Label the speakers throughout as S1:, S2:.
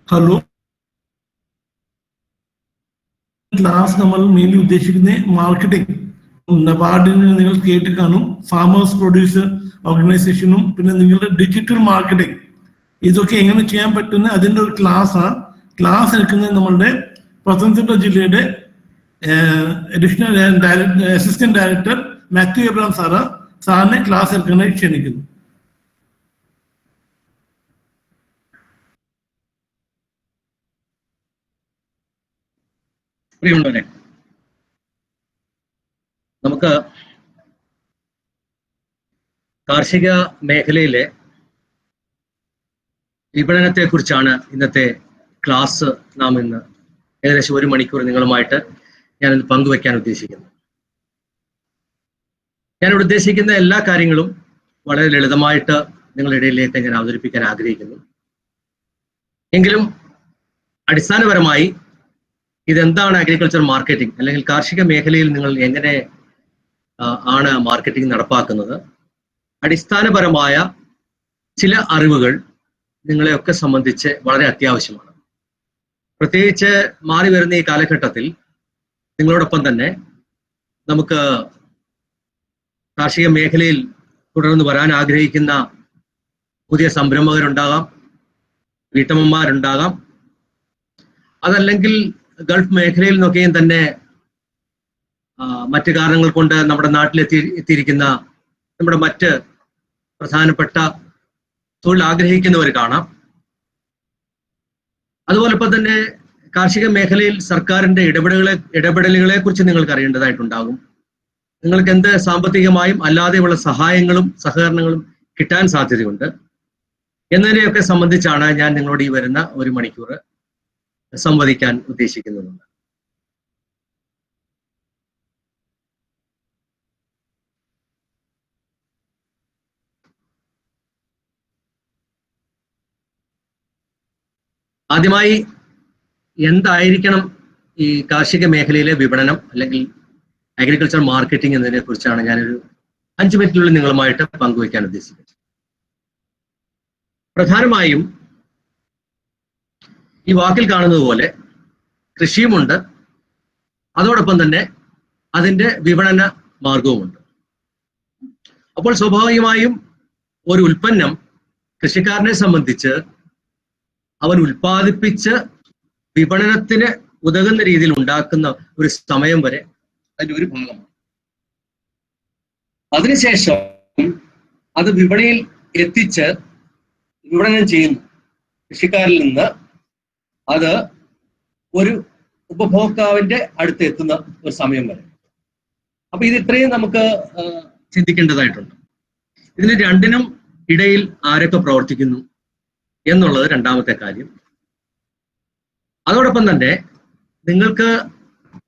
S1: Hello, class നമ്മൾ mainly ഉദ്ദേശിക്കുന്ന marketing. നബാർഡിന് നിങ്ങൾ കേട്ട് കാണും, ഫാമേഴ്സ് പ്രൊഡ്യൂസർ ഓർഗനൈസേഷനും പിന്നെ നിങ്ങളുടെ ഡിജിറ്റൽ മാർക്കറ്റിംഗ്, ഇതൊക്കെ എങ്ങനെ ചെയ്യാൻ പറ്റുന്ന അതിൻ്റെ ഒരു ക്ലാസ്സാണ്. ക്ലാസ് എടുക്കുന്നത് നമ്മളുടെ പത്തനംതിട്ട ജില്ലയുടെ additional assistant director Mathew Abraham സാറിനെ ക്ലാസ് എടുക്കാനായി ക്ഷണിക്കുന്നു.
S2: പ്രിയമുള്ളവരെ, നമുക്ക് കാർഷിക മേഖലയിലെ വിപണനത്തെ കുറിച്ചാണ് ഇന്നത്തെ ക്ലാസ് നാം ഇന്ന് ഏകദേശം 1 മണിക്കൂർ നിങ്ങളുമായിട്ട് ഞാനിന്ന് പങ്കുവയ്ക്കാൻ ഉദ്ദേശിക്കുന്നു. ഞാനിവിടെ ഉദ്ദേശിക്കുന്ന എല്ലാ കാര്യങ്ങളും വളരെ ലളിതമായിട്ട് നിങ്ങളുടെ ഇടയിലേക്ക് ഞാൻ അവതരിപ്പിക്കാൻ ആഗ്രഹിക്കുന്നു. എങ്കിലും അടിസ്ഥാനപരമായി ഇതെന്താണ് അഗ്രികൾച്ചർ മാർക്കറ്റിംഗ്, അല്ലെങ്കിൽ കാർഷിക മേഖലയിൽ നിങ്ങൾ എങ്ങനെ ആണ് മാർക്കറ്റിംഗ് നടപ്പാക്കുന്നത്, അടിസ്ഥാനപരമായ ചില അറിവുകൾ നിങ്ങളെയൊക്കെ സംബന്ധിച്ച് വളരെ അത്യാവശ്യമാണ്. പ്രത്യേകിച്ച് മാറി വരുന്ന ഈ കാലഘട്ടത്തിൽ നിങ്ങളോടൊപ്പം തന്നെ നമുക്ക് കാർഷിക മേഖലയിൽ തുടർന്ന് വരാൻ ആഗ്രഹിക്കുന്ന പുതിയ സംരംഭകരുണ്ടാകാം, വീട്ടമ്മമാരുണ്ടാകാം, അതല്ലെങ്കിൽ ഗൾഫ് മേഖലയിൽ നിന്നൊക്കെയും തന്നെ മറ്റു കാരണങ്ങൾ കൊണ്ട് നമ്മുടെ നാട്ടിലെത്തിയിരിക്കുന്ന നമ്മുടെ മറ്റ് പ്രധാനപ്പെട്ട തൊഴിൽ ആഗ്രഹിക്കുന്നവർ കാണാം. അതുപോലെ ഇപ്പം തന്നെ കാർഷിക മേഖലയിൽ സർക്കാരിന്റെ ഇടപെടലുകളെ കുറിച്ച് നിങ്ങൾക്ക് അറിയേണ്ടതായിട്ടുണ്ടാകും. നിങ്ങൾക്ക് എന്ത് സാമ്പത്തികമായും അല്ലാതെയുള്ള സഹായങ്ങളും സഹകരണങ്ങളും കിട്ടാൻ സാധ്യതയുണ്ട് എന്നതിനെയൊക്കെ സംബന്ധിച്ചാണ് ഞാൻ നിങ്ങളോട് ഈ വരുന്ന 1 മണിക്കൂർ സംവദിക്കാൻ ഉദ്ദേശിക്കുന്നുണ്ട്. ആദ്യമായി എന്തായിരിക്കണം ഈ കാർഷിക മേഖലയിലെ വിപണനം അല്ലെങ്കിൽ അഗ്രികൾച്ചർ മാർക്കറ്റിംഗ് എന്നതിനെ കുറിച്ചാണ് ഞാനൊരു 5 മിനിറ്റിനുള്ളിൽ നിങ്ങളുമായിട്ട് പങ്കുവയ്ക്കാൻ ഉദ്ദേശിക്കുന്നത്. പ്രധാനമായും ഈ വാക്കിൽ കാണുന്നത് പോലെ കൃഷിയുമുണ്ട്, അതോടൊപ്പം തന്നെ അതിൻ്റെ വിപണന മാർഗവുമുണ്ട്. അപ്പോൾ സ്വാഭാവികമായും ഒരു ഉൽപ്പന്നം കൃഷിക്കാരനെ സംബന്ധിച്ച് അവൻ ഉൽപ്പാദിപ്പിച്ച് വിപണനത്തിന് ഉതകുന്ന രീതിയിൽ ഉണ്ടാക്കുന്ന ഒരു സമയം വരെ അതിൻ്റെ ഒരു ഭാഗമാണ്. അതിനുശേഷം അത് വിപണിയിൽ എത്തിച്ച് വിപണനം ചെയ്യുന്നു. കൃഷിക്കാരിൽ നിന്ന് അത് ഒരു ഉപഭോക്താവിന്റെ അടുത്ത് എത്തുന്ന ഒരു സമയം വരെ. അപ്പൊ ഇത് ഇത്രയും നമുക്ക് ചിന്തിക്കേണ്ടതായിട്ടുണ്ട്. ഇതിന് രണ്ടിനും ഇടയിൽ ആരൊക്കെ പ്രവർത്തിക്കുന്നു എന്നുള്ളത് രണ്ടാമത്തെ കാര്യം. അതോടൊപ്പം തന്നെ നിങ്ങൾക്ക്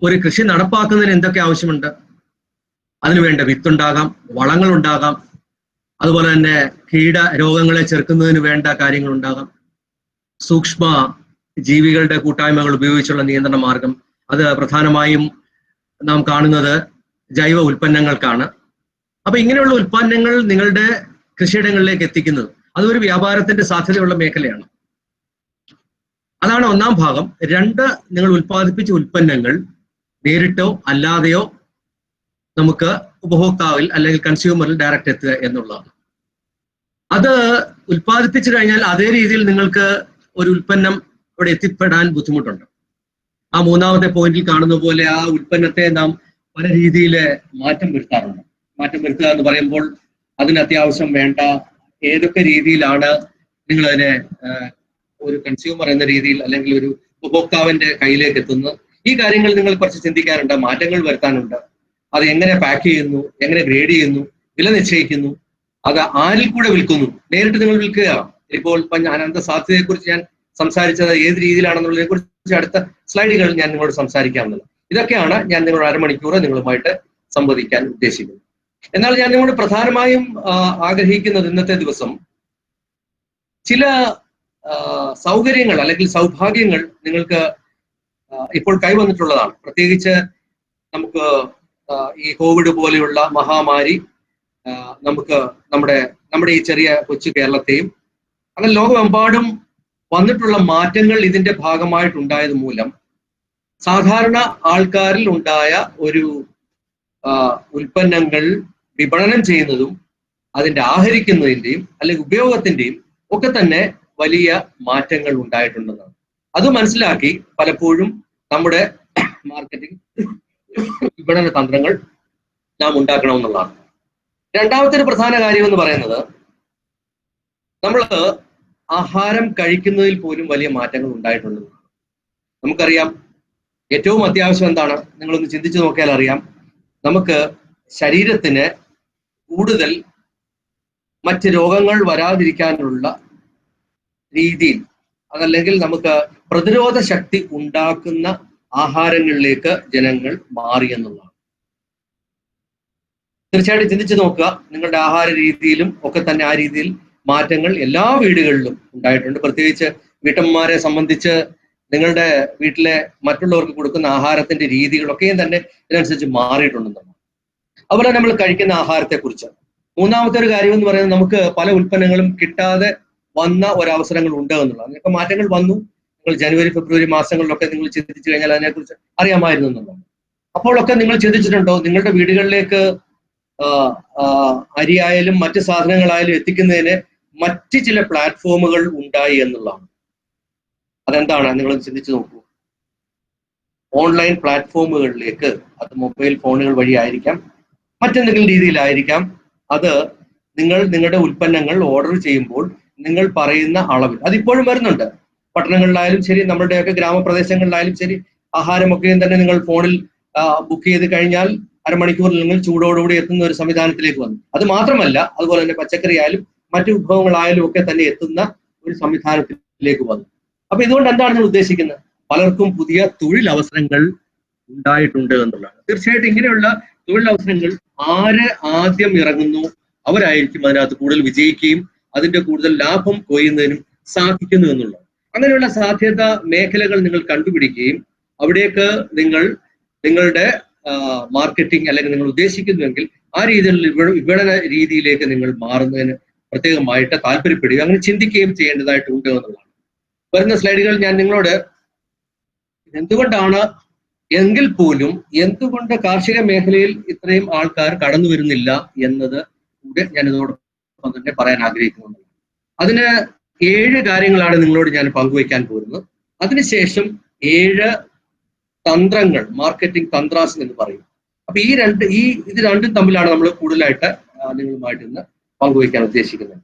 S2: ഒരു കൃഷി നടപ്പാക്കുന്നതിന് എന്തൊക്കെ ആവശ്യമുണ്ട്? അതിനുവേണ്ട വിത്തുണ്ടാകാം, വളങ്ങളുണ്ടാകാം, അതുപോലെ തന്നെ കീട രോഗങ്ങളെ ചെറുക്കുന്നതിന് വേണ്ട കാര്യങ്ങളുണ്ടാകാം, സൂക്ഷ്മ ജീവികളുടെ കൂട്ടായ്മകൾ ഉപയോഗിച്ചുള്ള നിയന്ത്രണ മാർഗം. അത് പ്രധാനമായും നാം കാണുന്നത് ജൈവ ഉൽപ്പന്നങ്ങൾക്കാണ്. അപ്പൊ ഇങ്ങനെയുള്ള ഉൽപ്പന്നങ്ങൾ നിങ്ങളുടെ കൃഷിയിടങ്ങളിലേക്ക് എത്തിക്കുന്നത് അതൊരു വ്യാപാരത്തിന്റെ സാധ്യതയുള്ള മേഖലയാണ്. അതാണ് ഒന്നാം ഭാഗം. 2, നിങ്ങൾ ഉൽപ്പാദിപ്പിച്ച ഉൽപ്പന്നങ്ങൾ നേരിട്ടോ അല്ലാതെയോ നമുക്ക് ഉപഭോക്താവിൽ അല്ലെങ്കിൽ കൺസ്യൂമറിൽ ഡയറക്റ്റ് എത്തുക എന്നുള്ളതാണ്. അത് ഉൽപ്പാദിപ്പിച്ചു കഴിഞ്ഞാൽ അതേ രീതിയിൽ നിങ്ങൾക്ക് ഒരു ഉൽപ്പന്നം ഇവിടെ എത്തിപ്പെടാൻ ബുദ്ധിമുട്ടുണ്ട്. ആ മൂന്നാമത്തെ പോയിന്റിൽ കാണുന്ന പോലെ ആ ഉൽപ്പന്നത്തെ നാം പല രീതിയിൽ മാറ്റം വരുത്താറുണ്ട്. മാറ്റം വരുത്തുക എന്ന് പറയുമ്പോൾ അതിന് അത്യാവശ്യം വേണ്ട ഏതൊക്കെ രീതിയിലാണ് നിങ്ങൾ അതിനെ ഒരു കൺസ്യൂമർ എന്ന രീതിയിൽ അല്ലെങ്കിൽ ഒരു ഉപഭോക്താവിന്റെ കയ്യിലേക്ക് എത്തുന്നത്, ഈ കാര്യങ്ങൾ നിങ്ങൾ കുറച്ച് ചിന്തിക്കാനുണ്ട്, മാറ്റങ്ങൾ വരുത്താനുണ്ട്. അത് എങ്ങനെ പാക്ക് ചെയ്യുന്നു, എങ്ങനെ ഗ്രേഡ് ചെയ്യുന്നു, വില നിശ്ചയിക്കുന്നു, അത് ആരിൽ കൂടെ വിൽക്കുന്നു. നേരിട്ട് നിങ്ങൾ വിൽക്കുക. ഇപ്പോൾ അനന്ത സാധ്യതയെക്കുറിച്ച് ഞാൻ സംസാരിച്ചത് ഏത് രീതിയിലാണെന്നുള്ളതിനെ കുറിച്ച് അടുത്ത സ്ലൈഡുകൾ ഞാൻ നിങ്ങളോട് സംസാരിക്കാവുന്നത്. ഇതൊക്കെയാണ് ഞാൻ നിങ്ങളോട് 1/2 മണിക്കൂർ നിങ്ങളുമായിട്ട് സംവദിക്കാൻ ഉദ്ദേശിക്കുന്നത്. എന്നാൽ ഞാൻ നിങ്ങളോട് പ്രധാനമായും ആഗ്രഹിക്കുന്നത് ഇന്നത്തെ ദിവസം ചില സൗകര്യങ്ങൾ അല്ലെങ്കിൽ സൗഭാഗ്യങ്ങൾ നിങ്ങൾക്ക് ഇപ്പോൾ കൈവന്നിട്ടുള്ളതാണ്. പ്രത്യേകിച്ച് നമുക്ക് ഈ കോവിഡ് പോലെയുള്ള മഹാമാരി നമുക്ക് നമ്മുടെ ഈ ചെറിയ കൊച്ചു കേരളത്തെയും അങ്ങനെ ലോകമെമ്പാടും വന്നിട്ടുള്ള മാറ്റങ്ങൾ ഇതിന്റെ ഭാഗമായിട്ടുണ്ടായത് മൂലം സാധാരണ ആൾക്കാരിൽ ഉണ്ടായ ഒരു ഉൽപ്പന്നങ്ങൾ വിപണനം ചെയ്യുന്നതും അതിന്റെ ആഹരിക്കുന്നതിന്റെയും അല്ലെങ്കിൽ ഉപയോഗത്തിന്റെയും ഒക്കെ തന്നെ വലിയ മാറ്റങ്ങൾ ഉണ്ടായിട്ടുണ്ടെന്നാണ്. അത് മനസ്സിലാക്കി പലപ്പോഴും നമ്മുടെ മാർക്കറ്റിംഗ് വിപണന തന്ത്രങ്ങൾ നാം ഉണ്ടാക്കണമെന്നുള്ളതാണ്. രണ്ടാമത്തെ ഒരു പ്രധാന കാര്യം എന്ന് പറയുന്നത്, നമ്മൾ ആഹാരം കഴിക്കുന്നതിൽ പോലും വലിയ മാറ്റങ്ങൾ ഉണ്ടായിട്ടുണ്ടെന്നാണ്. നമുക്കറിയാം, ഏറ്റവും അത്യാവശ്യം എന്താണ്? നിങ്ങളൊന്ന് ചിന്തിച്ചു നോക്കിയാൽ അറിയാം. നമുക്ക് ശരീരത്തിന് കൂടുതൽ മറ്റ് രോഗങ്ങൾ വരാതിരിക്കാനുള്ള രീതിയിൽ, അതല്ലെങ്കിൽ നമുക്ക് പ്രതിരോധ ശക്തി ഉണ്ടാക്കുന്ന ആഹാരങ്ങളിലേക്ക് ജനങ്ങൾ മാറി എന്നുള്ളതാണ്. തീർച്ചയായിട്ടും ചിന്തിച്ചു നോക്കുക. നിങ്ങളുടെ ആഹാര രീതിയിലും ഒക്കെ തന്നെ ആ രീതിയിൽ മാറ്റങ്ങൾ എല്ലാ വീടുകളിലും ഉണ്ടായിട്ടുണ്ട്. പ്രത്യേകിച്ച് വീട്ടമ്മമാരെ സംബന്ധിച്ച് നിങ്ങളുടെ വീട്ടിലെ മറ്റുള്ളവർക്ക് കൊടുക്കുന്ന ആഹാരത്തിന്റെ രീതികളൊക്കെയും തന്നെ ഇതിനനുസരിച്ച് മാറിയിട്ടുണ്ടെന്നാണ്. അതുപോലെ നമ്മൾ കഴിക്കുന്ന ആഹാരത്തെക്കുറിച്ച് മൂന്നാമത്തെ ഒരു കാര്യം എന്ന് പറയുന്നത്, നമുക്ക് പല ഉൽപ്പന്നങ്ങളും കിട്ടാതെ വന്ന ഒരവസരങ്ങൾ ഉണ്ട് എന്നുള്ളത്. അതിനൊക്കെ മാറ്റങ്ങൾ വന്നു. നിങ്ങൾ ജനുവരി ഫെബ്രുവരി മാസങ്ങളിലൊക്കെ നിങ്ങൾ ചിന്തിച്ചു കഴിഞ്ഞാൽ അതിനെക്കുറിച്ച് അറിയാമായിരുന്നു എന്നുള്ളത്. അപ്പോഴൊക്കെ നിങ്ങൾ ചിന്തിച്ചിട്ടുണ്ടോ, നിങ്ങളുടെ വീടുകളിലേക്ക് അരിയായാലും മറ്റ് സാധനങ്ങളായാലും എത്തിക്കുന്നതിന് മറ്റ് ചില പ്ലാറ്റ്ഫോമുകൾ ഉണ്ടായി എന്നുള്ളതാണ്. അതെന്താണ്? നിങ്ങൾ ചിന്തിച്ചു നോക്കൂ. ഓൺലൈൻ പ്ലാറ്റ്ഫോമുകളിലേക്ക്, അത് മൊബൈൽ ഫോണുകൾ വഴിയായിരിക്കാം, മറ്റെന്തെങ്കിലും രീതിയിലായിരിക്കാം, അത് നിങ്ങളുടെ ഉൽപ്പന്നങ്ങൾ ഓർഡർ ചെയ്യുമ്പോൾ നിങ്ങൾ പറയുന്ന അളവിൽ, അതിപ്പോഴും വരുന്നുണ്ട്. പട്ടണങ്ങളിലായാലും ശരി, നമ്മുടെയൊക്കെ ഗ്രാമപ്രദേശങ്ങളിലായാലും ശരി, ആഹാരമൊക്കെയും തന്നെ നിങ്ങൾ ഫോണിൽ ബുക്ക് ചെയ്ത് കഴിഞ്ഞാൽ അരമണിക്കൂറിൽ നിങ്ങൾ ചൂടോടുകൂടി എത്തുന്ന ഒരു സംവിധാനത്തിലേക്ക് വന്നു. അത് മാത്രമല്ല, അതുപോലെ തന്നെ പച്ചക്കറി ആയാലും മറ്റു വിഭവങ്ങളായാലും ഒക്കെ തന്നെ എത്തുന്ന ഒരു സംവിധാനത്തിലേക്ക് വന്നു. അപ്പൊ ഇതുകൊണ്ട് എന്താണ് നിങ്ങൾ ഉദ്ദേശിക്കുന്നത്? പലർക്കും പുതിയ തൊഴിലവസരങ്ങൾ ഉണ്ടായിട്ടുണ്ട് എന്നുള്ളതാണ്. തീർച്ചയായിട്ടും ഇങ്ങനെയുള്ള തൊഴിലവസരങ്ങൾ ആര് ആദ്യം ഇറങ്ങുന്നു അവരായിരിക്കും അതിനകത്ത് കൂടുതൽ വിജയിക്കുകയും അതിന്റെ കൂടുതൽ ലാഭം കൊയ്യുന്നതിനും സാധിക്കുന്നു എന്നുള്ളത്. അങ്ങനെയുള്ള സാധ്യത മേഖലകൾ നിങ്ങൾ കണ്ടുപിടിക്കുകയും അവിടേക്ക് നിങ്ങളുടെ മാർക്കറ്റിംഗ് അല്ലെങ്കിൽ നിങ്ങൾ ഉദ്ദേശിക്കുന്നുവെങ്കിൽ ആ രീതിയിലുള്ള വിപണന രീതിയിലേക്ക് നിങ്ങൾ മാറുന്നതിന് പ്രത്യേകമായിട്ട് താല്പര്യപ്പെടുകയും അങ്ങനെ ചിന്തിക്കുകയും ചെയ്യേണ്ടതായിട്ടുണ്ട് എന്നുള്ളതാണ്. വരുന്ന സ്ലൈഡുകൾ ഞാൻ നിങ്ങളോട് എന്തുകൊണ്ടാണ് എങ്കിൽ പോലും എന്തുകൊണ്ട് കാർഷിക മേഖലയിൽ ഇത്രയും ആൾക്കാർ കടന്നു വരുന്നില്ല എന്നത് കൂടെ ഞാൻ ഇതോടൊപ്പം തന്നെ പറയാൻ ആഗ്രഹിക്കുന്നുണ്ട്. അതിന് 7 കാര്യങ്ങളാണ് നിങ്ങളോട് ഞാൻ പങ്കുവയ്ക്കാൻ പോകുന്നത്. അതിനുശേഷം 7 തന്ത്രങ്ങൾ, മാർക്കറ്റിംഗ് തന്ത്രാസ് എന്ന് പറയും. അപ്പൊ ഇത് രണ്ടും തമ്മിലാണ് നമ്മൾ കൂടുതലായിട്ട് നിങ്ങളുമായിട്ട് ഇന്ന് പങ്കുവയ്ക്കാൻ ഉദ്ദേശിക്കുന്നത്.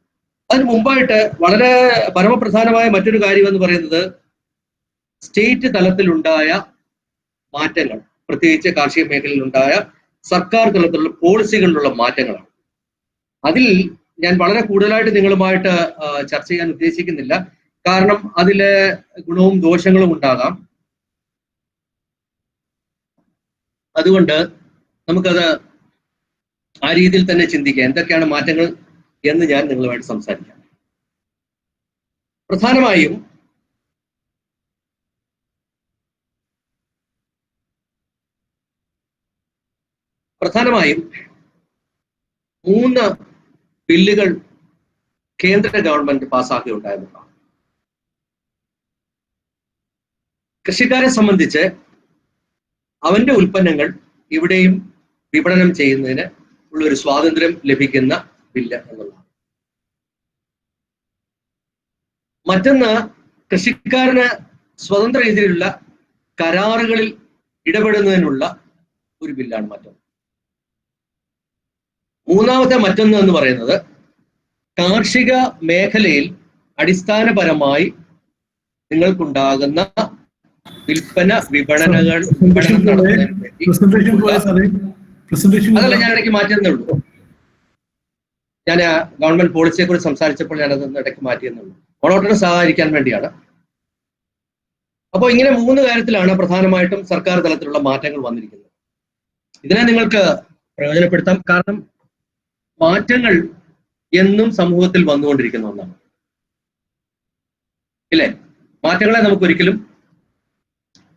S2: അതിന് മുമ്പായിട്ട് വളരെ പരമപ്രധാനമായ മറ്റൊരു കാര്യം എന്ന് പറയുന്നത്, സ്റ്റേറ്റ് തലത്തിലുണ്ടായ മാറ്റങ്ങൾ, പ്രത്യേകിച്ച് കാർഷിക മേഖലയിൽ ഉണ്ടായ സർക്കാർ തലത്തിലുള്ള പോളിസികളിലുള്ള മാറ്റങ്ങളാണ്. അതിൽ ഞാൻ വളരെ കൂടുതലായിട്ട് നിങ്ങളുമായിട്ട് ചർച്ച ചെയ്യാൻ ഉദ്ദേശിക്കുന്നില്ല. കാരണം അതിലെ ഗുണവും ദോഷങ്ങളും ഉണ്ടാകാം. അതുകൊണ്ട് നമുക്കത് ആ രീതിയിൽ തന്നെ ചിന്തിക്കാം. എന്തൊക്കെയാണ് മാറ്റങ്ങൾ എന്ന് ഞാൻ നിങ്ങളുമായിട്ട് സംസാരിക്കാം. പ്രധാനമായും പ്രധാനമായും 3 ബില്ലുകൾ കേന്ദ്ര ഗവൺമെന്റ് പാസ്സാക്കിയുണ്ടായിരുന്നതാണ്. കൃഷിക്കാരെ സംബന്ധിച്ച് അവന്റെ ഉൽപ്പന്നങ്ങൾ ഇവിടെയും വിപണനം ചെയ്യുന്നതിന് ഉള്ള ഒരു സ്വാതന്ത്ര്യം ലഭിക്കുന്ന ബില്ല് എന്നുള്ളതാണ്. മറ്റൊന്ന്, കൃഷിക്കാരന് സ്വതന്ത്ര രീതിയിലുള്ള കരാറുകളിൽ ഇടപെടുന്നതിനുള്ള ഒരു ബില്ലാണ് മറ്റൊന്ന്. മൂന്നാമത്തെ മറ്റൊന്ന് എന്ന് പറയുന്നത്, കാർഷിക മേഖലയിൽ അടിസ്ഥാനപരമായി നിങ്ങൾക്കുണ്ടാകുന്ന വിൽപ്പന വിപണനം നടത്തുന്നതിന് വേണ്ടി, അതല്ല ഞാൻ ഇടയ്ക്ക് മാറ്റിയെന്നേ ഉള്ളൂ. ഞാൻ ഗവൺമെന്റ് പോളിസിയെ കുറിച്ച് സംസാരിച്ചപ്പോൾ ഞാനത് ഇടയ്ക്ക് മാറ്റിയെന്നേ ഉള്ളൂ. ഓണോട്ടിനെ സഹായിക്കാൻ വേണ്ടിയാണ്. അപ്പോൾ ഇങ്ങനെ 3 കാര്യത്തിലാണ് പ്രധാനമായിട്ടും സർക്കാർ തലത്തിലുള്ള മാറ്റങ്ങൾ വന്നിരിക്കുന്നത്. ഇതിനെ നിങ്ങൾക്ക് പ്രയോജനപ്പെടുത്താം. കാരണം മാറ്റങ്ങൾ എന്നും സമൂഹത്തിൽ വന്നുകൊണ്ടിരിക്കുന്ന ഒന്നാണ്, ഇല്ലേ? മാറ്റങ്ങളെ നമുക്ക് ഒരിക്കലും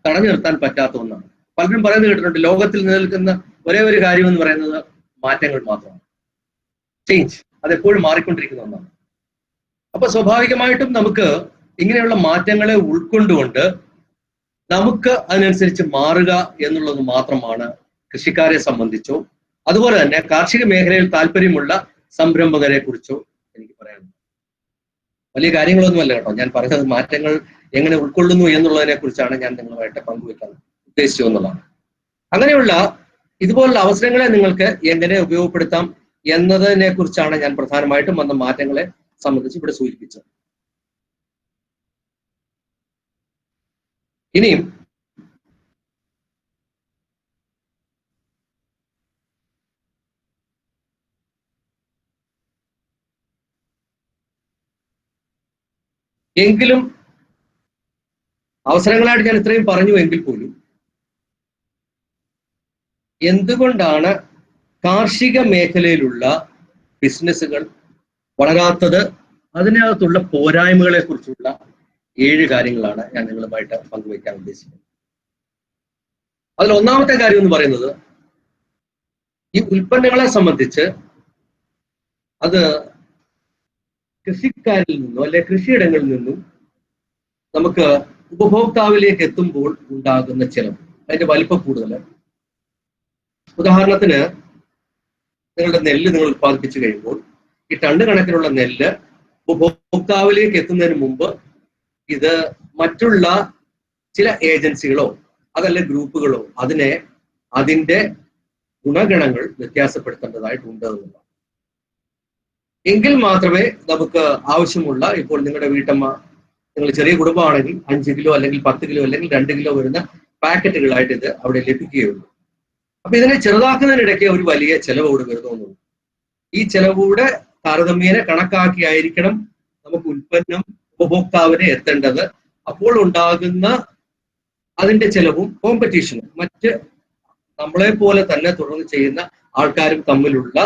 S2: തടഞ്ഞു നിർത്താൻ പറ്റാത്ത ഒന്നാണ്. പലരും പറയുന്നത് കേട്ടിട്ടുണ്ട്, ലോകത്തിൽ നിലനിൽക്കുന്ന ഒരേ ഒരു കാര്യം എന്ന് പറയുന്നത് മാറ്റങ്ങൾ മാത്രമാണ്. ചേഞ്ച്, അതെപ്പോഴും മാറിക്കൊണ്ടിരിക്കുന്ന ഒന്നാണ്. അപ്പൊ സ്വാഭാവികമായിട്ടും നമുക്ക് ഇങ്ങനെയുള്ള മാറ്റങ്ങളെ ഉൾക്കൊണ്ടുകൊണ്ട് നമുക്ക് അതിനനുസരിച്ച് മാറുക എന്നുള്ളത് മാത്രമാണ് കൃഷിക്കാരെ സംബന്ധിച്ചോ അതുപോലെ തന്നെ കാർഷിക മേഖലയിൽ താല്പര്യമുള്ള സംരംഭകരെ കുറിച്ചോ എനിക്ക് പറയാനുള്ളത്. വലിയ കാര്യങ്ങളൊന്നുമല്ല കേട്ടോ ഞാൻ പറയുന്നത്, മാറ്റങ്ങൾ എങ്ങനെ ഉൾക്കൊള്ളുന്നു എന്നുള്ളതിനെ കുറിച്ചാണ് ഞാൻ നിങ്ങളുമായിട്ട് പങ്കുവെക്കാൻ ഉദ്ദേശിച്ചു എന്നുള്ളതാണ്. അങ്ങനെയുള്ള ഇതുപോലുള്ള അവസരങ്ങളെ നിങ്ങൾക്ക് എങ്ങനെ ഉപയോഗപ്പെടുത്താം എന്നതിനെ കുറിച്ചാണ് ഞാൻ പ്രധാനമായിട്ടും വന്ന മാറ്റങ്ങളെ സംബന്ധിച്ച് ഇവിടെ സൂചിപ്പിച്ചത്. ഇനിയും എങ്കിലും അവസരങ്ങളായിട്ട് ഞാൻ ഇത്രയും പറഞ്ഞു എങ്കിൽ പോലും എന്തുകൊണ്ടാണ് കാർഷിക മേഖലയിലുള്ള ബിസിനസ്സുകൾ വളരാത്തത്, അതിനകത്തുള്ള പോരായ്മകളെ കുറിച്ചുള്ള 7 കാര്യങ്ങളാണ് ഞാൻ നിങ്ങളുമായിട്ട് പങ്കുവയ്ക്കാൻ ഉദ്ദേശിക്കുന്നത്. അതിൽ ഒന്നാമത്തെ കാര്യം എന്ന് പറയുന്നത്, ഈ ഉൽപ്പന്നങ്ങളെ സംബന്ധിച്ച് അത് കൃഷിക്കാരിൽ നിന്നും അല്ലെ കൃഷിയിടങ്ങളിൽ നിന്നും നമുക്ക് ഉപഭോക്താവിലേക്ക് എത്തുമ്പോൾ ഉണ്ടാകുന്ന ചെലവ്, അതിന്റെ വലിപ്പം കൂടുതൽ. ഉദാഹരണത്തിന് നിങ്ങളുടെ നെല്ല് നിങ്ങൾ ഉത്പാദിപ്പിച്ചു കഴിയുമ്പോൾ ഈ ടണ്ണ് കണക്കിനുള്ള നെല്ല് ഉപഭോക്താവിലേക്ക് എത്തുന്നതിന് മുമ്പ് ഇത് മറ്റുള്ള ചില ഏജൻസികളോ അതല്ല ഗ്രൂപ്പുകളോ അതിന്റെ ഗുണഗണങ്ങൾ വ്യത്യാസപ്പെടുത്തേണ്ടതായിട്ടുണ്ട് എന്നുള്ളതാണ്. എങ്കിൽ മാത്രമേ നമുക്ക് ആവശ്യമുള്ള, ഇപ്പോൾ നിങ്ങളുടെ വീട്ടമ്മ, നിങ്ങൾ ചെറിയ കുടുംബമാണെങ്കിൽ 5 കിലോ അല്ലെങ്കിൽ 10 കിലോ അല്ലെങ്കിൽ 2 കിലോ വരുന്ന പാക്കറ്റുകളായിട്ട് ഇത് അവിടെ ലഭിക്കുകയുള്ളൂ. അപ്പൊ ഇതിനെ ചെറുതാക്കുന്നതിനിടയ്ക്ക് ഒരു വലിയ ചെലവ് ഇവിടെ വരുന്നു. ഈ ചെലവൂടെ താരതമ്യേന കണക്കാക്കിയായിരിക്കണം നമുക്ക് ഉൽപ്പന്നം ഉപഭോക്താവിനെ എത്തേണ്ടത്. അപ്പോൾ ഉണ്ടാകുന്ന അതിന്റെ ചെലവും കോമ്പറ്റീഷനും മറ്റ് നമ്മളെ പോലെ തന്നെ തുടർന്ന് ചെയ്യുന്ന ആൾക്കാരും തമ്മിലുള്ള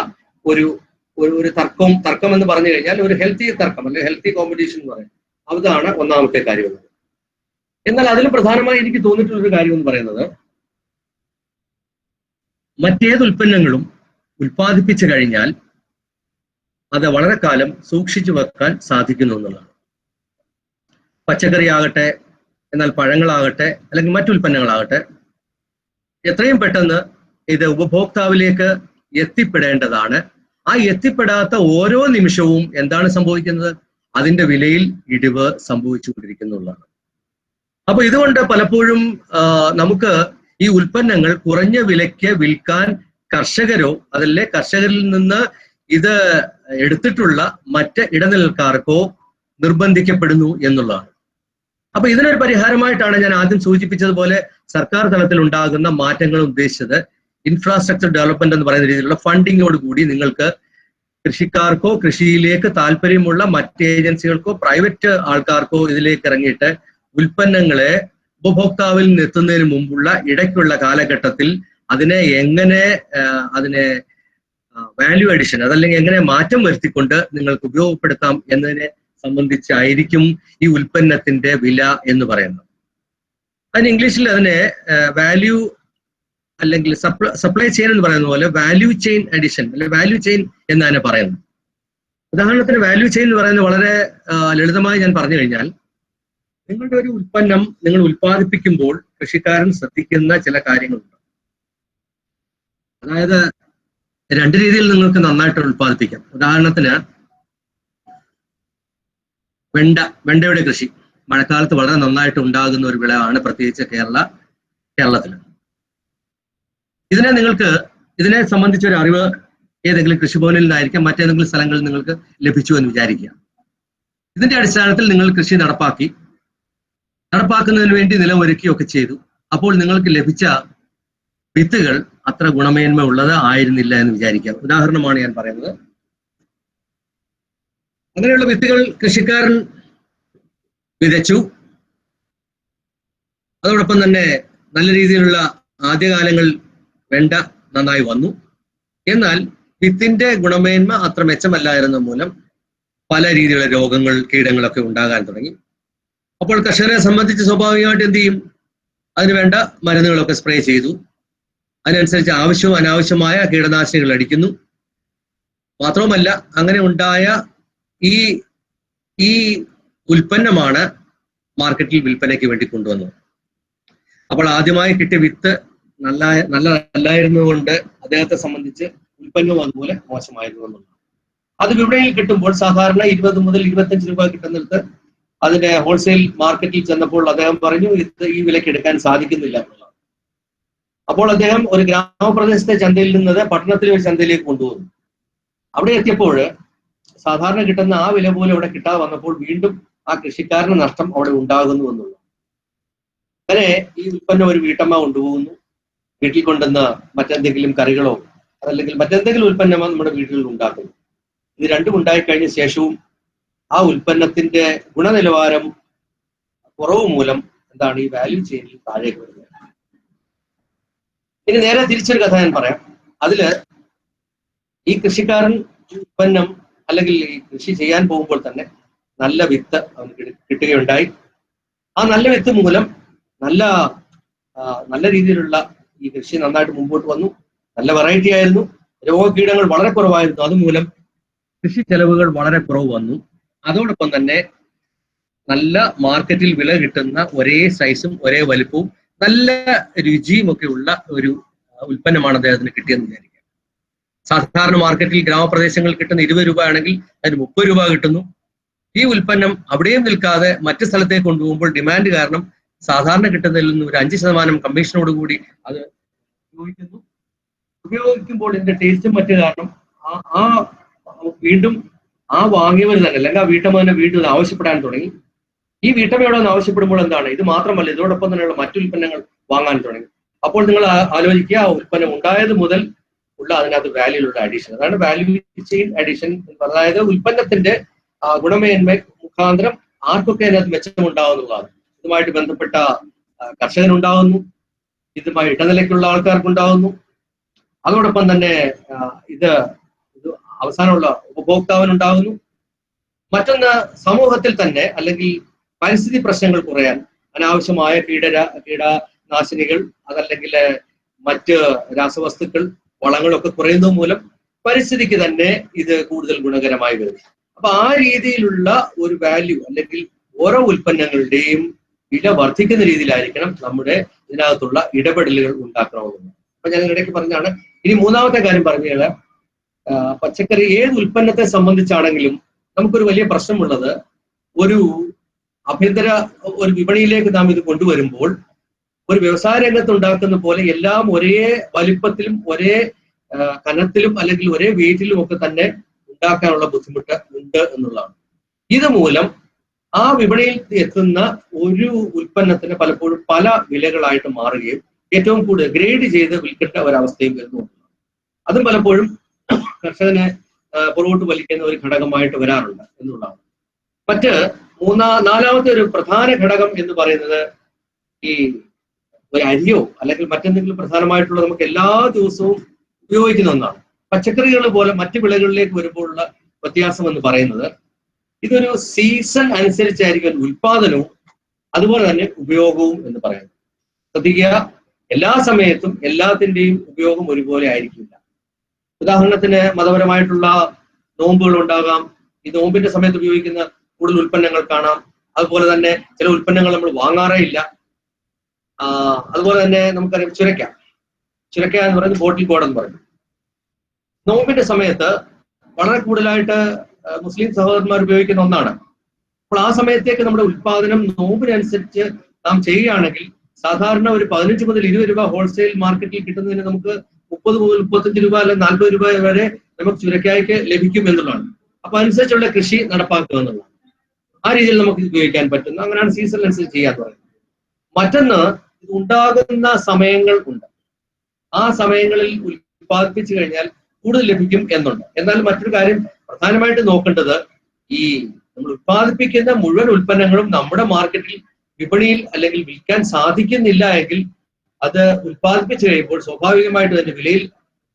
S2: ഒരു തർക്കം എന്ന് പറഞ്ഞു കഴിഞ്ഞാൽ ഒരു ഹെൽത്തി തർക്കം അല്ലെങ്കിൽ ഹെൽത്തി കോമ്പറ്റീഷൻ എന്ന് പറയും. അതാണ് ഒന്നാമത്തെ കാര്യം. എന്നാൽ അതിൽ പ്രധാനമായി എനിക്ക് തോന്നിയിട്ടുള്ളൊരു കാര്യം എന്ന് പറയുന്നത്, മറ്റേത് ഉൽപ്പന്നങ്ങളും ഉൽപ്പാദിപ്പിച്ചു കഴിഞ്ഞാൽ അത് വളരെ കാലം സൂക്ഷിച്ചു വെക്കാൻ സാധിക്കുന്നു എന്നുള്ളതാണ്. പച്ചക്കറി ആകട്ടെ, എന്നാൽ പഴങ്ങളാകട്ടെ അല്ലെങ്കിൽ മറ്റുൽപ്പന്നങ്ങളാകട്ടെ, എത്രയും പെട്ടെന്ന് ഇത് ഉപഭോക്താവിലേക്ക് എത്തിപ്പെടേണ്ടതാണ്. ആ എത്തിപ്പെടാത്ത ഓരോ നിമിഷവും എന്താണ് സംഭവിക്കുന്നത്? അതിന്റെ വിലയിൽ ഇടിവ് സംഭവിച്ചുകൊണ്ടിരിക്കുന്നുള്ളതാണ്. അപ്പൊ ഇതുകൊണ്ട് പലപ്പോഴും നമുക്ക് ഈ ഉൽപ്പന്നങ്ങൾ കുറഞ്ഞ വിലയ്ക്ക് വിൽക്കാൻ കർഷകരോ അതല്ലേ കർഷകരിൽ നിന്ന് ഇത് എടുത്തിട്ടുള്ള മറ്റ് ഇടനിലക്കാർക്കോ നിർബന്ധിക്കപ്പെടുന്നു എന്നുള്ളതാണ്. അപ്പൊ ഇതിനൊരു പരിഹാരമായിട്ടാണ് ഞാൻ ആദ്യം സൂചിപ്പിച്ചതുപോലെ സർക്കാർ തലത്തിൽ ഉണ്ടാകുന്ന മാറ്റങ്ങൾ ഉദ്ദേശിച്ചത് ഇൻഫ്രാസ്ട്രക്ചർ ഡെവലപ്മെന്റ് എന്ന് പറയുന്ന രീതിയിലുള്ള ഫണ്ടിങ്ങോട് കൂടി നിങ്ങൾക്ക് കൃഷിക്കാർക്കോ കൃഷിയിലേക്ക് താല്പര്യമുള്ള മറ്റ് ഏജൻസികൾക്കോ പ്രൈവറ്റ് ആൾക്കാർക്കോ ഇതിലേക്ക് ഇറങ്ങിയിട്ട് ഉൽപ്പന്നങ്ങളെ ഉപഭോക്താവിൽ നിന്ന് എത്തുന്നതിന് മുമ്പുള്ള ഇടയ്ക്കുള്ള കാലഘട്ടത്തിൽ അതിനെ എങ്ങനെ വാല്യൂ അഡിഷൻ അതല്ലെങ്കിൽ എങ്ങനെ മാറ്റം വരുത്തിക്കൊണ്ട് നിങ്ങൾക്ക് ഉപയോഗപ്പെടുത്താം എന്നതിനെ സംബന്ധിച്ചായിരിക്കും ഈ ഉൽപ്പന്നത്തിന്റെ വില എന്ന് പറയുന്നത്. അതിന് ഇംഗ്ലീഷിൽ അതിനെ വാല്യൂ അല്ലെങ്കിൽ സപ്ലൈ ചെയിൻ എന്ന് പറയുന്ന പോലെ വാല്യൂ ചെയിൻ അഡിഷൻ അല്ലെങ്കിൽ വാല്യൂ ചെയിൻ എന്നാണ് പറയുന്നത്. ഉദാഹരണത്തിന് വാല്യൂ ചെയിൻ എന്ന് പറയുന്നത് വളരെ ലളിതമായി ഞാൻ പറഞ്ഞു കഴിഞ്ഞാൽ, നിങ്ങളുടെ ഒരു ഉൽപ്പന്നം നിങ്ങൾ ഉൽപ്പാദിപ്പിക്കുമ്പോൾ കൃഷിക്കാരൻ ശ്രദ്ധിക്കുന്ന ചില കാര്യങ്ങളുണ്ട്. അതായത് 2 രീതിയിൽ നിങ്ങൾക്ക് നന്നായിട്ട് ഉൽപ്പാദിപ്പിക്കാം. ഉദാഹരണത്തിന് വെണ്ടയുടെ കൃഷി മഴക്കാലത്ത് വളരെ നന്നായിട്ട് ഉണ്ടാകുന്ന ഒരു വിളയാണ്, പ്രത്യേകിച്ച് കേരളത്തിൽ. ഇതിനെ സംബന്ധിച്ച ഒരു അറിവ് ഏതെങ്കിലും കൃഷിഭവനിൽ നിന്നായിരിക്കാം മറ്റേതെങ്കിലും സ്ഥലങ്ങളിൽ നിങ്ങൾക്ക് ലഭിച്ചു എന്ന് വിചാരിക്കുക. ഇതിന്റെ അടിസ്ഥാനത്തിൽ നിങ്ങൾ കൃഷി നടപ്പാക്കുന്നതിന് വേണ്ടി നിലമൊരുക്കുകയൊക്കെ ചെയ്തു. അപ്പോൾ നിങ്ങൾക്ക് ലഭിച്ച വിത്തുകൾ അത്ര ഗുണമേന്മ ഉള്ളത് ആയിരുന്നില്ല എന്ന് വിചാരിക്കാം. ഉദാഹരണമാണ് ഞാൻ പറയുന്നത്. അങ്ങനെയുള്ള വിത്തുകൾ കൃഷിക്കാരൻ വിതച്ചു. അതോടൊപ്പം തന്നെ നല്ല രീതിയിലുള്ള ആദ്യകാലങ്ങളിൽ വെണ്ട നന്നായി വന്നു. എന്നാൽ വിത്തിന്റെ ഗുണമേന്മ അത്ര മെച്ചമല്ലായിരുന്ന മൂലം പല രീതിയിലുള്ള രോഗങ്ങൾ, കീടങ്ങളൊക്കെ ഉണ്ടാകാൻ തുടങ്ങി. അപ്പോൾ കർഷകരെ സംബന്ധിച്ച് സ്വാഭാവികമായിട്ട് എന്ത് ചെയ്യും? അതിന് വേണ്ട മരുന്നുകളൊക്കെ സ്പ്രേ ചെയ്തു. അതിനനുസരിച്ച് ആവശ്യവും അനാവശ്യമായ കീടനാശിനികൾ അടിക്കുന്നു. മാത്രവുമല്ല, അങ്ങനെ ഉണ്ടായ ഈ ഉൽപ്പന്നമാണ് മാർക്കറ്റിൽ വിൽപ്പനയ്ക്ക് വേണ്ടി കൊണ്ടുവന്നത്. അപ്പോൾ ആദ്യമായി കിട്ടിയ വിത്ത് നല്ലതല്ലായിരുന്നുകൊണ്ട് അദ്ദേഹത്തെ സംബന്ധിച്ച് ഉൽപ്പന്നവും അതുപോലെ മോശമായിരുന്നു എന്നുള്ളത്. അത് വിപണിയിൽ കിട്ടുമ്പോൾ സാധാരണ 20 മുതൽ 25 രൂപ കിട്ടുന്നിടത്ത് അതിന്റെ ഹോൾസെയിൽ മാർക്കറ്റിൽ ചെന്നപ്പോൾ അദ്ദേഹം പറഞ്ഞു ഇത് ഈ വിലയ്ക്ക് എടുക്കാൻ സാധിക്കുന്നില്ല എന്നുള്ളത്. അപ്പോൾ അദ്ദേഹം ഒരു ഗ്രാമപ്രദേശത്തെ ചന്തയിൽ നിന്നത് പട്ടണത്തിലെ ഒരു ചന്തയിലേക്ക് കൊണ്ടുപോകുന്നു. അവിടെ എത്തിയപ്പോൾ സാധാരണ കിട്ടുന്ന ആ വില പോലും അവിടെ കിട്ടാതെ വന്നപ്പോൾ വീണ്ടും ആ കൃഷിക്കാരന് നഷ്ടം അവിടെ ഉണ്ടാകുന്നു എന്നുള്ളത്. അങ്ങനെ ഈ ഉൽപ്പന്നം ഒരു വീട്ടമ്മ കൊണ്ടുപോകുന്നു. വീട്ടിൽ കൊണ്ടുവന്ന മറ്റെന്തെങ്കിലും കറികളോ അതല്ലെങ്കിൽ മറ്റെന്തെങ്കിലും ഉൽപ്പന്നം നമ്മുടെ വീട്ടിൽ ഉണ്ടാക്കുന്നു. ഇത് രണ്ടും ഉണ്ടായിക്കഴിഞ്ഞ ശേഷവും ആ ഉൽപ്പന്നത്തിന്റെ ഗുണനിലവാരം കുറവ് മൂലം എന്താണ് ഈ വാല്യൂ ചെയിനിൽ താഴേക്ക് വരുന്നത്. ഇനി നേരെ തിരിച്ചൊരു കഥ ഞാൻ പറയാം. അതില് ഈ കൃഷിക്കാരൻ ഉൽപ്പന്നം അല്ലെങ്കിൽ ഈ കൃഷി ചെയ്യാൻ പോകുമ്പോൾ തന്നെ നല്ല വിത്ത് അവന് കിട്ടുകയുണ്ടായി. ആ നല്ല വിത്ത് മൂലം നല്ല രീതിയിലുള്ള ഈ കൃഷി നന്നായിട്ട് മുമ്പോട്ട് വന്നു. നല്ല വെറൈറ്റി ആയിരുന്നു. രോഗകീടങ്ങൾ വളരെ കുറവായിരുന്നു. അതുമൂലം കൃഷി ചെലവുകൾ വളരെ കുറവ് വന്നു. അതോടൊപ്പം തന്നെ നല്ല മാർക്കറ്റിൽ വില കിട്ടുന്ന ഒരേ സൈസും ഒരേ വലിപ്പവും നല്ല രുചിയും ഒക്കെ ഉള്ള ഒരു ഉൽപ്പന്നമാണ് അദ്ദേഹത്തിന് കിട്ടിയെന്ന് വിചാരിക്കുക. സാധാരണ മാർക്കറ്റിൽ ഗ്രാമപ്രദേശങ്ങളിൽ കിട്ടുന്ന 20 രൂപ ആണെങ്കിൽ അതിന് 30 രൂപ കിട്ടുന്നു. ഈ ഉൽപ്പന്നം അവിടെയും നിൽക്കാതെ മറ്റു സ്ഥലത്തേക്ക് കൊണ്ടുപോകുമ്പോൾ ഡിമാൻഡ് കാരണം സാധാരണ കിട്ടുന്നതിൽ നിന്ന് ഒരു 5% കമ്മീഷനോടുകൂടി അത് ഉപയോഗിക്കുമ്പോൾ ഇതിന്റെ ടേസ്റ്റും മറ്റു കാരണം വീണ്ടും ആ വാങ്ങിയവർ തന്നെ അല്ലെങ്കിൽ ആ വീട്ടമ്മ തന്നെ വീണ്ടും ഇത് ആവശ്യപ്പെടാൻ തുടങ്ങി. ഈ വീട്ടമ്മയോട് ആവശ്യപ്പെടുമ്പോൾ എന്താണ്, ഇത് മാത്രമല്ല ഇതോടൊപ്പം തന്നെയുള്ള മറ്റു ഉൽപ്പന്നങ്ങൾ വാങ്ങാൻ തുടങ്ങി. അപ്പോൾ നിങ്ങൾ ആലോചിക്കുക, ആ ഉൽപ്പന്നം ഉണ്ടായത് മുതൽ ഉള്ള അതിനകത്ത് വാല്യൂലുള്ള അഡീഷൻ, അതാണ് വാല്യൂ ചെയിൻ അഡീഷൻ. അതായത് ഉൽപ്പന്നത്തിന്റെ ഗുണമേന്മ മുഖാന്തരം ആർക്കൊക്കെ അതിനകത്ത് മെച്ചമുണ്ടാവുന്നതാണ്. ഇതുമായിട്ട് ബന്ധപ്പെട്ട കർഷകനുണ്ടാവുന്നു, ഇതുമായി ഇടനിലയ്ക്കുള്ള ആൾക്കാർക്കുണ്ടാവുന്നു, അതോടൊപ്പം തന്നെ ഇത് അവസാനമുള്ള ഉപഭോക്താവിനുണ്ടാകുന്നു. മറ്റൊന്ന്, സമൂഹത്തിൽ തന്നെ അല്ലെങ്കിൽ പരിസ്ഥിതി പ്രശ്നങ്ങൾ കുറയാൻ അനാവശ്യമായ കീടനാശിനികൾ അതല്ലെങ്കിൽ മറ്റ് രാസവസ്തുക്കൾ വളങ്ങളൊക്കെ കുറയുന്നത് മൂലം പരിസ്ഥിതിക്ക് തന്നെ ഇത് കൂടുതൽ ഗുണകരമായി വരുന്നു. അപ്പൊ ആ രീതിയിലുള്ള ഒരു വാല്യൂ അല്ലെങ്കിൽ ഓരോ ഉൽപ്പന്നങ്ങളുടെയും വില വർദ്ധിക്കുന്ന രീതിയിലായിരിക്കണം നമ്മുടെ ഇതിനകത്തുള്ള ഇടപെടലുകൾ ഉണ്ടാക്കണമെന്ന്. അപ്പൊ ഞാൻ ഇടയ്ക്ക് പറഞ്ഞാണ്. ഇനി മൂന്നാമത്തെ കാര്യം പറഞ്ഞാൽ, പച്ചക്കറി ഏത് ഉൽപ്പന്നത്തെ സംബന്ധിച്ചാണെങ്കിലും നമുക്കൊരു വലിയ പ്രശ്നമുള്ളത്, ഒരു ഒരു വിപണിയിലേക്ക് നാം ഇത് കൊണ്ടുവരുമ്പോൾ ഒരു വ്യവസായ രംഗത്ത് ഉണ്ടാക്കുന്ന പോലെ എല്ലാം ഒരേ വലിപ്പത്തിലും ഒരേ കനത്തിലും അല്ലെങ്കിൽ ഒരേ വെയിറ്റിലും ഒക്കെ തന്നെ ഉണ്ടാക്കാനുള്ള ബുദ്ധിമുട്ട് ഉണ്ട് എന്നുള്ളതാണ്. ഇതുമൂലം ആ വിപണിയിൽ എത്തുന്ന ഒരു ഉൽപ്പന്നത്തിന് പലപ്പോഴും പല വിലകളായിട്ട് മാറുകയും ഏറ്റവും കൂടുതൽ ഗ്രേഡ് ചെയ്ത് വിൽക്കേണ്ട ഒരവസ്ഥയും വരുന്നു. അതും പലപ്പോഴും കർഷകനെ പുറകോട്ട് വലിക്കുന്ന ഒരു ഘടകമായിട്ട് വരാറുണ്ട് എന്നുള്ളതാണ്. നാലാമത്തെ ഒരു പ്രധാന ഘടകം എന്ന് പറയുന്നത് ഈ ഒരു അരിയോ അല്ലെങ്കിൽ മറ്റെന്തെങ്കിലും പ്രധാനമായിട്ടുള്ള നമുക്ക് എല്ലാ ദിവസവും ഉപയോഗിക്കുന്ന ഒന്നാണ്. പച്ചക്കറികൾ പോലെ മറ്റു വിളകളിലേക്ക് വരുമ്പോഴുള്ള വ്യത്യാസം എന്ന് പറയുന്നത്, ഇതൊരു സീസൺ അനുസരിച്ചായിരിക്കും ഉൽപാദനവും അതുപോലെ തന്നെ ഉപയോഗവും എന്ന് പറയുന്നത്. ശ്രദ്ധിക്കുക, എല്ലാ സമയത്തും എല്ലാത്തിൻ്റെയും ഉപയോഗം ഒരുപോലെ ആയിരിക്കില്ല. ഉദാഹരണത്തിന് മതപരമായിട്ടുള്ള നോമ്പുകൾ ഉണ്ടാകാം. ഈ നോമ്പിന്റെ സമയത്ത് ഉപയോഗിക്കുന്ന കൂടുതൽ ഉൽപ്പന്നങ്ങൾ കാണാം. അതുപോലെ തന്നെ ചില ഉൽപ്പന്നങ്ങൾ നമ്മൾ വാങ്ങാറേ ഇല്ല. അതുപോലെ തന്നെ നമുക്കറിയാം ചുരക്ക എന്ന് പറയുന്നത് ബോട്ടിൽ ഗോഡ് എന്ന് പറയും. നോമ്പിന്റെ സമയത്ത് വളരെ കൂടുതലായിട്ട് മുസ്ലിം സഹോദരന്മാർ ഉപയോഗിക്കുന്ന ഒന്നാണ്. അപ്പോൾ ആ സമയത്തേക്ക് നമ്മുടെ ഉൽപാദനം നോമ്പിനനുസരിച്ച് നാം ചെയ്യുകയാണെങ്കിൽ സാധാരണ ഒരു 15 മുതൽ 20 രൂപ ഹോൾസെയിൽ മാർക്കറ്റിൽ കിട്ടുന്നതിന് നമുക്ക് 30 മുതൽ 35 രൂപ അല്ലെങ്കിൽ 40 രൂപ വരെ നമുക്ക് ചുരക്കായ്ക്ക് ലഭിക്കും എന്നുള്ളതാണ്. അപ്പൊ അനുസരിച്ചുള്ള കൃഷി നടപ്പാക്കുക എന്നുള്ളതാണ്. ആ രീതിയിൽ നമുക്ക് ഉപയോഗിക്കാൻ പറ്റുന്നു. അങ്ങനെയാണ് സീസണിനനുസരിച്ച് ചെയ്യാന്ന് പറയുന്നത്. മറ്റൊന്ന്, ഇത് ഉണ്ടാകുന്ന സമയങ്ങൾ ഉണ്ട്. ആ സമയങ്ങളിൽ ഉൽപ്പാദിപ്പിച്ചു കഴിഞ്ഞാൽ കൂടുതൽ ലഭിക്കും എന്നുണ്ട്. എന്നാൽ മറ്റൊരു കാര്യം പ്രധാനമായിട്ട് നോക്കേണ്ടത്, ഈ നമ്മൾ ഉൽപ്പാദിപ്പിക്കുന്ന മുഴുവൻ ഉൽപ്പന്നങ്ങളും നമ്മുടെ മാർക്കറ്റിൽ വിപണിയിൽ അല്ലെങ്കിൽ വിൽക്കാൻ സാധിക്കുന്നില്ല എങ്കിൽ അത് ഉൽപ്പാദിപ്പിച്ചു കഴിയുമ്പോൾ സ്വാഭാവികമായിട്ട് അതിന്റെ വിലയിൽ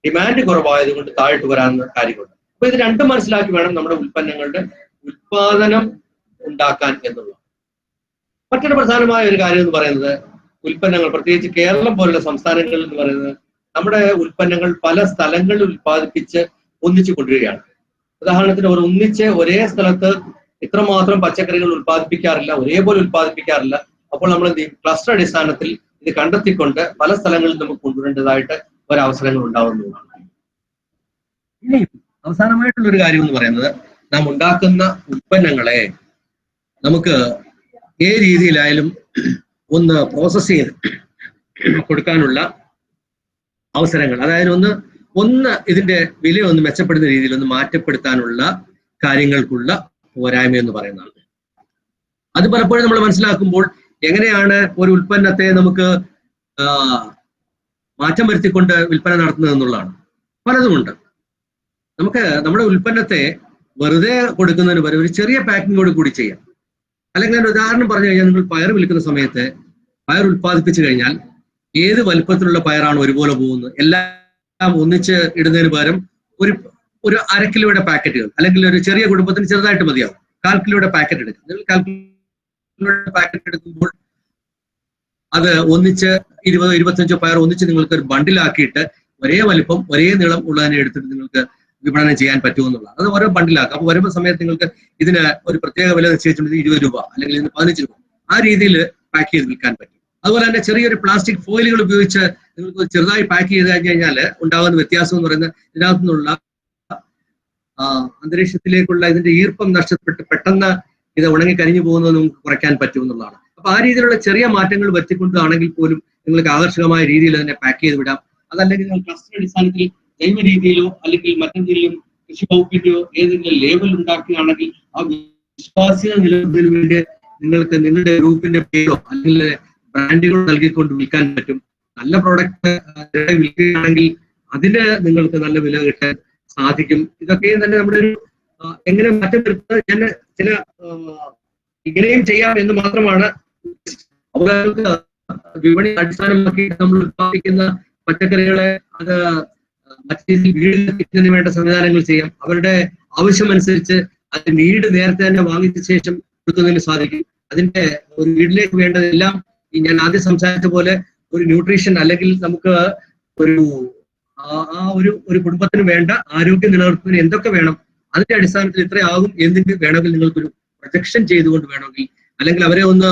S2: ഡിമാൻഡ് കുറവായതുകൊണ്ട് താഴോട്ട് വരാവുന്ന കാര്യമുണ്ട്. അപ്പൊ ഇത് രണ്ടും മനസ്സിലാക്കി വേണം നമ്മുടെ ഉൽപ്പന്നങ്ങളുടെ ഉൽപാദനം ഉണ്ടാക്കാൻ എന്നുള്ളത്. മറ്റൊരു പ്രധാനമായ ഒരു കാര്യം എന്ന് പറയുന്നത്, ഉൽപ്പന്നങ്ങൾ പ്രത്യേകിച്ച് കേരളം പോലുള്ള സംസ്ഥാനങ്ങളിൽ എന്ന് പറയുന്നത് നമ്മുടെ ഉൽപ്പന്നങ്ങൾ പല സ്ഥലങ്ങളിൽ ഉൽപ്പാദിപ്പിച്ച് ഒന്നിച്ചു കൊണ്ടുവരികയാണ്. ഉദാഹരണത്തിന് ഒന്നിച്ച് ഒരേ സ്ഥലത്ത് ഇത്രമാത്രം പച്ചക്കറികൾ ഉൽപ്പാദിപ്പിക്കാറില്ല, ഒരേപോലെ ഉൽപ്പാദിപ്പിക്കാറില്ല. അപ്പോൾ നമ്മൾ എന്ത് ചെയ്യും? ക്ലസ്റ്റർ അടിസ്ഥാനത്തിൽ ഇത് കണ്ടെത്തിക്കൊണ്ട് പല സ്ഥലങ്ങളിൽ നമുക്ക് കൊണ്ടുവരേണ്ടതായിട്ട് ഒരവസരങ്ങൾ ഉണ്ടാവുന്നതാണ്. ഇനി അവസാനമായിട്ടുള്ള ഒരു കാര്യം എന്ന് പറയുന്നത്, നാം ഉണ്ടാക്കുന്ന ഉൽപ്പന്നങ്ങളെ നമുക്ക് ഏത് രീതിയിലായാലും ഒന്ന് പ്രോസസ് ചെയ്ത് കൊടുക്കാനുള്ള അവസരങ്ങൾ, അതായത് ഒന്ന് ഇതിന്റെ വില ഒന്ന് മെച്ചപ്പെടുന്ന രീതിയിൽ ഒന്ന് മാറ്റപ്പെടുത്താനുള്ള കാര്യങ്ങൾക്കുള്ള പോരായ്മ എന്ന് പറയുന്നതാണ്. അത് പലപ്പോഴും നമ്മൾ മനസ്സിലാക്കുമ്പോൾ എങ്ങനെയാണ് ഒരു ഉൽപ്പന്നത്തെ നമുക്ക് മാറ്റം വരുത്തിക്കൊണ്ട് വിൽപ്പന നടത്തുന്നത് എന്നുള്ളതാണ്. പലതുമുണ്ട്. നമുക്ക് നമ്മുടെ ഉൽപ്പന്നത്തെ വെറുതെ കൊടുക്കുന്നതിന് പകരം ഒരു ചെറിയ പാക്കിങ്ങോട് കൂടി ചെയ്യാം. അല്ലെങ്കിൽ ഞാൻ ഉദാഹരണം പറഞ്ഞു കഴിഞ്ഞാൽ, നിങ്ങൾ പയർ വിൽക്കുന്ന സമയത്ത് പയർ ഉൽപ്പാദിപ്പിച്ചു കഴിഞ്ഞാൽ ഏത് വലുപ്പത്തിലുള്ള പയറാണ് ഒരുപോലെ പോകുന്നത്, എല്ലാം ഒന്നിച്ച് ഇടുന്നതിന് പകരം ഒരു 1/2 കിലോയുടെ പാക്കറ്റുകൾ, അല്ലെങ്കിൽ ഒരു ചെറിയ കുടുംബത്തിന് ചെറുതായിട്ട് മതിയാവും 1/4 കിലോയുടെ പാക്കറ്റ് എടുക്കും. നിങ്ങൾ 1/4 കിലോയുടെ പാക്കറ്റ് എടുക്കുമ്പോൾ അത് ഒന്നിച്ച് 20-25 പയർ ഒന്നിച്ച് നിങ്ങൾക്ക് ഒരു ബണ്ടിലാക്കിയിട്ട് ഒരേ വലിപ്പം ഒരേ നീളം ഉള്ളതിനെ എടുത്തിട്ട് നിങ്ങൾക്ക് വിപണനം ചെയ്യാൻ പറ്റുമെന്നുള്ളത്. അത് ഓരോ ബണ്ടിലാക്കാം. അപ്പോൾ വരുന്ന സമയത്ത് നിങ്ങൾക്ക് ഇതിന് ഒരു പ്രത്യേക വില നിശ്ചയിച്ചിട്ടുണ്ട്, 20 രൂപ അല്ലെങ്കിൽ ഇതിന് 15 രൂപ, ആ രീതിയിൽ പാക്ക് ചെയ്ത് വിൽക്കാൻ പറ്റും. അതുപോലെ തന്നെ ചെറിയൊരു പ്ലാസ്റ്റിക് ഫോയിലുകൾ ഉപയോഗിച്ച് നിങ്ങൾക്ക് ചെറുതായി പാക്ക് ചെയ്ത് കഴിഞ്ഞാൽ ഉണ്ടാകുന്ന വ്യത്യാസം എന്ന് പറയുന്നത്, ഇതിനകത്തു നിന്നുള്ള അന്തരീക്ഷത്തിലേക്കുള്ള ഇതിന്റെ ഈർപ്പം നഷ്ടപ്പെട്ട് പെട്ടെന്ന് ഇത് ഉണങ്ങി കരിഞ്ഞു പോകുന്നത് നമുക്ക് കുറയ്ക്കാൻ പറ്റും എന്നുള്ളതാണ്. അപ്പൊ ആ രീതിയിലുള്ള ചെറിയ മാറ്റങ്ങൾ വരുത്തിക്കൊണ്ടാണെങ്കിൽ പോലും നിങ്ങൾക്ക് ആകർഷകമായ രീതിയിൽ തന്നെ പാക്ക് ചെയ്ത് വിടാം. അതല്ലെങ്കിൽ നിങ്ങൾ ക്ലസ്റ്റർ അടിസ്ഥാനത്തിൽ ജൈവ രീതിയിലോ അല്ലെങ്കിൽ മറ്റെന്തെങ്കിലും കൃഷി വകുപ്പിന്റെയോ ഏതെങ്കിലും ലേബൽ ഉണ്ടാക്കുകയാണെങ്കിൽ ആ വിശ്വാസ്യത നിലനിർത്തുന്നതിന് വേണ്ടി നിങ്ങൾക്ക് നിങ്ങളുടെ ഗ്രൂപ്പിന്റെ പേരോ അല്ലെങ്കിൽ ബ്രാൻഡുകളോ നൽകിക്കൊണ്ട് വിൽക്കാൻ പറ്റും. നല്ല പ്രോഡക്റ്റ് വിൽക്കുകയാണെങ്കിൽ അതിന് നിങ്ങൾക്ക് നല്ല വില കിട്ടാൻ സാധിക്കും. ഇതൊക്കെ തന്നെ നമ്മുടെ ഒരു എങ്ങനെ മാറ്റം വരുത്തുന്നത്, ഞാൻ ചില ഇങ്ങനെയും ചെയ്യാം എന്ന് മാത്രമാണ്. അവർക്ക് വിപണി അടിസ്ഥാനമാക്കി നമ്മൾ ഉത്പാദിപ്പിക്കുന്ന പച്ചക്കറികളെ അത് മറ്റു രീതിയിൽ വീടിന് വേണ്ട സംവിധാനങ്ങൾ ചെയ്യാം. അവരുടെ ആവശ്യമനുസരിച്ച് അത് നീട് നേരത്തെ തന്നെ വാങ്ങിച്ച ശേഷം കൊടുക്കുന്നതിന് സാധിക്കും. അതിന്റെ ഒരു വീട്ടിലേക്ക് വേണ്ടതെല്ലാം ഞാൻ ആദ്യം സംസാരിച്ച പോലെ ഒരു ന്യൂട്രീഷൻ അല്ലെങ്കിൽ നമുക്ക് ഒരു കുടുംബത്തിന് വേണ്ട ആരോഗ്യം നിലനിർത്തുന്നതിന് എന്തൊക്കെ വേണം, അതിന്റെ അടിസ്ഥാനത്തിൽ ഇത്രയാകും എന്തെങ്കിലും വേണമെങ്കിൽ നിങ്ങൾക്കൊരു പ്രൊജക്ഷൻ ചെയ്തുകൊണ്ട് വേണമെങ്കിൽ, അല്ലെങ്കിൽ അവരെ ഒന്ന്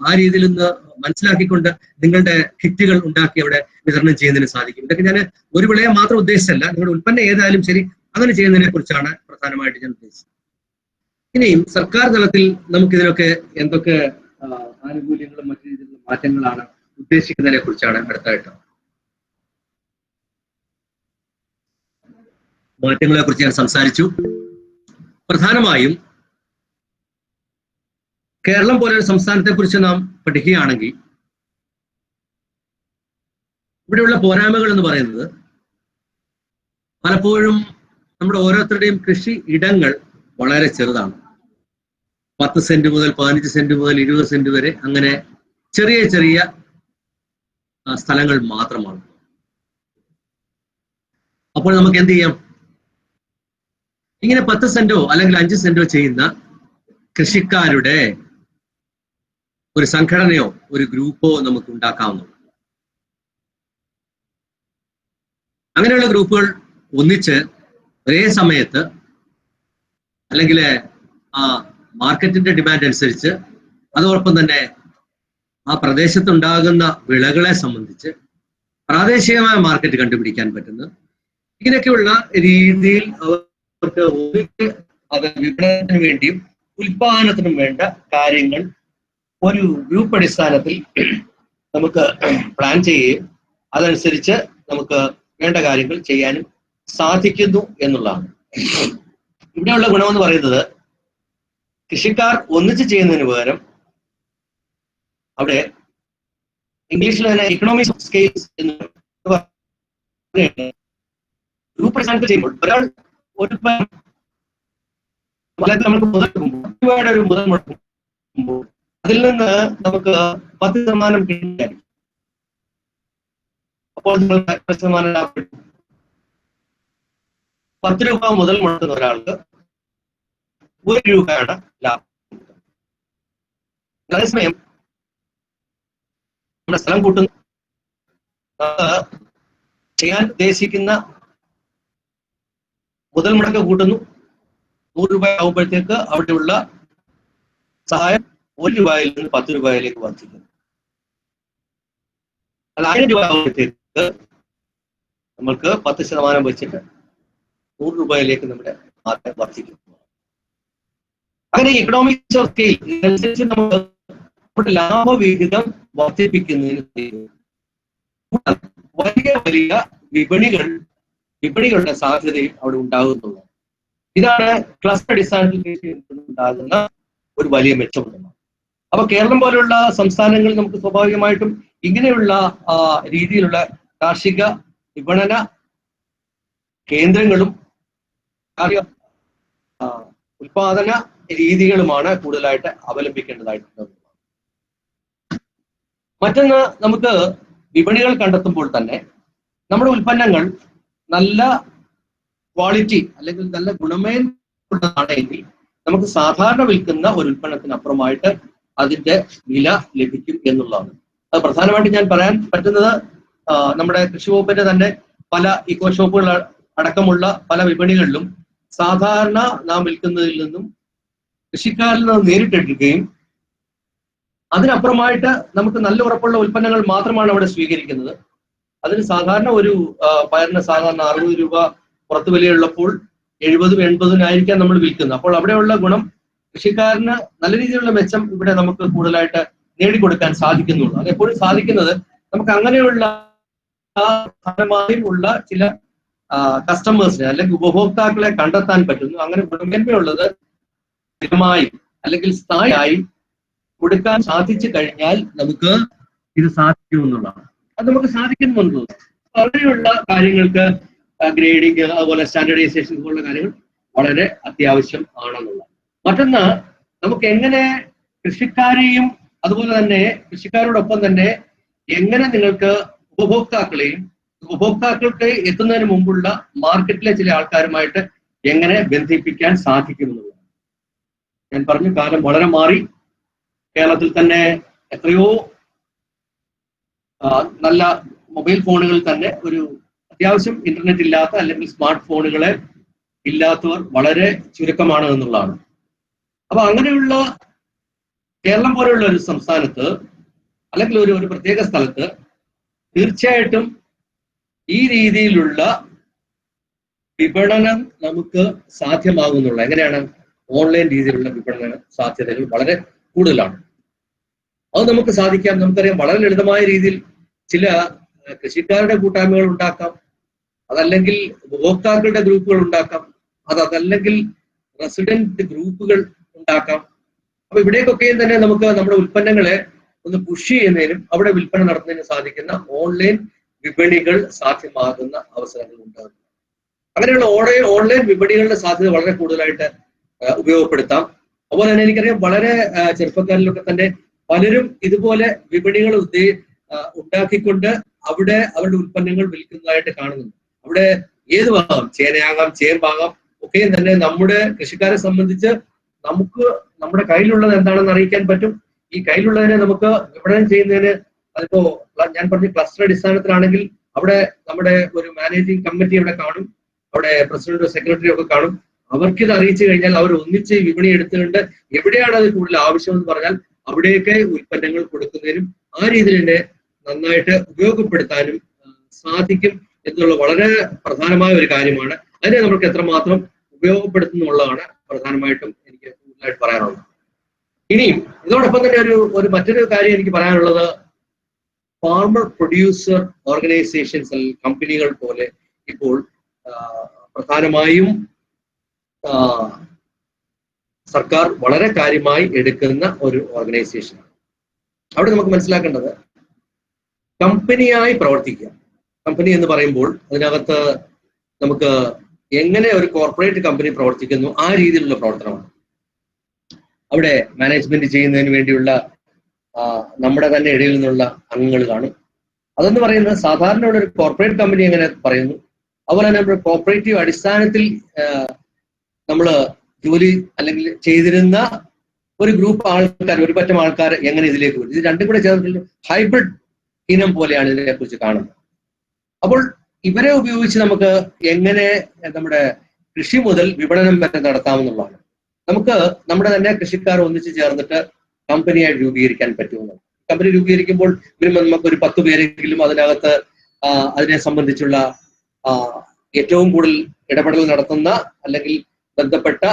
S2: ആ രീതിയിൽ ഒന്ന് മനസ്സിലാക്കിക്കൊണ്ട് നിങ്ങളുടെ കിറ്റുകൾ ഉണ്ടാക്കി അവിടെ വിതരണം ചെയ്യുന്നതിന് സാധിക്കും. ഇതൊക്കെ ഞാൻ ഒരു വിളയെ മാത്രം ഉദ്ദേശിച്ചല്ല, നിങ്ങളുടെ ഉൽപ്പന്നം ഏതായാലും ശരി അങ്ങനെ ചെയ്യുന്നതിനെ കുറിച്ചാണ് പ്രധാനമായിട്ട് ഞാൻ ഉദ്ദേശിച്ചത്. ഇനിയും സർക്കാർ തലത്തിൽ നമുക്കിതിനൊക്കെ എന്തൊക്കെ ആനുകൂല്യങ്ങളും മറ്റു രീതിയിലുള്ള മാറ്റങ്ങളാണ് ഉദ്ദേശിക്കുന്നതിനെ കുറിച്ചാണ് അടുത്തായിട്ട്. മാറ്റങ്ങളെ കുറിച്ച് ഞാൻ സംസാരിച്ചു. പ്രധാനമായും കേരളം പോലെ ഒരു സംസ്ഥാനത്തെ കുറിച്ച് നാം പഠിക്കുകയാണെങ്കിൽ ഇവിടെയുള്ള പോരായ്മകൾ എന്ന് പറയുന്നത്, പലപ്പോഴും നമ്മുടെ ഓരോരുത്തരുടെയും കൃഷി ഇടങ്ങൾ വളരെ ചെറുതാണ്. 10 സെന്റ് മുതൽ 15 സെന്റ് മുതൽ 20 സെന്റ് വരെ, അങ്ങനെ ചെറിയ ചെറിയ സ്ഥലങ്ങൾ മാത്രമാണ്. അപ്പോൾ നമുക്ക് എന്ത് ചെയ്യാം? ഇങ്ങനെ 10 സെന്റോ അല്ലെങ്കിൽ 5 സെന്റോ ചെയ്യുന്ന കൃഷിക്കാരുടെ ഒരു സംഘടനയോ ഒരു ഗ്രൂപ്പോ നമുക്ക് ഉണ്ടാക്കാവുന്നതാണ്. അങ്ങനെയുള്ള ഗ്രൂപ്പുകൾ ഒന്നിച്ച് ഒരേ സമയത്ത് അല്ലെങ്കിൽ ആ മാർക്കറ്റിന്റെ ഡിമാൻഡ് അനുസരിച്ച് അതോടൊപ്പം തന്നെ ആ പ്രദേശത്തുണ്ടാകുന്ന വിളകളെ സംബന്ധിച്ച് പ്രാദേശികമായ മാർക്കറ്റ് കണ്ടുപിടിക്കാൻ പറ്റുന്ന ഇങ്ങനെയൊക്കെയുള്ള രീതിയിൽ അവർക്ക് ഒന്നിച്ച് അത് വിപണനത്തിന് വേണ്ടിയും ഉൽപാദനത്തിനും വേണ്ട കാര്യങ്ങൾ ഒരു ഗ്രൂപ്പ് അടിസ്ഥാനത്തിൽ നമുക്ക് പ്ലാൻ ചെയ്യുകയും അതനുസരിച്ച് നമുക്ക് വേണ്ട കാര്യങ്ങൾ ചെയ്യാനും സാധിക്കുന്നു എന്നുള്ളതാണ്. ഇവിടെയുള്ള ഗുണമെന്ന് പറയുന്നത്, കൃഷിക്കാർ ഒന്നിച്ച് ചെയ്യുന്നതിന് പകരം അവിടെ ഇംഗ്ലീഷിൽ തന്നെ ഇക്കണോമിക്സ് ഓഫ് സ്കെയിൽസ് എന്ന് ഗ്രൂപ്പ് അടിസ്ഥാനത്തിൽ ചെയ്യുമ്പോൾ ഒരാൾ ഒരു നമുക്ക് മുതൽ മുടക്കുമ്പോൾ അതിൽ നിന്ന് നമുക്ക് 10% കിട്ടിയായിരിക്കും. അപ്പോൾ നിങ്ങൾ 10% ലാഭം. 10 രൂപ മുതൽ മുടക്കുന്ന ഒരാൾക്ക് 1 രൂപയാണ് ലാഭം. അതേസമയം നമ്മുടെ സ്ഥലം കൂട്ടുന്ന ചെയ്യാൻ ഉദ്ദേശിക്കുന്ന മുതൽ മുടക്ക് കൂട്ടുന്നു. 100 രൂപ ആകുമ്പോഴത്തേക്ക് അവിടെയുള്ള സഹായം 1 രൂപയിൽ നിന്ന് 10 രൂപയിലേക്ക് വർദ്ധിക്കുന്നു. അത് 1000 രൂപ ആകുമ്പോഴത്തേക്ക് നമ്മൾക്ക് 10% വെച്ചിട്ട് 100 രൂപയിലേക്ക് നമ്മുടെ ആദായം വർദ്ധിക്കുന്നു. അങ്ങനെ ഇക്കണോമിക്സ് ഓഫ് സ്കെയിൽ ഇതിനനുസരിച്ച് നമ്മൾ നമ്മുടെ ലാഭവിഹിതം വർദ്ധിപ്പിക്കുന്നതിന് വലിയ വലിയ വിപണികളുടെ സാധ്യതയും അവിടെ ഉണ്ടാകുന്നുള്ളത്. ഇതാണ് ക്ലസ്റ്റർ അടിസ്ഥാനത്തിൽ ഉണ്ടാകുന്ന ഒരു വലിയ മെച്ചമാണ്. അപ്പൊ കേരളം പോലെയുള്ള സംസ്ഥാനങ്ങൾ നമുക്ക് സ്വാഭാവികമായിട്ടും ഇങ്ങനെയുള്ള രീതിയിലുള്ള കാർഷിക വിപണന കേന്ദ്രങ്ങളും ഉൽപാദന രീതികളുമാണ് കൂടുതലായിട്ട് അവലംബിക്കേണ്ടതായിട്ടുള്ളത്. മറ്റൊന്ന്, നമുക്ക് വിപണികൾ കണ്ടെത്തുമ്പോൾ തന്നെ നമ്മുടെ ഉൽപ്പന്നങ്ങൾ നല്ല ക്വാളിറ്റി അല്ലെങ്കിൽ നല്ല ഗുണമേന്മയുള്ളതാണെങ്കിൽ നമുക്ക് സാധാരണ വിൽക്കുന്ന ഒരു ഉൽപ്പന്നത്തിന് അപ്പുറമായിട്ട് അതിന്റെ വില ലഭിക്കും എന്നുള്ളതാണ്. അത് പ്രധാനമായിട്ട് ഞാൻ പറയാൻ പറ്റുന്നത് നമ്മുടെ കൃഷി വകുപ്പിന്റെ തന്നെ പല ഇക്കോ ഷോപ്പുകൾ അടക്കമുള്ള പല വിപണികളിലും സാധാരണ നാം വിൽക്കുന്നതിൽ നിന്നും കൃഷിക്കാരിൽ നിന്ന് നേരിട്ടെടുക്കുകയും അതിനപ്പുറമായിട്ട് നമുക്ക് നല്ല ഉറപ്പുള്ള ഉൽപ്പന്നങ്ങൾ മാത്രമാണ് അവിടെ സ്വീകരിക്കുന്നത്. അതിന് സാധാരണ ഒരു പയറിന് സാധാരണ 60 രൂപ പുറത്തു വിലയുള്ളപ്പോൾ 70-80 നമ്മൾ വിൽക്കുന്നത്. അപ്പോൾ അവിടെയുള്ള ഗുണം കൃഷിക്കാരന് നല്ല രീതിയിലുള്ള മെച്ചം ഇവിടെ നമുക്ക് കൂടുതലായിട്ട് നേടിക്കൊടുക്കാൻ സാധിക്കുന്നുള്ളൂ. അതെപ്പോഴും സാധിക്കുന്നത് നമുക്ക് അങ്ങനെയുള്ള ഉള്ള ചില കസ്റ്റമേഴ്സിനെ അല്ലെങ്കിൽ ഉപഭോക്താക്കളെ കണ്ടെത്താൻ പറ്റുന്നു. അങ്ങനെ ഗുണമേന്മയുള്ളത് സ്ഥിരമായി അല്ലെങ്കിൽ സ്ഥായിയായി കൊടുക്കാൻ സാധിച്ചു കഴിഞ്ഞാൽ നമുക്ക് ഇത് സാധിക്കുമെന്നുള്ളതാണ്. അത് നമുക്ക് സാധിക്കുന്നുള്ളൂ. അങ്ങനെയുള്ള കാര്യങ്ങൾക്ക് ഗ്രേഡിങ് അതുപോലെ സ്റ്റാൻഡേർഡൈസേഷൻ പോലുള്ള കാര്യങ്ങൾ വളരെ അത്യാവശ്യം ആണെന്നുള്ളത്. മറ്റൊന്ന്, നമുക്ക് എങ്ങനെ കൃഷിക്കാരെയും അതുപോലെ തന്നെ കൃഷിക്കാരോടൊപ്പം തന്നെ എങ്ങനെ നിങ്ങൾക്ക് ഉപഭോക്താക്കൾക്ക് എത്തുന്നതിന് മുമ്പുള്ള മാർക്കറ്റിലെ ചില ആൾക്കാരുമായിട്ട് എങ്ങനെ ബന്ധിപ്പിക്കാൻ സാധിക്കുമെന്നുള്ളത്. ഞാൻ പറഞ്ഞു, കാലം വളരെ മാറി. കേരളത്തിൽ തന്നെ എത്രയോ നല്ല മൊബൈൽ ഫോണുകളിൽ തന്നെ ഒരു അത്യാവശ്യം ഇന്റർനെറ്റ് ഇല്ലാത്ത അല്ലെങ്കിൽ സ്മാർട്ട് ഫോണുകളെ ഇല്ലാത്തവർ വളരെ ചുരുക്കമാണ് എന്നുള്ളതാണ്. അപ്പൊ അങ്ങനെയുള്ള കേരളം പോലെയുള്ള ഒരു സംസ്ഥാനത്ത് അല്ലെങ്കിൽ ഒരു പ്രത്യേക സ്ഥലത്ത് തീർച്ചയായിട്ടും ഈ രീതിയിലുള്ള വിപണനം നമുക്ക് സാധ്യമാകുന്നുള്ള. എങ്ങനെയാണ്? ഓൺലൈൻ രീതിയിലുള്ള വിപണന സാധ്യതകൾ വളരെ കൂടുതലാണ്. അത് നമുക്ക് സാധിക്കാം. നമുക്കറിയാം, വളരെ ലളിതമായ രീതിയിൽ ചില കൃഷിക്കാരുടെ കൂട്ടായ്മകൾ ഉണ്ടാക്കാം, അതല്ലെങ്കിൽ ഉപഭോക്താക്കളുടെ ഗ്രൂപ്പുകൾ ഉണ്ടാക്കാം, അതല്ലെങ്കിൽ റെസിഡന്റ് ഗ്രൂപ്പുകൾ ഉണ്ടാക്കാം. അപ്പൊ ഇവിടേക്കൊക്കെയും തന്നെ നമുക്ക് നമ്മുടെ ഉൽപ്പന്നങ്ങളെ ഒന്ന് പുഷ് ചെയ്യുന്നതിനും അവിടെ വിൽപ്പന നടത്തുന്നതിനും സാധിക്കുന്ന ഓൺലൈൻ വിപണികൾ സാധ്യമാകുന്ന അവസരങ്ങൾ ഉണ്ടാകും. അങ്ങനെയുള്ള ഓൺലൈൻ വിപണികളുടെ സാധ്യത വളരെ കൂടുതലായിട്ട് ഉപയോഗപ്പെടുത്താം. അതുപോലെ തന്നെ എനിക്കറിയാം, വളരെ ചെറുപ്പക്കാരിലൊക്കെ തന്നെ പലരും ഇതുപോലെ വിപണികൾ ഉണ്ടാക്കിക്കൊണ്ട് അവിടെ അവരുടെ ഉൽപ്പന്നങ്ങൾ വിൽക്കുന്നതായിട്ട് കാണുന്നുണ്ട്. അവിടെ ഏത് ഭാഗം, ചേനയാകാം, ചേമ്പാകാം, ഒക്കെയും തന്നെ നമ്മുടെ കൃഷിക്കാരെ സംബന്ധിച്ച് നമുക്ക് നമ്മുടെ കയ്യിലുള്ളത് എന്താണെന്ന് അറിയിക്കാൻ പറ്റും. ഈ കയ്യിലുള്ളതിനെ നമുക്ക് വിപണനം ചെയ്യുന്നതിന് അതിപ്പോ ഞാൻ പറഞ്ഞ ക്ലസ്റ്റർ അടിസ്ഥാനത്തിലാണെങ്കിൽ അവിടെ നമ്മുടെ ഒരു മാനേജിങ് കമ്മിറ്റി അവിടെ കാണും, അവിടെ പ്രസിഡന്റോ സെക്രട്ടറിയോ ഒക്കെ കാണും. അവർക്കിത് അറിയിച്ചു കഴിഞ്ഞാൽ അവർ ഒന്നിച്ച് വിപണി എടുത്തുകൊണ്ട് എവിടെയാണ് അത് കൂടുതൽ ആവശ്യം എന്ന് പറഞ്ഞാൽ അവിടെയൊക്കെ ഉൽപ്പന്നങ്ങൾ കൊടുക്കുന്നതിനും ആ രീതിയിൽ തന്നെ നന്നായിട്ട് ഉപയോഗപ്പെടുത്താനും സാധിക്കും എന്നുള്ള വളരെ പ്രധാനമായ ഒരു കാര്യമാണ്. അതിനെ നമുക്ക് എത്രമാത്രം ഉപയോഗപ്പെടുത്തുന്നുള്ളതാണ് പ്രധാനമായിട്ടും എനിക്ക് കൂടുതലായിട്ട് പറയാനുള്ളത്. ഇനിയും ഇതോടൊപ്പം തന്നെ ഒരു മറ്റൊരു കാര്യം എനിക്ക് പറയാനുള്ളത്, ഫാർമർ പ്രൊഡ്യൂസർ ഓർഗനൈസേഷൻസ് കമ്പനികൾ പോലെ ഇപ്പോൾ പ്രധാനമായും സർക്കാർ വളരെ കാര്യമായി എടുക്കുന്ന ഒരു ഓർഗനൈസേഷനാണ്. അവിടെ നമുക്ക് മനസ്സിലാക്കേണ്ടത് കമ്പനിയായി പ്രവർത്തിക്കുക. കമ്പനി എന്ന് പറയുമ്പോൾ അതിനകത്ത് നമുക്ക് എങ്ങനെ ഒരു കോർപ്പറേറ്റ് കമ്പനി പ്രവർത്തിക്കുന്നു ആ രീതിയിലുള്ള പ്രവർത്തനമാണ്. അവിടെ മാനേജ്മെന്റ് ചെയ്യുന്നതിന് വേണ്ടിയുള്ള നമ്മുടെ തന്നെ ഇടയിൽ നിന്നുള്ള അംഗങ്ങൾ കാണും. അതെന്ന് പറയുന്നത് സാധാരണ ഒരു കോർപ്പറേറ്റ് കമ്പനി എങ്ങനെ പറയുന്നു, അതുപോലെ തന്നെ നമ്മുടെ കോർപ്പറേറ്റീവ് അടിസ്ഥാനത്തിൽ നമ്മൾ ജോലി അല്ലെങ്കിൽ ചെയ്തിരുന്ന ഒരു ഗ്രൂപ്പ് ആൾക്കാർ, ഒരു പറ്റം ആൾക്കാർ എങ്ങനെ ഇതിലേക്ക് വരും. ഇത് രണ്ടും കൂടെ ചേർന്നിട്ടുള്ള ഹൈബ്രിഡ് ഇനം പോലെയാണ് ഇതിനെ കുറിച്ച് കാണുന്നത്. അപ്പോൾ ഇവരെ ഉപയോഗിച്ച് നമുക്ക് എങ്ങനെ നമ്മുടെ കൃഷി മുതൽ വിപണനം വരെ നടത്താമെന്നുള്ളതാണ്. നമുക്ക് നമ്മുടെ തന്നെ കൃഷിക്കാർ ഒന്നിച്ച് ചേർന്നിട്ട് കമ്പനിയായി രൂപീകരിക്കാൻ പറ്റുമെന്ന്. കമ്പനി രൂപീകരിക്കുമ്പോൾ മിനിമം നമുക്ക് ഒരു 10 പേരെങ്കിലും അതിനകത്ത് അതിനെ സംബന്ധിച്ചുള്ള ഏറ്റവും കൂടുതൽ ഇടപെടൽ നടത്തുന്ന അല്ലെങ്കിൽ ബന്ധപ്പെട്ട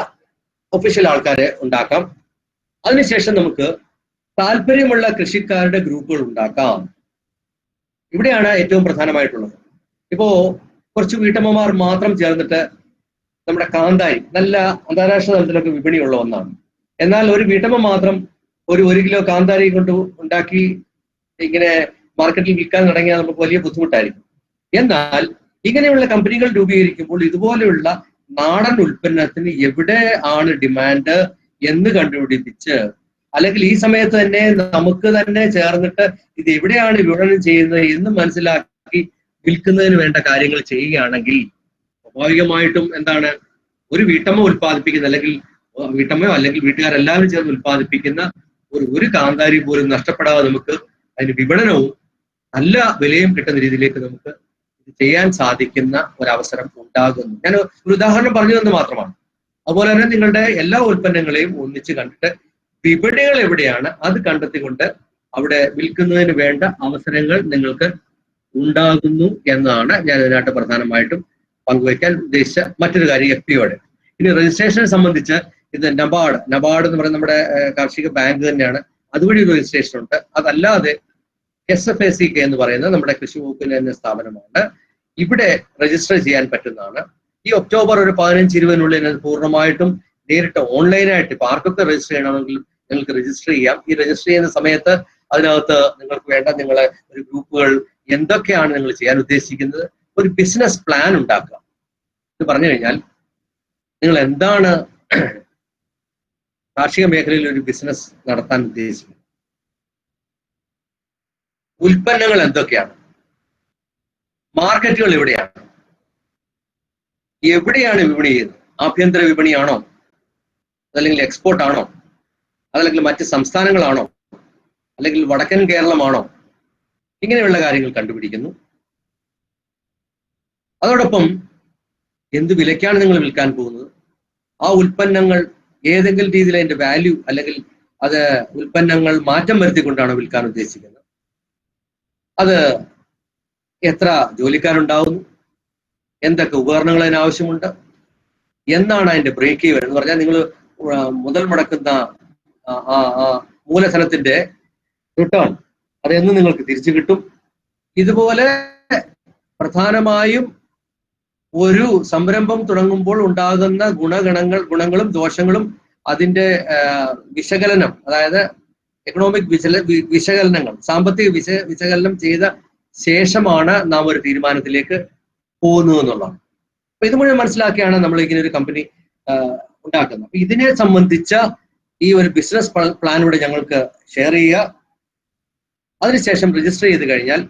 S2: ഒഫീഷ്യൽ ആൾക്കാരെ ഉണ്ടാക്കാം. അതിനുശേഷം നമുക്ക് താല്പര്യമുള്ള കൃഷിക്കാരുടെ ഗ്രൂപ്പുകൾ ഉണ്ടാക്കാം. ഇവിടെയാണ് ഏറ്റവും പ്രധാനമായിട്ടുള്ളത്. ഇപ്പോ കുറച്ച് വീട്ടമ്മമാർ മാത്രം ചേർന്നിട്ട് നമ്മുടെ കാന്താരി നല്ല അന്താരാഷ്ട്ര തലത്തിലൊക്കെ വിപണിയുള്ള ഒന്നാണ്. എന്നാൽ ഒരു വീട്ടമ്മ മാത്രം ഒരു 1 കിലോ കാന്താരി കൊണ്ട് ഉണ്ടാക്കി ഇങ്ങനെ മാർക്കറ്റിൽ വിൽക്കാൻ തുടങ്ങിയാൽ നമുക്ക് വലിയ ബുദ്ധിമുട്ടായിരിക്കും. എന്നാൽ ഇങ്ങനെയുള്ള കമ്പനികൾ രൂപീകരിക്കുമ്പോൾ ഇതുപോലെയുള്ള നാടൻ ഉൽപ്പന്നത്തിന് എവിടെ ആണ് ഡിമാൻഡ് എന്ന് കണ്ടുപിടിപ്പിച്ച്, അല്ലെങ്കിൽ ഈ സമയത്ത് തന്നെ നമുക്ക് തന്നെ ചേർന്നിട്ട് ഇത് എവിടെയാണ് വിപണനം ചെയ്യുന്നത് എന്ന് മനസ്സിലാക്കി വിൽക്കുന്നതിന് വേണ്ട കാര്യങ്ങൾ ചെയ്യുകയാണെങ്കിൽ സ്വാഭാവികമായിട്ടും എന്താണ്, ഒരു വീട്ടമ്മ ഉൽപ്പാദിപ്പിക്കുന്ന അല്ലെങ്കിൽ വീട്ടമ്മയോ അല്ലെങ്കിൽ വീട്ടുകാരെല്ലാവരും ചേർന്ന് ഉൽപ്പാദിപ്പിക്കുന്ന ഒരു കാന്താരി പോലും നഷ്ടപ്പെടാതെ നമുക്ക് അതിന് വിപണനവും നല്ല വിലയും കിട്ടുന്ന രീതിയിലേക്ക് നമുക്ക് ഇത് ചെയ്യാൻ സാധിക്കുന്ന ഒരവസരം ഉണ്ടാകുന്നു. ഞാൻ ഒരു ഉദാഹരണം പറഞ്ഞു തന്നു മാത്രമാണ്. അതുപോലെ തന്നെ നിങ്ങളുടെ എല്ലാ ഉൽപ്പന്നങ്ങളെയും ഒന്നിച്ച് കണ്ടിട്ട് വിപണികൾ എവിടെയാണ് അത് കണ്ടെത്തിക്കൊണ്ട് അവിടെ വിൽക്കുന്നതിന് വേണ്ട അവസരങ്ങൾ നിങ്ങൾക്ക് ഉണ്ടാകുന്നു എന്നതാണ് ഞാൻ ഇതിനായിട്ട് പ്രധാനമായിട്ടും പങ്കുവയ്ക്കാൻ ഉദ്ദേശിച്ച മറ്റൊരു കാര്യം. FPOയുടെ ഇനി രജിസ്ട്രേഷനെ സംബന്ധിച്ച് ഇത് നബാർഡ് എന്ന് പറയുന്ന നമ്മുടെ കാർഷിക ബാങ്ക് തന്നെയാണ്, അതുവഴി ഒരു രജിസ്ട്രേഷൻ ഉണ്ട്. അതല്ലാതെ SFACK എന്ന് പറയുന്ന നമ്മുടെ കൃഷി വകുപ്പിന്റെ തന്നെ സ്ഥാപനമാണ്. ഇവിടെ രജിസ്റ്റർ ചെയ്യാൻ പറ്റുന്നതാണ്. ഈ ഒക്ടോബർ ഒരു 15-20 പൂർണ്ണമായിട്ടും നേരിട്ട് ഓൺലൈനായിട്ട് ഇപ്പൊ ആർക്കൊക്കെ രജിസ്റ്റർ ചെയ്യണമെങ്കിൽ നിങ്ങൾക്ക് രജിസ്റ്റർ ചെയ്യാം. ഈ രജിസ്റ്റർ ചെയ്യുന്ന സമയത്ത് അതിനകത്ത് നിങ്ങൾക്ക് വേണ്ട നിങ്ങളെ ഒരു ഗ്രൂപ്പുകൾ എന്തൊക്കെയാണ് നിങ്ങൾ ചെയ്യാൻ ഉദ്ദേശിക്കുന്നത്, ഒരു ബിസിനസ് പ്ലാൻ ഉണ്ടാക്കുക. ഇത് പറഞ്ഞു കഴിഞ്ഞാൽ നിങ്ങൾ എന്താണ് കാർഷിക മേഖലയിൽ ഒരു ബിസിനസ് നടത്താൻ ഉദ്ദേശിക്കുന്നത്, ഉൽപ്പന്നങ്ങൾ എന്തൊക്കെയാണ്, മാർക്കറ്റുകൾ എവിടെയാണ് വിപണി ചെയ്യുന്നത്, ആഭ്യന്തര വിപണിയാണോ അതല്ലെങ്കിൽ എക്സ്പോർട്ട് ആണോ അതല്ലെങ്കിൽ മറ്റ് സംസ്ഥാനങ്ങളാണോ അല്ലെങ്കിൽ വടക്കൻ കേരളമാണോ, ഇങ്ങനെയുള്ള കാര്യങ്ങൾ കണ്ടുപിടിക്കുന്നു. അതോടൊപ്പം എന്ത് വിലയ്ക്കാണ് നിങ്ങൾ വിൽക്കാൻ പോകുന്നത്, ആ ഉൽപ്പന്നങ്ങൾ ഏതെങ്കിലും രീതിയിൽ അതിന്റെ വാല്യൂ അല്ലെങ്കിൽ അത് ഉൽപ്പന്നങ്ങൾ മാറ്റം വരുത്തിക്കൊണ്ടാണ് വിൽക്കാൻ ഉദ്ദേശിക്കുന്നത്, അത് എത്ര ജോലിക്കാരുണ്ടാവുന്നു, എന്തൊക്കെ ഉപകരണങ്ങൾ അതിന് ആവശ്യമുണ്ട്, എന്നാണ് അതിന്റെ ബ്രേക്ക് ഈവൻ എന്ന് പറഞ്ഞാൽ നിങ്ങൾ മുതൽ മുടക്കുന്ന മൂലധനത്തിന്റെ റിട്ടേൺ അതെന്ന് നിങ്ങൾക്ക് തിരിച്ചു കിട്ടും. ഇതുപോലെ പ്രധാനമായും ഒരു സംരംഭം തുടങ്ങുമ്പോൾ ഉണ്ടാകുന്ന ഗുണങ്ങളും ദോഷങ്ങളും അതിന്റെ വിശകലനം, അതായത് എക്കണോമിക് വിശകലനങ്ങൾ, സാമ്പത്തിക വിശകലനം ചെയ്ത ശേഷമാണ് നാം ഒരു തീരുമാനത്തിലേക്ക് പോകുന്നത് എന്നുള്ളതാണ്. അപ്പൊ ഇത് മുഴുവൻ മനസ്സിലാക്കിയാണ് നമ്മൾ ഇങ്ങനെ ഒരു കമ്പനി ഉണ്ടാക്കുന്നത്. അപ്പൊ ഇതിനെ സംബന്ധിച്ച ഈ ഒരു ബിസിനസ് പ്ലാൻ ഇവിടെ ഞങ്ങൾക്ക് ഷെയർ ചെയ്യുക. അതിനുശേഷം രജിസ്റ്റർ ചെയ്ത് കഴിഞ്ഞാൽ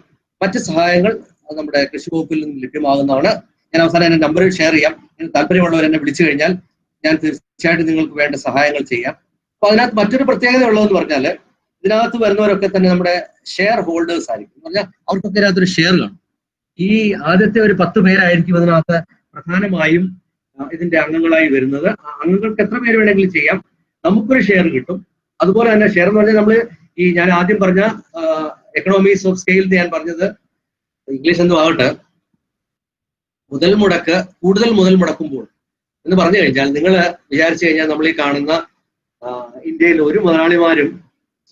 S2: മറ്റ് സഹായങ്ങൾ നമ്മുടെ കൃഷി വകുപ്പിൽ നിന്ന് ലഭ്യമാകുന്നതാണ്. ഞാൻ അവസാനം എന്റെ നമ്പർ ഷെയർ ചെയ്യാം. താല്പര്യമുള്ളവർ എന്നെ വിളിച്ചു കഴിഞ്ഞാൽ ഞാൻ തീർച്ചയായിട്ടും നിങ്ങൾക്ക് വേണ്ട സഹായങ്ങൾ ചെയ്യാം. അപ്പൊ അതിനകത്ത് മറ്റൊരു പ്രത്യേകത ഉള്ളതെന്ന് പറഞ്ഞാൽ ഇതിനകത്ത് വരുന്നവരൊക്കെ തന്നെ നമ്മുടെ ഷെയർ ഹോൾഡേഴ്സ് ആയിരിക്കും. എന്ന് പറഞ്ഞാൽ അവർക്കൊക്കെ ഇതിനകത്തൊരു ഷെയർ കാണും. ഈ ആദ്യത്തെ ഒരു 10 പേരായിരിക്കും അതിനകത്ത് പ്രധാനമായും ഇതിന്റെ അംഗങ്ങളായി വരുന്നത്. അംഗങ്ങൾക്ക് എത്ര പേര് വേണമെങ്കിലും ചെയ്യാം, നമുക്കൊരു ഷെയർ കിട്ടും. അതുപോലെ തന്നെ ഷെയർ എന്ന് പറഞ്ഞാൽ നമ്മൾ ഞാൻ ആദ്യം പറഞ്ഞ എക്കണോമീസ് ഓഫ് സ്കെയിൽ ഞാൻ പറഞ്ഞത് ഇംഗ്ലീഷ് എന്തോ ആവട്ടെ, കൂടുതൽ മുതൽ മുടക്കുമ്പോൾ എന്ന് പറഞ്ഞു കഴിഞ്ഞാൽ നിങ്ങൾ വിചാരിച്ചു കഴിഞ്ഞാൽ നമ്മൾ ഈ കാണുന്ന ഇന്ത്യയിൽ ഒരു മുതലാളിമാരും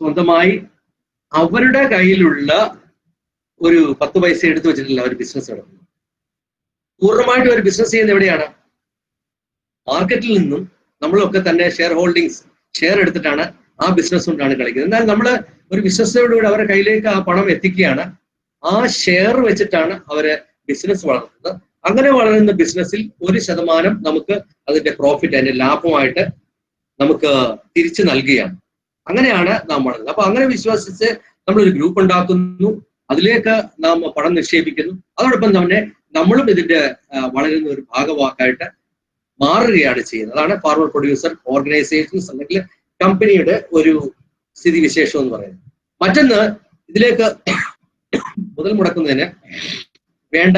S2: സ്വന്തമായി അവരുടെ കയ്യിലുള്ള ഒരു 10 പൈസ എടുത്തു വെച്ചിട്ടില്ല ഒരു ബിസിനസ് നടത്തുന്നത്. പൂർണ്ണമായിട്ടും ഒരു ബിസിനസ് ചെയ്യുന്നത് എവിടെയാണ്? മാർക്കറ്റിൽ നിന്നും നമ്മളൊക്കെ തന്നെ ഷെയർ എടുത്തിട്ടാണ് ആ ബിസിനസ് കൊണ്ടാണ് കളിക്കുന്നത്. എന്നാൽ നമ്മൾ ഒരു ബിസിനസ്സിലൂടെ അവരുടെ കയ്യിലേക്ക് ആ പണം എത്തിക്കുകയാണ്. ആ ഷെയർ വെച്ചിട്ടാണ് അവര് ബിസിനസ് വളർത്തുന്നത്. അങ്ങനെ വളരുന്ന ബിസിനസ്സിൽ 1% നമുക്ക് അതിന്റെ പ്രോഫിറ്റ്, അതിന്റെ ലാഭമായിട്ട് നമുക്ക് തിരിച്ചു നൽകുകയാണ്. അങ്ങനെയാണ് നാം വളരുന്നത്. അപ്പൊ അങ്ങനെ വിശ്വസിച്ച് നമ്മളൊരു ഗ്രൂപ്പ് ഉണ്ടാക്കുന്നു, അതിലേക്ക് നാം പണം നിക്ഷേപിക്കുന്നു. അതോടൊപ്പം തന്നെ നമ്മളും ഇതിന്റെ വളരുന്ന ഒരു ഭാഗവാക്കായിട്ട് മാറുകയാണ് ചെയ്യുന്നത്. അതാണ് ഫാർമർ പ്രൊഡ്യൂസർ ഓർഗനൈസേഷൻസ് അല്ലെങ്കിൽ കമ്പനിയുടെ ഒരു സ്ഥിതിവിശേഷം എന്ന് പറയുന്നത്. മറ്റൊന്ന്, ഇതിലേക്ക് മുതൽ മുടക്കുന്നതിന് വേണ്ട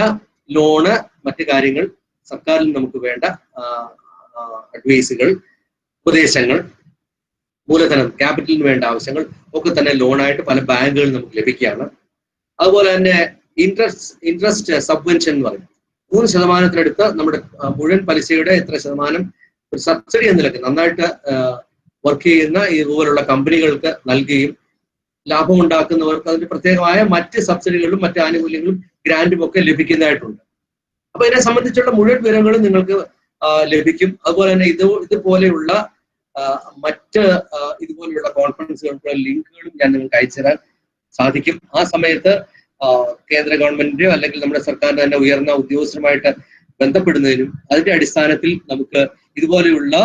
S2: ലോണ്, മറ്റു കാര്യങ്ങൾ, സർക്കാരിൽ നമുക്ക് വേണ്ട അഡ്വൈസുകൾ, ഉപദേശങ്ങൾ, മൂലധനം, ക്യാപിറ്റലിന് വേണ്ട ആവശ്യങ്ങൾ ഒക്കെ തന്നെ ലോണായിട്ട് പല ബാങ്കുകളിൽ നമുക്ക് ലഭിക്കുകയാണ്. അതുപോലെ തന്നെ ഇൻട്രസ്റ്റ് സബ്വെൻഷൻ എന്ന് പറയും. 3% നമ്മുടെ മുഴുവൻ പലിശയുടെ എത്ര ശതമാനം ഒരു സബ്സിഡി എന്ന നിലയ്ക്ക് നന്നായിട്ട് വർക്ക് ചെയ്യുന്ന ഇതുപോലുള്ള കമ്പനികൾക്ക് നൽകുകയും ലാഭം ഉണ്ടാക്കുന്നവർക്ക് അതിന്റെ പ്രത്യേകമായ മറ്റ് സബ്സിഡികളും മറ്റ് ആനുകൂല്യങ്ങളും ഗ്രാൻഡും ഒക്കെ ലഭിക്കുന്നതായിട്ടുണ്ട്. അപ്പൊ ഇതിനെ സംബന്ധിച്ചുള്ള മുഴുവൻ വിവരങ്ങളും നിങ്ങൾക്ക് ലഭിക്കും. അതുപോലെ തന്നെ ഇതുപോലെയുള്ള മറ്റ് ഇതുപോലെയുള്ള കോൺഫറൻസുകൾക്കുള്ള ലിങ്കുകളും ഞാൻ നിങ്ങൾക്ക് അയച്ചുതരാൻ സാധിക്കും. ആ സമയത്ത് കേന്ദ്ര ഗവൺമെന്റിന്റെയോ അല്ലെങ്കിൽ നമ്മുടെ സർക്കാരിന്റെ തന്നെ ഉയർന്ന ഉദ്യോഗസ്ഥരുമായിട്ട് ബന്ധപ്പെടുന്നതിനും അതിന്റെ അടിസ്ഥാനത്തിൽ നമുക്ക് ഇതുപോലെയുള്ള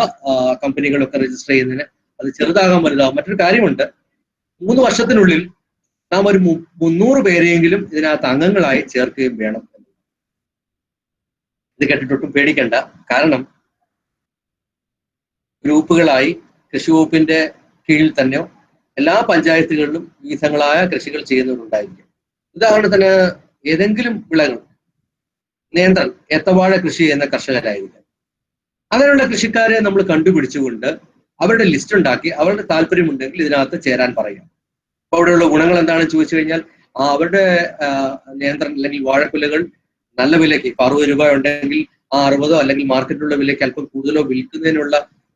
S2: കമ്പനികളൊക്കെ രജിസ്റ്റർ ചെയ്യുന്നതിന് അത് ചെറുതാകാൻ വലുതാകും. മറ്റൊരു കാര്യമുണ്ട്, 3 വർഷത്തിനുള്ളിൽ നാം ഒരു 300 പേരെയെങ്കിലും ഇതിനകത്ത് അംഗങ്ങളായി ചേർക്കുകയും വേണം. ഇത് കേട്ടിട്ടൊട്ടും പേടിക്കണ്ട. കാരണം ഗ്രൂപ്പുകളായി കൃഷി വകുപ്പിന്റെ കീഴിൽ തന്നെയോ എല്ലാ പഞ്ചായത്തുകളിലും വിവിധങ്ങളായ കൃഷികൾ ചെയ്യുന്നവരുണ്ടായിരിക്കും. ഉദാഹരണത്തിന് ഏതെങ്കിലും വിളകൾ നേന്ത്രൻ, ഏത്തവാഴ കൃഷി ചെയ്യുന്ന കർഷകരായിരിക്കും. അങ്ങനെയുള്ള കൃഷിക്കാരെ നമ്മൾ കണ്ടുപിടിച്ചുകൊണ്ട് അവരുടെ ലിസ്റ്റ് ഉണ്ടാക്കി അവരുടെ താല്പര്യമുണ്ടെങ്കിൽ ഇതിനകത്ത് ചേരാൻ പറയാം. അപ്പൊ അവിടെയുള്ള ഗുണങ്ങൾ എന്താണെന്ന് ചോദിച്ചു കഴിഞ്ഞാൽ അവരുടെ നേന്ത്രൻ അല്ലെങ്കിൽ വാഴക്കുലകൾ നല്ല വിലയ്ക്ക്, ഇപ്പൊ 60 രൂപ ഉണ്ടെങ്കിൽ ആ 60 അല്ലെങ്കിൽ മാർക്കറ്റിലുള്ള വിലയ്ക്ക് അല്പം കൂടുതലോ വിൽക്കുന്നതിനുള്ള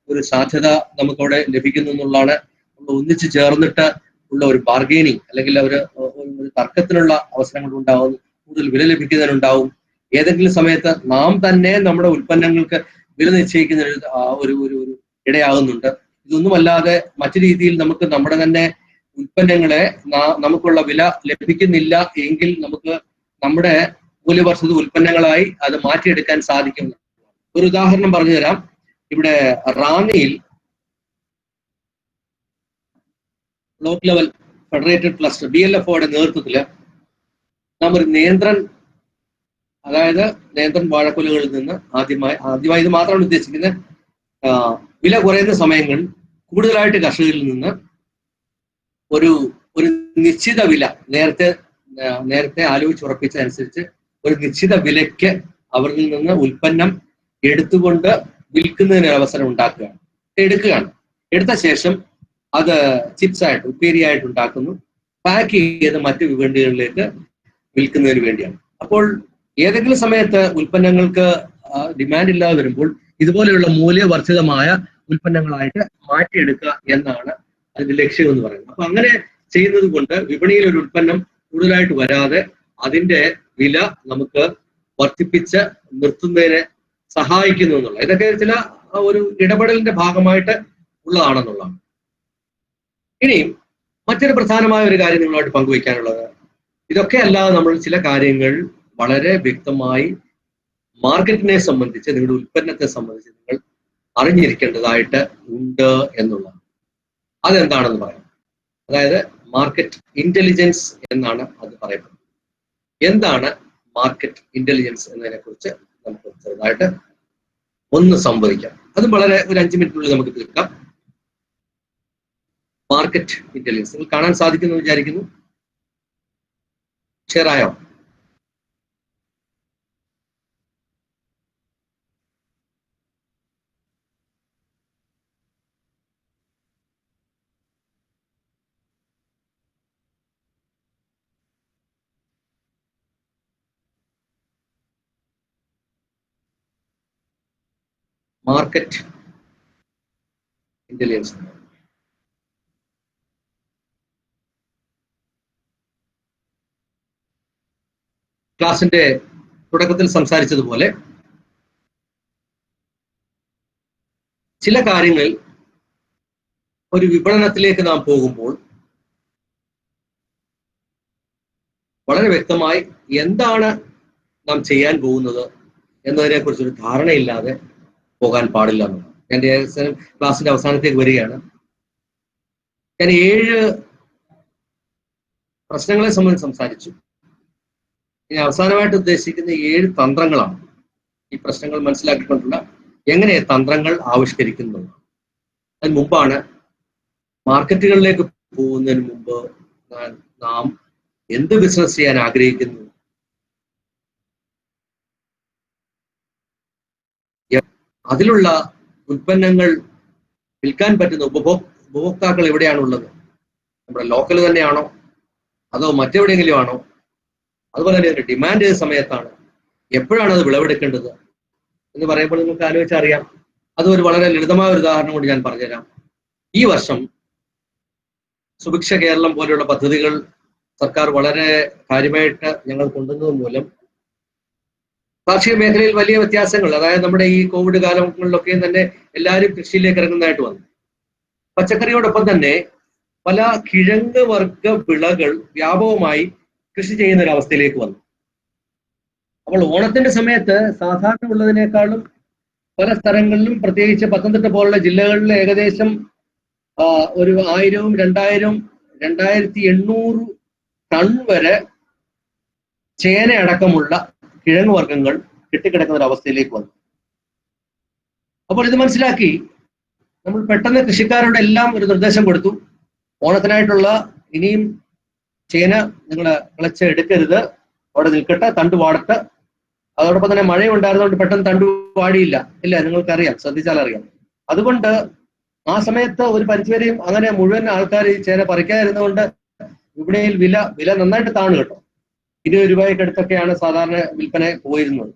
S2: ഒരു സാധ്യത നമുക്കവിടെ ലഭിക്കുന്നു എന്നുള്ളതാണ്. നമ്മൾ ഒന്നിച്ച് ചേർന്നിട്ട് ഉള്ള ഒരു ബാർഗെയിനിങ് അല്ലെങ്കിൽ ഒരു തർക്കത്തിനുള്ള അവസരങ്ങൾ ഉണ്ടാകുന്നു, കൂടുതൽ വില ലഭിക്കുന്നതിനുണ്ടാവും. ഏതെങ്കിലും സമയത്ത് നാം തന്നെ നമ്മുടെ ഉൽപ്പന്നങ്ങൾക്ക് വില നിശ്ചയിക്കുന്നതിന് ഒരു ഇടയാകുന്നുണ്ട്. ഇതൊന്നുമല്ലാതെ മറ്റു രീതിയിൽ നമുക്ക് നമ്മുടെ തന്നെ ഉൽപ്പന്നങ്ങളെ നമുക്കുള്ള വില ലഭിക്കുന്നില്ല എങ്കിൽ നമുക്ക് നമ്മുടെ മൂല്യവർദ്ധിത ഉൽപ്പന്നങ്ങളായി അത് മാറ്റിയെടുക്കാൻ സാധിക്കും. ഒരു ഉദാഹരണം പറഞ്ഞു തരാം. ഇവിടെ റാന്നിയിൽ ബ്ലോക്ക് ലെവൽ ഫെഡറേറ്റഡ് ക്ലസ്റ്റർ BLFOയുടെ നേതൃത്വത്തിൽ നാം ഒരു നേന്ത്രൻ, അതായത് നേന്ത്രൻ വാഴക്കുലകളിൽ നിന്ന് ആദ്യമായി ഇത് മാത്രമാണ് ഉദ്ദേശിക്കുന്നത്, വില കുറയുന്ന സമയങ്ങളിൽ കൂടുതലായിട്ട് കർഷകരിൽ നിന്ന് ഒരു നിശ്ചിത വില നേരത്തെ ആലോചിച്ചുറപ്പിച്ചതനുസരിച്ച് ഒരു നിശ്ചിത വിലയ്ക്ക് അവരിൽ നിന്ന് ഉൽപ്പന്നം എടുത്തുകൊണ്ട് വിൽക്കുന്നതിന് അവസരം ഉണ്ടാക്കുകയാണ്, എടുക്കുകയാണ്. എടുത്ത ശേഷം അത് ചിപ്സ് ആയിട്ട്, ഉപ്പേരിയായിട്ട് ഉണ്ടാക്കുന്നു, പാക്ക് ചെയ്ത് മറ്റ് വിപണികളിലേക്ക് വിൽക്കുന്നതിന് വേണ്ടിയാണ്. അപ്പോൾ ഏതെങ്കിലും സമയത്ത് ഉൽപ്പന്നങ്ങൾക്ക് ഡിമാൻഡ് ഇല്ലാതെ വരുമ്പോൾ ഇതുപോലെയുള്ള മൂല്യവർദ്ധിതമായ ഉൽപ്പന്നങ്ങളായിട്ട് മാറ്റിയെടുക്കുക എന്നാണ് അതിന്റെ ലക്ഷ്യം എന്ന് പറയുന്നത്. അപ്പൊ അങ്ങനെ ചെയ്യുന്നത് കൊണ്ട് വിപണിയിൽ ഒരു ഉൽപ്പന്നം കൂടുതലായിട്ട് വരാതെ അതിന്റെ വില നമുക്ക് വർദ്ധിപ്പിച്ച് നിർത്തുന്നതിനെ സഹായിക്കുന്നു എന്നുള്ള, ഇതൊക്കെ ചില ഒരു ഇടപെടലിന്റെ ഭാഗമായിട്ട് ഉള്ളതാണെന്നുള്ളതാണ്. ഇനിയും മറ്റൊരു പ്രധാനമായ ഒരു കാര്യം നിങ്ങളുമായിട്ട് പങ്കുവയ്ക്കാനുള്ളത്, ഇതൊക്കെ അല്ലാതെ നമ്മൾ ചില കാര്യങ്ങൾ വളരെ വ്യക്തമായി മാർക്കറ്റിനെ സംബന്ധിച്ച്, നിങ്ങളുടെ ഉൽപ്പന്നത്തെ സംബന്ധിച്ച് നിങ്ങൾ അറിഞ്ഞിരിക്കേണ്ടതായിട്ട് ഉണ്ട് എന്നുള്ളതാണ്. അതെന്താണെന്ന് പറയാം. അതായത് മാർക്കറ്റ് ഇന്റലിജൻസ് എന്നാണ് അത് പറയുന്നത്. എന്താണ് മാർക്കറ്റ് ഇന്റലിജൻസ് എന്നതിനെ കുറിച്ച് നമുക്ക് ചെറുതായിട്ട് ഒന്ന് സംവദിക്കാം. അതും വളരെ ഒരു 5 മിനിറ്റിനുള്ളിൽ നമുക്ക് തീർക്കാം. മാർക്കറ്റ് ഇന്റലിജൻസ് നിങ്ങൾ കാണാൻ സാധിക്കുന്നു വിചാരിക്കുന്നു. ഷെയർ ആയോ? മാർക്കറ്റ് ഇന്റലിജൻസ് ക്ലാസിന്റെ തുടക്കത്തിൽ സംസാരിച്ചതുപോലെ ചില കാര്യങ്ങളിൽ ഒരു വിപണനത്തിലേക്ക് നാം പോകുമ്പോൾ വളരെ വ്യക്തമായി എന്താണ് നാം ചെയ്യാൻ പോകുന്നത് എന്നതിനെ കുറിച്ചൊരു ധാരണയില്ലാതെ പോകാൻ പാടില്ല എന്നുള്ളത്. എൻ്റെ ക്ലാസിന്റെ അവസാനത്തേക്ക് വരികയാണ്. ഞാൻ 7 പ്രശ്നങ്ങളെ സംബന്ധിച്ച് സംസാരിച്ചു. ഇനി അവസാനമായിട്ട് ഉദ്ദേശിക്കുന്ന 7 തന്ത്രങ്ങളാണ്. ഈ പ്രശ്നങ്ങൾ മനസ്സിലാക്കിക്കൊണ്ടുള്ള എങ്ങനെ തന്ത്രങ്ങൾ ആവിഷ്കരിക്കുന്നു. അതിന് മുമ്പാണ്, മാർക്കറ്റുകളിലേക്ക് പോകുന്നതിന് മുമ്പ് നാം എന്ത് ബിസിനസ് ചെയ്യാൻ ആഗ്രഹിക്കുന്നു, അതിലുള്ള ഉൽപ്പന്നങ്ങൾ വിൽക്കാൻ പറ്റുന്ന ഉപഭോക്താക്കൾ എവിടെയാണുള്ളത്? നമ്മുടെ ലോക്കൽ തന്നെയാണോ, അതോ മറ്റെവിടെയെങ്കിലും ആണോ? അതുപോലെ തന്നെ അതിന്റെ ഡിമാൻഡ് ഏത് സമയത്താണ്, എപ്പോഴാണ് അത് വിളവെടുക്കേണ്ടത് എന്ന് പറയുമ്പോൾ നിങ്ങൾക്ക് ആലോചിച്ചറിയാം. അത് ഒരു വളരെ ലളിതമായ ഒരു ഉദാഹരണം കൊണ്ട് ഞാൻ പറഞ്ഞുതരാം. ഈ വർഷം സുഭിക്ഷ കേരളം പോലെയുള്ള പദ്ധതികൾ സർക്കാർ വളരെ കാര്യമായിട്ട് ഞങ്ങൾ കൊണ്ടുവന്നത് മൂലം കാർഷിക മേഖലയിൽ വലിയ വ്യത്യാസങ്ങൾ, അതായത് നമ്മുടെ ഈ കോവിഡ് കാലങ്ങളിലൊക്കെയും തന്നെ എല്ലാവരും കൃഷിയിലേക്ക് ഇറങ്ങുന്നതായിട്ട് വന്നു. പച്ചക്കറിയോടൊപ്പം തന്നെ പല കിഴങ്ങ് വർഗ വിളകൾ വ്യാപകമായി കൃഷി ചെയ്യുന്ന ഒരു അവസ്ഥയിലേക്ക് വന്നു. അപ്പോൾ ഓണത്തിന്റെ സമയത്ത് സാധാരണ ഉള്ളതിനേക്കാളും പല സ്ഥലങ്ങളിലും, പ്രത്യേകിച്ച് പത്തനംതിട്ട പോലുള്ള ജില്ലകളിൽ ഏകദേശം ഒരു 1000, 2000, 2800 ടൺ വരെ ചേന അടക്കമുള്ള കിഴങ്ങ് വർഗ്ഗങ്ങൾ കെട്ടിക്കിടക്കുന്ന ഒരു അവസ്ഥയിലേക്ക് വന്നു. അപ്പോൾ ഇത് മനസ്സിലാക്കി നമ്മൾ പെട്ടെന്ന് കൃഷിക്കാരോട് എല്ലാം ഒരു നിർദ്ദേശം കൊടുത്തു. ഓണത്തിനായിട്ടുള്ള ഇനിയും ചേന നിങ്ങൾ കിളച്ച് എടുക്കരുത്, അവിടെ നിൽക്കട്ടെ, തണ്ട് വാടട്ട്. അതോടൊപ്പം തന്നെ മഴ ഉണ്ടായിരുന്നതുകൊണ്ട് പെട്ടെന്ന് തണ്ട് വാടിയില്ല. ഇല്ല, നിങ്ങൾക്കറിയാം, ശ്രദ്ധിച്ചാൽ അറിയാം. അതുകൊണ്ട് ആ സമയത്ത് ഒരു പരിധിവരെയും അങ്ങനെ മുഴുവൻ ആൾക്കാർ ഈ ചേന പറിക്കാതിരുന്നതുകൊണ്ട് വിപണിയിൽ വില നന്നായിട്ട് താണു കേട്ടോ. 20 രൂപയ്ക്ക് അടുത്തൊക്കെയാണ് സാധാരണ വിൽപ്പന പോയിരുന്നത്.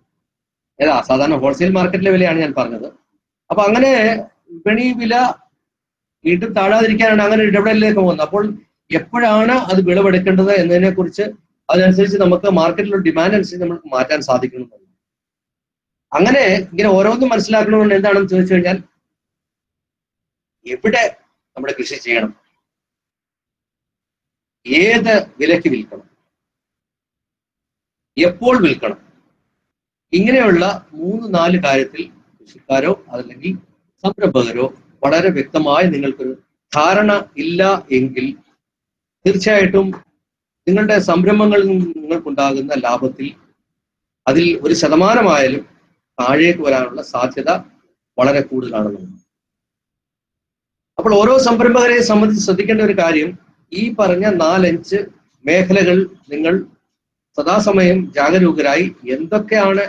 S2: സാധാരണ ഹോൾസെയിൽ മാർക്കറ്റിലെ വിലയാണ് ഞാൻ പറഞ്ഞത്. അപ്പൊ അങ്ങനെ വിപണി വില വീണ്ടും താഴാതിരിക്കാനാണ് അങ്ങനെ ഇടപെടലിലേക്ക് പോകുന്നത്. അപ്പോൾ എപ്പോഴാണ് അത് വിളവെടുക്കേണ്ടത് എന്നതിനെ കുറിച്ച്, അതിനനുസരിച്ച് നമുക്ക് മാർക്കറ്റിലുള്ള ഡിമാൻഡ് അനുസരിച്ച് നമുക്ക് മാറ്റാൻ സാധിക്കണം. അങ്ങനെ ഇങ്ങനെ ഓരോന്നും മനസ്സിലാക്കണമെന്ന് എന്താണെന്ന് ചോദിച്ചു കഴിഞ്ഞാൽ, എവിടെ നമ്മുടെ കൃഷി ചെയ്യണം, ഏത് വിലയ്ക്ക് വിൽക്കണം, എപ്പോൾ വിൽക്കണം, ഇങ്ങനെയുള്ള 3-4 കാര്യത്തിൽ കൃഷിക്കാരോ അതല്ലെങ്കിൽ സംരംഭകരോ വളരെ വ്യക്തമായി നിങ്ങൾക്കൊരു ധാരണ ഇല്ല എങ്കിൽ തീർച്ചയായിട്ടും നിങ്ങളുടെ സംരംഭങ്ങളിൽ നിങ്ങൾക്കുണ്ടാകുന്ന ലാഭത്തിൽ അതിൽ 1% താഴേക്ക് വരാനുള്ള സാധ്യത വളരെ കൂടുതലാണെന്ന്. അപ്പോൾ ഓരോ സംരംഭകരെ സംബന്ധിച്ച് ശ്രദ്ധിക്കേണ്ട ഒരു കാര്യം, ഈ പറഞ്ഞ 4-5 മേഖലകൾ നിങ്ങൾ സദാസമയം ജാഗരൂകരായി എന്തൊക്കെയാണ്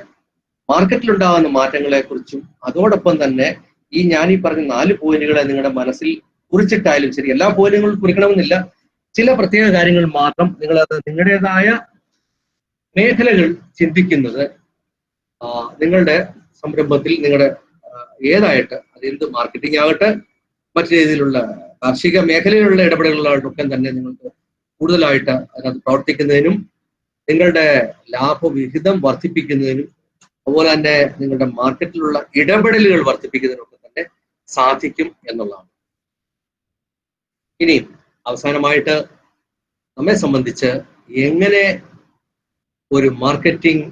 S2: മാർക്കറ്റിലുണ്ടാകുന്ന മാറ്റങ്ങളെ കുറിച്ചും, അതോടൊപ്പം തന്നെ ഞാൻ ഈ പറഞ്ഞ 4 പോയിന്റുകളെ നിങ്ങളുടെ മനസ്സിൽ കുറിച്ചിട്ടായാലും ശരി, എല്ലാ പോയിന്റുകളും കുറിക്കണമെന്നില്ല, ചില പ്രത്യേക കാര്യങ്ങൾ മാത്രം നിങ്ങൾ അത് നിങ്ങളുടേതായ മേഖലകൾ ചിന്തിക്കുന്നത് നിങ്ങളുടെ സംരംഭത്തിൽ നിങ്ങളുടെ ഏതായിട്ട്, അതെന്ത് മാർക്കറ്റിംഗ് ആകട്ടെ, മറ്റു രീതിയിലുള്ള കാർഷിക മേഖലയിലുള്ള ഇടപെടലുകളായിട്ടൊക്കെ തന്നെ നിങ്ങൾക്ക് കൂടുതലായിട്ട് അതിനകത്ത് പ്രവർത്തിക്കുന്നതിനും നിങ്ങളുടെ ലാഭവിഹിതം വർദ്ധിപ്പിക്കുന്നതിനും അതുപോലെ തന്നെ നിങ്ങളുടെ മാർക്കറ്റിലുള്ള ഇടപെടലുകൾ വർദ്ധിപ്പിക്കുന്നതിനൊക്കെ തന്നെ സാധിക്കും എന്നുള്ളതാണ്. ഇനി അവസാനമായിട്ട് നമ്മെ സംബന്ധിച്ച് എങ്ങനെ ഒരു മാർക്കറ്റിംഗ്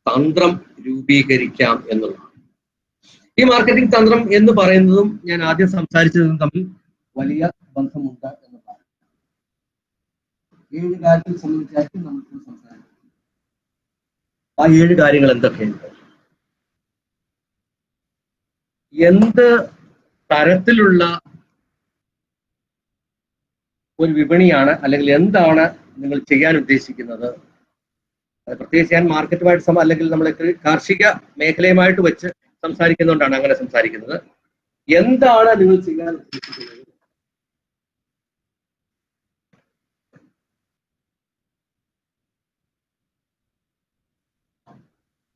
S2: തന്ത്രം രൂപീകരിക്കാം എന്നുള്ളതാണ്. ഈ മാർക്കറ്റിംഗ് തന്ത്രം എന്ന് പറയുന്നതും ഞാൻ ആദ്യം സംസാരിച്ചതും തമ്മിൽ വലിയ ബന്ധമുണ്ട് എന്നുള്ളതാണ്. 7 കാര്യത്തിൽ സംബന്ധിച്ചായിരിക്കും നമുക്ക് സംസാരിക്കുന്നത്. ആ 7 കാര്യങ്ങൾ എന്തൊക്കെയുണ്ട്, എന്ത് തരത്തിലുള്ള ഒരു വിപണിയാണ് അല്ലെങ്കിൽ എന്താണ് നിങ്ങൾ ചെയ്യാൻ ഉദ്ദേശിക്കുന്നത്, പ്രത്യേകിച്ച് ഞാൻ മാർക്കറ്റുമായിട്ട് അല്ലെങ്കിൽ നമ്മളെ കാർഷിക മേഖലയുമായിട്ട് വെച്ച് സംസാരിക്കുന്നതുകൊണ്ടാണ് അങ്ങനെ സംസാരിക്കുന്നത്. എന്താണ് നിങ്ങൾ ചെയ്യാൻ ഉദ്ദേശിക്കുന്നത്,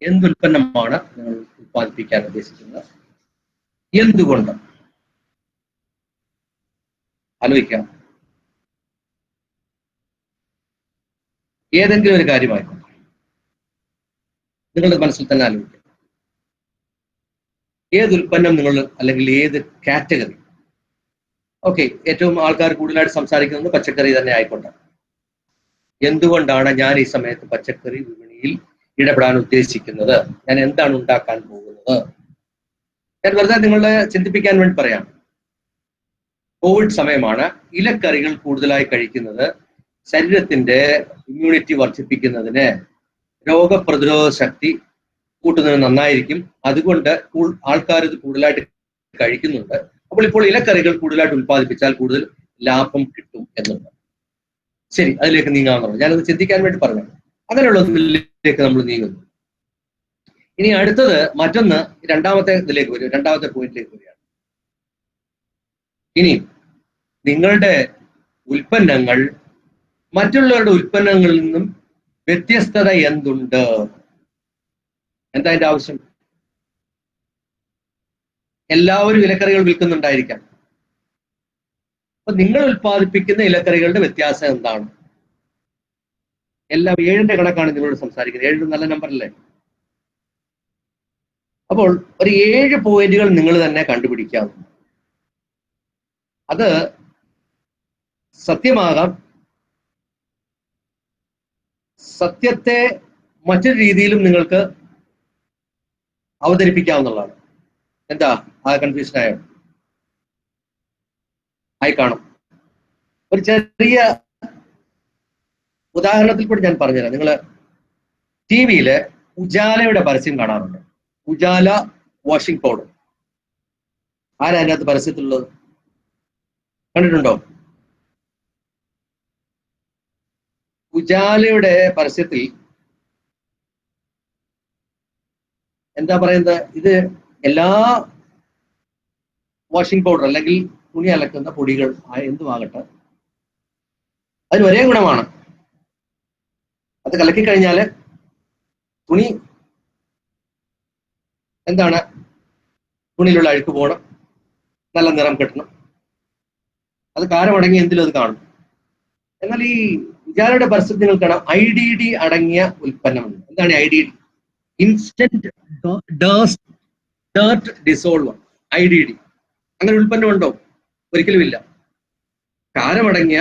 S2: എന്തുൽപ്പന്നമാണ് നിങ്ങൾ ഉത്പാദിപ്പിക്കാൻ ഉദ്ദേശിക്കുന്നത്, എന്തുകൊണ്ട്, ആലോചിക്കാം. ഏതെങ്കിലും ഒരു കാര്യമായിക്കോട്ടെ, നിങ്ങളുടെ മനസ്സിൽ തന്നെ ആലോചിക്കാം. ഏത് ഉൽപ്പന്നം നിങ്ങൾ അല്ലെങ്കിൽ ഏത് കാറ്റഗറി, ഓക്കെ, ഏറ്റവും ആൾക്കാർ കൂടുതലായിട്ട് സംസാരിക്കുന്നത് പച്ചക്കറി തന്നെ ആയിക്കോട്ടെ. എന്തുകൊണ്ടാണ് ഞാൻ ഈ സമയത്ത് പച്ചക്കറി വിപണിയിൽ ഇടപെടാൻ ഉദ്ദേശിക്കുന്നത്, ഞാൻ എന്താണ് ഉണ്ടാക്കാൻ പോകുന്നത്? ഞാൻ വെറുതെ നിങ്ങളെ ചിന്തിപ്പിക്കാൻ വേണ്ടി പറയാം. കോവിഡ് സമയമാണ്. ഇലക്കറികൾ കൂടുതലായി കഴിക്കുന്നത് ശരീരത്തിന്റെ ഇമ്മ്യൂണിറ്റി വർദ്ധിപ്പിക്കുന്നതിന്, രോഗപ്രതിരോധ ശക്തി കൂട്ടുന്നതിന് നന്നായിരിക്കും. അതുകൊണ്ട് ആൾക്കാർ ഇത് കൂടുതലായിട്ട് കഴിക്കുന്നുണ്ട്. അപ്പോൾ ഇപ്പോൾ ഇലക്കറികൾ കൂടുതലായിട്ട് ഉത്പാദിപ്പിച്ചാൽ കൂടുതൽ ലാഭം കിട്ടും എന്നുണ്ട്. ശരി, അതിലേക്ക് നീങ്ങാമെന്നുള്ളത് ഞാനത് ചിന്തിക്കാൻ വേണ്ടി പറഞ്ഞു. അങ്ങനെയുള്ളതിലേക്ക് നമ്മൾ നീങ്ങുന്നു. ഇനി അടുത്തത് മറ്റൊന്ന്, രണ്ടാമത്തെ ഇതിലേക്ക് വരും, രണ്ടാമത്തെ പോയിന്റിലേക്ക് വരികയാണ്. ഇനി നിങ്ങളുടെ ഉൽപ്പന്നങ്ങൾ മറ്റുള്ളവരുടെ ഉൽപ്പന്നങ്ങളിൽ നിന്നും വ്യത്യസ്തത എന്തുണ്ട്? എന്താ അതിന്റെ ആവശ്യം? എല്ലാവരും ഇലക്കറികൾ വിൽക്കുന്നുണ്ടായിരിക്കാം. അപ്പൊ നിങ്ങൾ ഉൽപ്പാദിപ്പിക്കുന്ന ഇലക്കറികളുടെ വ്യത്യാസം എന്താണ്? എല്ലാം 7ന്റെ കണക്കാണ് നിങ്ങളോട് സംസാരിക്കുന്നത്. 7 നല്ല നമ്പർ അല്ലേ? അപ്പോൾ ഒരു 7 പോയിന്റുകൾ നിങ്ങൾ തന്നെ കണ്ടുപിടിക്കാം. അത് സത്യമാകാം, സത്യത്തെ മറ്റൊരു രീതിയിലും നിങ്ങൾക്ക് അവതരിപ്പിക്കാവുന്നതാണ്. എന്താ ആ കൺഫ്യൂഷൻ ആയി കാണും. ഒരു ചെറിയ ഉദാഹരണത്തിൽ കൂടി ഞാൻ പറഞ്ഞുതരാം. നിങ്ങൾ ടിവിയില് ഉജാലയുടെ പരസ്യം കാണാറുണ്ട്. Ujala washing powder. ആരാ അതിനകത്ത് പരസ്യത്തിലുള്ളത്? കണ്ടിട്ടുണ്ടോ? ഉജാലയുടെ പരസ്യത്തിൽ എന്താ പറയുന്നത്? ഇത് എല്ലാ വാഷിംഗ് പൗഡർ അല്ലെങ്കിൽ തുണി അലക്കുന്ന പൊടികൾ എന്തുമാകട്ടെ, അതിന് ഒരേ ഗുണമാണ്. അത് കലക്കി കഴിഞ്ഞാല് തുണി എന്താണ്, തുണിയിലുള്ള അഴുക്ക് പോകണം, നല്ല നിറം കിട്ടണം, അത് കാരമടങ്ങി എന്തിലും അത് കാണും. എന്നാൽ ഈ ഉജാലയുടെ പരസ്യത്തിൽ നിങ്ങൾ കാണാം IDD അടങ്ങിയ ഉൽപ്പന്നമുണ്ട്. എന്താണ് IDD? Instant dirt dissolver. IDD അങ്ങനെ ഉൽപ്പന്നമുണ്ടോ? ഒരിക്കലും ഇല്ല. കാരമടങ്ങിയ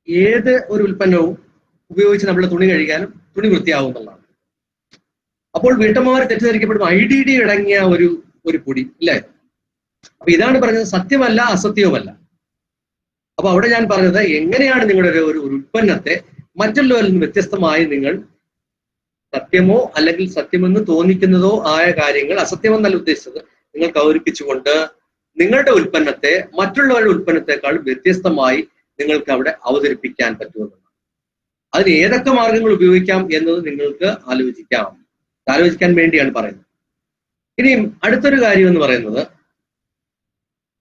S2: ഏത് ഒരു ഉൽപ്പന്നവും ഉപയോഗിച്ച് നമ്മൾ തുണി കഴുകിയാലും തുണി വൃത്തിയാവുന്നതാണ്. അപ്പോൾ വീട്ടമ്മമാർ തെറ്റിദ്ധരിക്കപ്പെടും IDD അടങ്ങിയ ഒരു പൊടി ഇല്ലേ? അപ്പൊ ഇതാണ് പറഞ്ഞത്, സത്യമല്ല അസത്യവുമല്ല. അപ്പൊ അവിടെ ഞാൻ പറഞ്ഞത്, എങ്ങനെയാണ് നിങ്ങളുടെ ഒരു ഉൽപ്പന്നത്തെ മറ്റുള്ളവരിൽ നിന്ന് വ്യത്യസ്തമായി നിങ്ങൾ സത്യമോ അല്ലെങ്കിൽ സത്യമെന്ന് തോന്നിക്കുന്നതോ ആയ കാര്യങ്ങൾ, അസത്യമെന്നല്ല ഉദ്ദേശിച്ചത്, നിങ്ങൾക്ക് അവതരിപ്പിച്ചുകൊണ്ട് നിങ്ങളുടെ ഉൽപ്പന്നത്തെ മറ്റുള്ളവരുടെ ഉൽപ്പന്നത്തെക്കാൾ വ്യത്യസ്തമായി നിങ്ങൾക്ക് അവിടെ അവതരിപ്പിക്കാൻ പറ്റുമെന്നാണ്. അതിന് ഏതൊക്കെ മാർഗങ്ങൾ ഉപയോഗിക്കാം എന്നത് നിങ്ങൾക്ക് ആലോചിക്കാൻ വേണ്ടിയാണ് പറയുന്നത്. ഇനിയും അടുത്തൊരു കാര്യം എന്ന് പറയുന്നത്,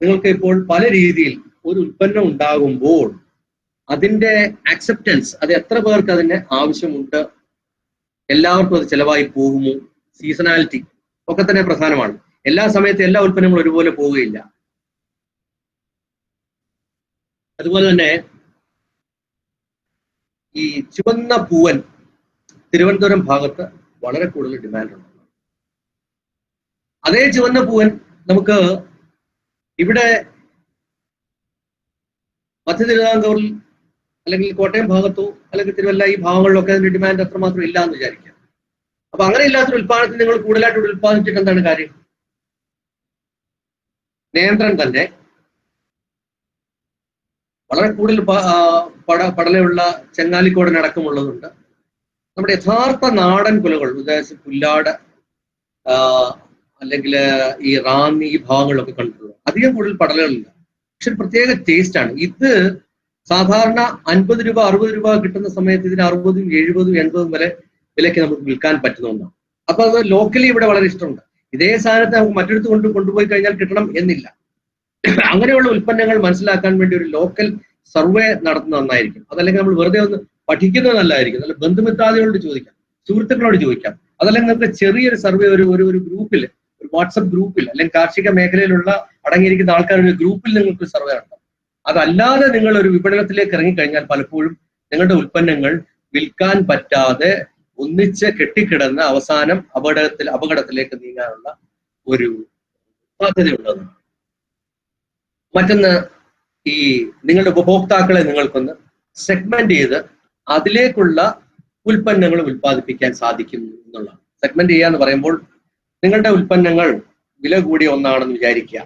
S2: നിങ്ങൾക്ക് ഇപ്പോൾ പല രീതിയിൽ ഒരു ഉൽപ്പന്നം ഉണ്ടാകുമ്പോൾ അതിന്റെ ആക്സെപ്റ്റൻസ്, അത് എത്ര പേർക്ക് അതിന്റെ ആവശ്യമുണ്ട്, എല്ലാവർക്കും അത് ചിലവായി പോകുമോ, സീസണാലിറ്റി ഒക്കെ തന്നെ പ്രധാനമാണ്. എല്ലാ സമയത്തും എല്ലാ ഉൽപ്പന്നങ്ങളും ഒരുപോലെ പോവുകയില്ല. അതുപോലെ തന്നെ ഈ ചുവന്ന പൂവൻ തിരുവനന്തപുരം ഭാഗത്ത് വളരെ കൂടുതൽ ഡിമാൻഡുണ്ട്. അതേ ചുവന്ന പൂവൻ നമുക്ക് ഇവിടെ മധ്യ തിരുവിതാംകൂറിൽ അല്ലെങ്കിൽ കോട്ടയം ഭാഗത്തോ അല്ലെങ്കിൽ തിരുവല്ല ഈ ഭാഗങ്ങളിലൊക്കെ അതിന്റെ ഡിമാൻഡ് അത്രമാത്രം ഇല്ല എന്ന് വിചാരിക്കാം. അപ്പൊ അങ്ങനെ ഇല്ലാത്തൊരു ഉൽപ്പാദനത്തിൽ നിങ്ങൾ കൂടുതലായിട്ട് ഉൽപ്പാദിച്ചിട്ട് എന്താണ് കാര്യം? നേന്ത്രൻ തന്നെ വളരെ കൂടുതൽ പടലയുള്ള ചെങ്ങാലിക്കോടനടക്കമുള്ളതുണ്ട്. നമ്മുടെ യഥാർത്ഥ നാടൻ കുലകൾ, ഉദാഹരണ പുല്ലാട് അല്ലെങ്കിൽ ഈ റാന്നി ഈ ഭാഗങ്ങളിലൊക്കെ കണ്ടിട്ടുള്ളത് അധികം കൂടുതൽ പടലകളില്ല, പക്ഷെ പ്രത്യേക ടേസ്റ്റ് ആണ്. ഇത് സാധാരണ 50 രൂപ 60 രൂപ കിട്ടുന്ന സമയത്ത് ഇതിന് 60, 70, 80 വരെ വിലയ്ക്ക് നമുക്ക് വിൽക്കാൻ പറ്റുന്ന ഒന്നാണ്. അപ്പൊ അത് ലോക്കലി ഇവിടെ വളരെ ഇഷ്ടമുണ്ട്. ഇതേ സാധനത്തെ നമുക്ക് മറ്റെടുത്ത് കൊണ്ടുപോയി കഴിഞ്ഞാൽ കിട്ടണം എന്നില്ല. അങ്ങനെയുള്ള ഉൽപ്പന്നങ്ങൾ മനസ്സിലാക്കാൻ വേണ്ടി ഒരു ലോക്കൽ സർവേ നടത്തുന്നത് നന്നായിരിക്കും. അതല്ലെങ്കിൽ നമ്മൾ വെറുതെ ഒന്ന് പഠിക്കുന്നത് നല്ലതായിരിക്കും. നല്ല ബന്ധുമിത്രാദികളോട് ചോദിക്കാം, സുഹൃത്തുക്കളോട് ചോദിക്കാം. അതല്ലെങ്കിൽ നമുക്ക് ചെറിയൊരു സർവേ ഒരു ഗ്രൂപ്പിൽ, ഒരു വാട്സപ്പ് ഗ്രൂപ്പിൽ, അല്ലെങ്കിൽ കാർഷിക മേഖലയിലുള്ള അടങ്ങിയിരിക്കുന്ന ആൾക്കാരുടെ ഗ്രൂപ്പിൽ നിങ്ങൾക്ക് സർവേ നടത്താം. അതല്ലാതെ നിങ്ങൾ ഒരു വിപണനത്തിലേക്ക് ഇറങ്ങിക്കഴിഞ്ഞാൽ പലപ്പോഴും നിങ്ങളുടെ ഉൽപ്പന്നങ്ങൾ വിൽക്കാൻ പറ്റാതെ ഒന്നിച്ച് കെട്ടിക്കിടന്ന് അവസാനം അപകടത്തിലേക്ക് നീങ്ങാനുള്ള ഒരു സാധ്യതയുള്ളത്. മറ്റൊന്ന്, ഈ നിങ്ങളുടെ ഉപഭോക്താക്കളെ നിങ്ങൾക്കൊന്ന് സെഗ്മെന്റ് ചെയ്ത് അതിലേക്കുള്ള ഉൽപ്പന്നങ്ങൾ ഉൽപ്പാദിപ്പിക്കാൻ സാധിക്കും എന്നുള്ളതാണ്. സെഗ്മെന്റ് ചെയ്യുക എന്ന് പറയുമ്പോൾ, നിങ്ങളുടെ ഉൽപ്പന്നങ്ങൾ വില കൂടിയ ഒന്നാണെന്ന് വിചാരിക്കുക.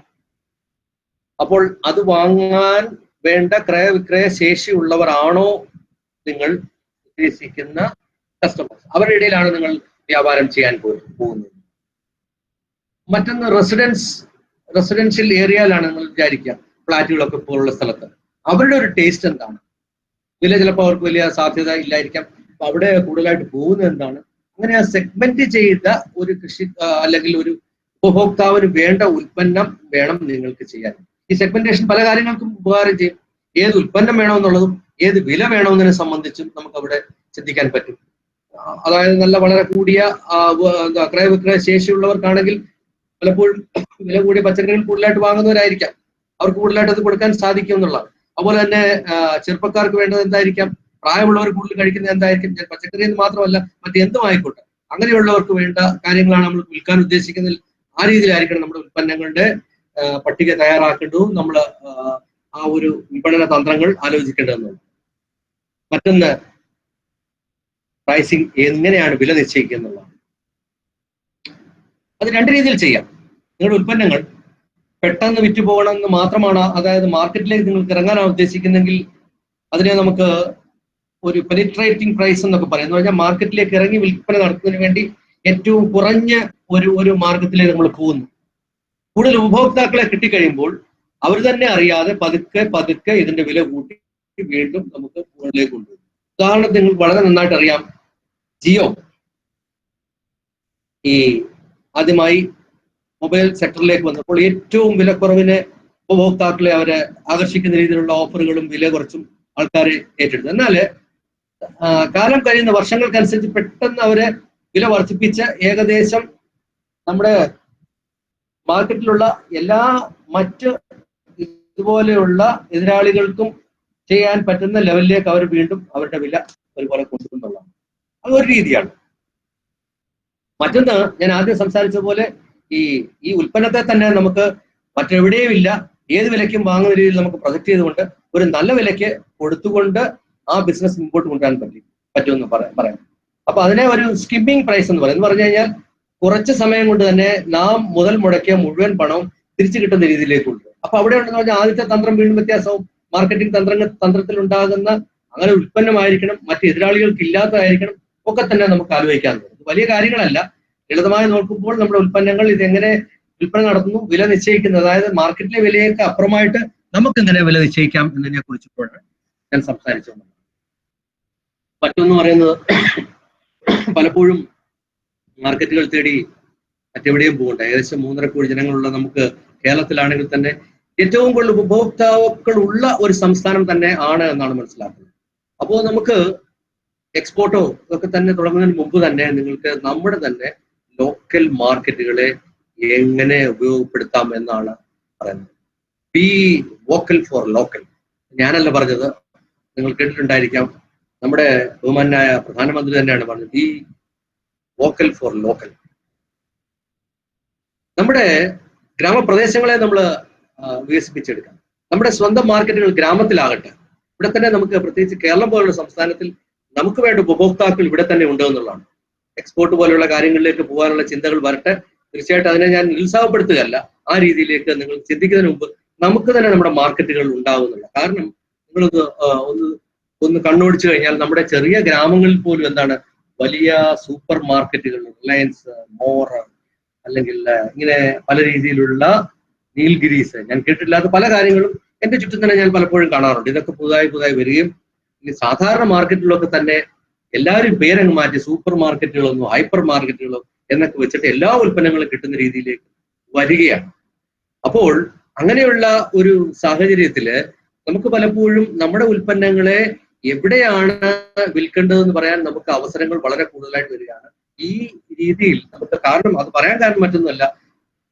S2: അപ്പോൾ അത് വാങ്ങാൻ വേണ്ട ക്രയവിക്രയ ശേഷിയുള്ളവരാണോ നിങ്ങൾ ഉദ്ദേശിക്കുന്ന കസ്റ്റമേഴ്സ്? അവരുടെ ഇടയിലാണ് നിങ്ങൾ വ്യാപാരം ചെയ്യാൻ പോകുന്നത്. മറ്റൊന്ന്, റെസിഡൻഷ്യൽ ഏരിയയിലാണ് നിങ്ങൾ വിചാരിക്കുക, ഫ്ലാറ്റുകളൊക്കെ പോലുള്ള സ്ഥലത്ത്. അവരുടെ ഒരു ടേസ്റ്റ് എന്താണ്? വില ചിലപ്പോൾ അവർക്ക് വലിയ സാധ്യത ഇല്ലായിരിക്കാം. അപ്പൊ അവിടെ കൂടുതലായിട്ട് പോകുന്നത് എന്താണ്? അങ്ങനെ ആ സെഗ്മെന്റ് ചെയ്ത ഒരു കൃഷി അല്ലെങ്കിൽ ഒരു ഉപഭോക്താവിന് വേണ്ട ഉൽപ്പന്നം വേണം നിങ്ങൾക്ക് ചെയ്യാൻ. ഈ സെഗ്മെന്റേഷൻ പല കാര്യങ്ങൾക്കും ഉപകാരം ചെയ്യും. ഏത് ഉൽപ്പന്നം വേണമെന്നുള്ളതും ഏത് വില വേണമെന്നതിനെ സംബന്ധിച്ചും നമുക്ക് അവിടെ ചിന്തിക്കാൻ പറ്റും. അതായത് നല്ല വളരെ കൂടിയ ക്രയവിക്രയ ശേഷിയുള്ളവർക്കാണെങ്കിൽ പലപ്പോഴും വില കൂടിയ പച്ചക്കറികൾ കൂടുതലായിട്ട് വാങ്ങുന്നവരായിരിക്കാം, അവർക്ക് കൂടുതലായിട്ട് അത് കൊടുക്കാൻ സാധിക്കും എന്നുള്ളതാണ്. അതുപോലെ തന്നെ ചെറുപ്പക്കാർക്ക് വേണ്ടത് എന്തായിരിക്കാം, പ്രായമുള്ളവർ കൂടുതൽ കഴിക്കുന്നത് എന്തായിരിക്കും, പച്ചക്കറി എന്ന് മാത്രമല്ല മറ്റെന്തും ആയിക്കോട്ടെ, അങ്ങനെയുള്ളവർക്ക് വേണ്ട കാര്യങ്ങളാണ് നമ്മൾ വിൽക്കാൻ ഉദ്ദേശിക്കുന്നതിൽ. ആ രീതിയിലായിരിക്കണം നമ്മുടെ ഉൽപ്പന്നങ്ങളുടെ പട്ടിക തയ്യാറാക്കേണ്ടതും നമ്മൾ ആ ഒരു വിപണന തന്ത്രങ്ങൾ ആലോചിക്കേണ്ടതെന്നുള്ളത്. മറ്റൊന്ന്, പ്രൈസിങ് എങ്ങനെയാണ് വില നിശ്ചയിക്കുക എന്നുള്ളതാണ്. അത് രണ്ട് രീതിയിൽ ചെയ്യാം. നിങ്ങളുടെ ഉൽപ്പന്നങ്ങൾ പെട്ടെന്ന് വിറ്റ് പോകണമെന്ന് മാത്രമാണ്, അതായത് മാർക്കറ്റിലേക്ക് നിങ്ങൾക്ക് ഇറങ്ങാനാണ് ഉദ്ദേശിക്കുന്നെങ്കിൽ അതിനെ നമുക്ക് ഒരു പെനിട്രേറ്റിംഗ് പ്രൈസ് എന്നൊക്കെ പറയും. എന്ന് പറഞ്ഞാൽ മാർക്കറ്റിലേക്ക് ഇറങ്ങി വിൽപ്പന നടത്തുന്നതിന് വേണ്ടി ഏറ്റവും കുറഞ്ഞ ഒരു മാർഗത്തിലേക്ക് നമ്മൾ പോകുന്നു. കൂടുതൽ ഉപഭോക്താക്കളെ കിട്ടിക്കഴിയുമ്പോൾ അവർ തന്നെ അറിയാതെ പതുക്കെ പതുക്കെ ഇതിന്റെ വില കൂട്ടി വീണ്ടും നമുക്ക് മുകളിലേക്ക് കൊണ്ടുപോകും. ഉദാഹരണത്തിന് നിങ്ങൾക്ക് വളരെ നന്നായിട്ട് അറിയാം, ജിയോ ഈ ആദ്യമായി മൊബൈൽ സെക്ടറിലേക്ക് വന്നപ്പോൾ ഏറ്റവും വിലക്കുറവിന് ഉപഭോക്താക്കളെ അവരെ ആകർഷിക്കുന്ന രീതിയിലുള്ള ഓഫറുകളും വില കുറച്ചും ആൾക്കാരെ ഏറ്റെടുത്തു. എന്നാൽ കാലം കഴിയുന്ന വർഷങ്ങൾക്കനുസരിച്ച് പെട്ടെന്ന് അവരെ വില വർദ്ധിപ്പിച്ച് ഏകദേശം നമ്മുടെ മാർക്കറ്റിലുള്ള എല്ലാ മറ്റ് ഇതുപോലെയുള്ള എതിരാളികൾക്കും ചെയ്യാൻ പറ്റുന്ന ലെവലിലേക്ക് അവർ വീണ്ടും അവരുടെ വില ഒരുപോലെ കൊണ്ടുവന്നുള്ളതാണ്. അതൊരു രീതിയാണ്. മറ്റൊന്ന്, ഞാൻ ആദ്യം സംസാരിച്ച പോലെ ഈ ഉൽപ്പന്നത്തെ തന്നെ നമുക്ക് മറ്റെവിടെയും ഇല്ല, ഏത് വിലയ്ക്കും വാങ്ങുന്ന രീതിയിൽ നമുക്ക് പ്രൊജക്ട് ചെയ്തുകൊണ്ട് ഒരു നല്ല വിലയ്ക്ക് കൊടുത്തുകൊണ്ട് ആ ബിസിനസ് മുമ്പോട്ട് കൊണ്ടുവരാൻ പറ്റുമെന്ന് പറയാം. അപ്പൊ അതിനെ ഒരു സ്കിമ്മിങ് പ്രൈസ് എന്ന് പറയും. എന്ന് പറഞ്ഞു കഴിഞ്ഞാൽ കുറച്ച് സമയം കൊണ്ട് തന്നെ നാം മുതൽ മുടക്കിയ മുഴുവൻ പണവും തിരിച്ചു കിട്ടുന്ന രീതിയിലേക്ക് കൊണ്ടുവരും. അപ്പൊ അവിടെ ഉണ്ടെന്ന് പറഞ്ഞാൽ ആദ്യത്തെ തന്ത്രം വീണ്ടും വ്യത്യാസവും, മാർക്കറ്റിംഗ് തന്ത്രത്തിൽ ഉണ്ടാകുന്ന അങ്ങനെ ഉൽപ്പന്നമായിരിക്കണം, മറ്റ് എതിരാളികൾക്ക് ഇല്ലാത്തതായിരിക്കണം, ഒക്കെ തന്നെ നമുക്ക് ആലോചിക്കാൻ പറ്റും. വലിയ കാര്യങ്ങളല്ല, ലളിതമായി നോക്കുമ്പോൾ നമ്മുടെ ഉൽപ്പന്നങ്ങൾ ഇതെങ്ങനെ വിൽപ്പന നടത്തുന്നു, വില നിശ്ചയിക്കുന്നത്, അതായത് മാർക്കറ്റിലെ വിലയൊക്കെ അപ്പുറമായിട്ട് നമുക്ക് എങ്ങനെ വില നിശ്ചയിക്കാം എന്നതിനെ കുറിച്ചിട്ടാണ് ഞാൻ സംസാരിച്ചത്. മറ്റൊന്ന് പറയുന്നത്, പലപ്പോഴും മാർക്കറ്റുകൾ തേടി മറ്റെവിടെയും പോകണ്ട, ഏകദേശം 3.5 കോടി ജനങ്ങളുള്ള നമുക്ക് കേരളത്തിലാണെങ്കിൽ തന്നെ ഏറ്റവും കൂടുതൽ ഉപഭോക്താക്കൾ ഉള്ള ഒരു സംസ്ഥാനം തന്നെ ആണ് എന്നാണ് മനസ്സിലാക്കുന്നത്. അപ്പോൾ നമുക്ക് എക്സ്പോർട്ടോ ഒക്കെ തന്നെ തുടങ്ങുന്നതിന് മുമ്പ് തന്നെ നിങ്ങൾക്ക് നമ്മുടെ തന്നെ ലോക്കൽ മാർക്കറ്റുകളെ എങ്ങനെ ഉപയോഗപ്പെടുത്താം എന്നാണ് പറയുന്നത്. B vocal for local. ഞാനല്ല പറഞ്ഞത്, നിങ്ങൾ കേട്ടിട്ടുണ്ടായിരിക്കാം, നമ്മുടെ ബഹുമാനായ പ്രധാനമന്ത്രി തന്നെയാണ് പറഞ്ഞത്, ബി വോക്കൽ ഫോർ ലോക്കൽ. നമ്മുടെ ഗ്രാമപ്രദേശങ്ങളെ നമ്മൾ വികസിപ്പിച്ചെടുക്കാം. നമ്മുടെ സ്വന്തം മാർക്കറ്റുകൾ ഗ്രാമത്തിലാകട്ടെ. ഇവിടെ തന്നെ നമുക്ക്, പ്രത്യേകിച്ച് കേരളം പോലുള്ള സംസ്ഥാനത്തിൽ നമുക്ക് വേണ്ട ഉപഭോക്താക്കൾ ഇവിടെ തന്നെ ഉണ്ട് എന്നുള്ളതാണ്. എക്സ്പോർട്ട് പോലെയുള്ള കാര്യങ്ങളിലേക്ക് പോകാനുള്ള ചിന്തകൾ വരട്ടെ, തീർച്ചയായിട്ടും അതിനെ ഞാൻ നിരുത്സാഹപ്പെടുത്തുകയല്ല. ആ രീതിയിലേക്ക് നിങ്ങൾ ചിന്തിക്കുന്നതിന് മുമ്പ് നമുക്ക് തന്നെ നമ്മുടെ മാർക്കറ്റുകൾ ഉണ്ടാകുന്നില്ല. കാരണം നിങ്ങളത് ഒന്ന് കണ്ണോടിച്ചു കഴിഞ്ഞാൽ നമ്മുടെ ചെറിയ ഗ്രാമങ്ങളിൽ പോലും എന്താണ് വലിയ സൂപ്പർ മാർക്കറ്റുകൾ, റിലയൻസ്, മോർ, അല്ലെങ്കിൽ ഇങ്ങനെ പല രീതിയിലുള്ള നീൽഗിരീസ്, ഞാൻ കേട്ടിട്ടില്ലാത്ത പല കാര്യങ്ങളും എന്റെ ചുറ്റും തന്നെ ഞാൻ പലപ്പോഴും കാണാറുണ്ട്. ഇതൊക്കെ പുതുതായി വരികയും ഇനി സാധാരണ മാർക്കറ്റിലൊക്കെ തന്നെ എല്ലാവരും പേരങ്ങ് മാറ്റി സൂപ്പർ മാർക്കറ്റുകളൊന്നും ഹൈപ്പർ മാർക്കറ്റുകളോ എന്നൊക്കെ വെച്ചിട്ട് എല്ലാ ഉൽപ്പന്നങ്ങളും കിട്ടുന്ന രീതിയിലേക്ക് വരികയാണ്. അപ്പോൾ അങ്ങനെയുള്ള ഒരു സാഹചര്യത്തില് നമുക്ക് പലപ്പോഴും നമ്മുടെ ഉൽപ്പന്നങ്ങളെ എവിടെയാണ് വിൽക്കേണ്ടതെന്ന് പറയാൻ നമുക്ക് അവസരങ്ങൾ വളരെ കൂടുതലായിട്ട് വരികയാണ് ഈ രീതിയിൽ. നമുക്ക് കാരണം, അത് പറയാൻ കാരണം മറ്റൊന്നുമല്ല,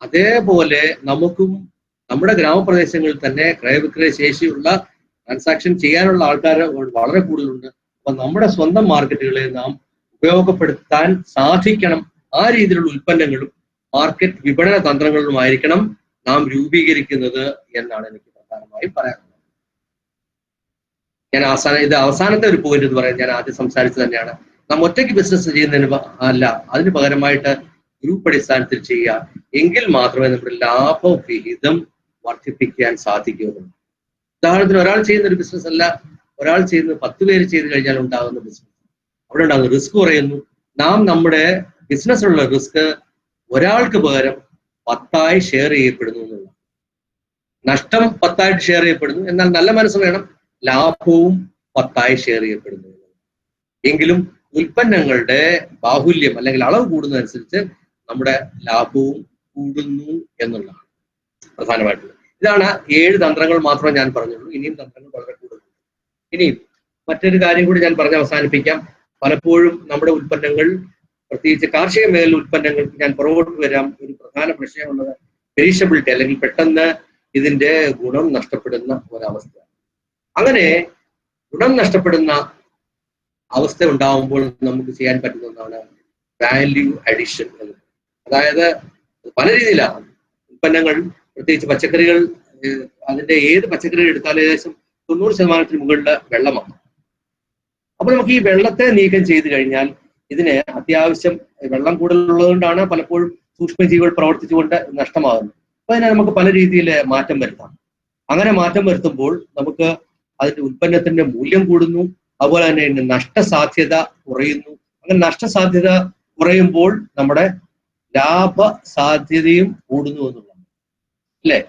S2: അതേപോലെ നമുക്കും നമ്മുടെ ഗ്രാമപ്രദേശങ്ങളിൽ തന്നെ ക്രയവിക്രയ ശേഷിയുള്ള ട്രാൻസാക്ഷൻ ചെയ്യാനുള്ള ആൾക്കാർ വളരെ കൂടുതലുണ്ട്. അപ്പൊ നമ്മുടെ സ്വന്തം മാർക്കറ്റുകളെ നാം ഉപയോഗപ്പെടുത്താൻ സാധിക്കണം. ആ രീതിയിലുള്ള ഉൽപ്പന്നങ്ങളും മാർക്കറ്റ് വിപണന തന്ത്രങ്ങളുമായിരിക്കണം നാം രൂപീകരിക്കുന്നത് എന്നാണ് എനിക്ക് പ്രധാനമായി പറയാനുള്ളത്. ഞാൻ അവസാനത്തെ ഒരു പോയിന്റ് എന്ന് പറയാൻ ഞാൻ ആദ്യം സംസാരിച്ചത് തന്നെയാണ്. നാം ഒറ്റയ്ക്ക് ബിസിനസ് ചെയ്യുന്നതിന് അല്ല, അതിന് പകരമായിട്ട് ഗ്രൂപ്പ് അടിസ്ഥാനത്തിൽ ചെയ്യുക, എങ്കിൽ മാത്രമേ നമ്മുടെ ലാഭവിഹിതം വർദ്ധിപ്പിക്കാൻ സാധിക്കുകയുള്ളൂ. ഉദാഹരണത്തിന്, ഒരാൾ ചെയ്യുന്ന ഒരു ബിസിനസ് അല്ല, ഒരാൾ ചെയ്യുന്നത് 10 പേര് ചെയ്ത് കഴിഞ്ഞാൽ ഉണ്ടാകുന്ന ബിസിനസ്. അവിടെ ഉണ്ടാകുന്ന റിസ്ക് കുറയുന്നു. നാം നമ്മുടെ ബിസിനസ്സിലുള്ള റിസ്ക് ഒരാൾക്ക് പകരം 10 ഷെയർ ചെയ്യപ്പെടുന്നു എന്നുള്ള നഷ്ടം 10 ഷെയർ ചെയ്യപ്പെടുന്നു. എന്നാൽ നല്ല മനസ്സ് വേണം, ലാഭവും 10 ഷെയർ ചെയ്യപ്പെടുന്നു. എങ്കിലും ഉൽപ്പന്നങ്ങളുടെ ബാഹുല്യം അല്ലെങ്കിൽ അളവ് കൂടുന്നതനുസരിച്ച് നമ്മുടെ ലാഭവും കൂടുന്നു എന്നുള്ളതാണ് പ്രധാനമായിട്ടുള്ളത്. ഇതാണ് 7 തന്ത്രങ്ങൾ മാത്രമേ ഞാൻ പറഞ്ഞുള്ളൂ. ഇനിയും തന്ത്രങ്ങൾ വളരെ കൂടുതൽ. ഇനിയും മറ്റൊരു കാര്യം കൂടി ഞാൻ പറഞ്ഞ് അവസാനിപ്പിക്കാം. പലപ്പോഴും നമ്മുടെ ഉൽപ്പന്നങ്ങൾ, പ്രത്യേകിച്ച് കാർഷിക മേഖല ഉൽപ്പന്നങ്ങൾക്ക് ഞാൻ പുറകോട്ട് വരാം, ഒരു പ്രധാന പ്രശ്നമുള്ളത് പെരിഷബിലിറ്റി, അല്ലെങ്കിൽ പെട്ടെന്ന് ഇതിന്റെ ഗുണം നഷ്ടപ്പെടുന്ന ഒരവസ്ഥ. അങ്ങനെ ഗുണം നഷ്ടപ്പെടുന്ന അവസ്ഥ ഉണ്ടാവുമ്പോൾ നമുക്ക് ചെയ്യാൻ പറ്റുന്ന ഒന്നാണ് വാല്യൂ അഡിഷൻ എന്ന്. അതായത് പല രീതിയിലാണ് ഉൽപ്പന്നങ്ങൾ, പ്രത്യേകിച്ച് പച്ചക്കറികൾ, അതിന്റെ ഏത് പച്ചക്കറി എടുത്താലും ഏകദേശം 90% മുകളിൽ വെള്ളമാണ്. അപ്പൊ നമുക്ക് ഈ വെള്ളത്തെ നീക്കം ചെയ്ത് കഴിഞ്ഞാൽ ഇതിന് അത്യാവശ്യം വെള്ളം കൂടുതലുള്ളതുകൊണ്ടാണ് പലപ്പോഴും സൂക്ഷ്മജീവികൾ പ്രവർത്തിച്ചുകൊണ്ട് നഷ്ടമാകുന്നത്. അപ്പൊ അതിനെ നമുക്ക് പല രീതിയിൽ മാറ്റം വരുത്താം. അങ്ങനെ മാറ്റം വരുത്തുമ്പോൾ നമുക്ക് അതിന്റെ ഉൽപ്പന്നത്തിന്റെ മൂല്യം കൂടുന്നു, അതുപോലെ തന്നെ നഷ്ടസാധ്യത കുറയുന്നു. അങ്ങനെ നഷ്ടസാധ്യത കുറയുമ്പോൾ നമ്മുടെ ലാഭ സാധ്യതയും കൂടുന്നു എന്നുള്ളതാണ്, അല്ലേ?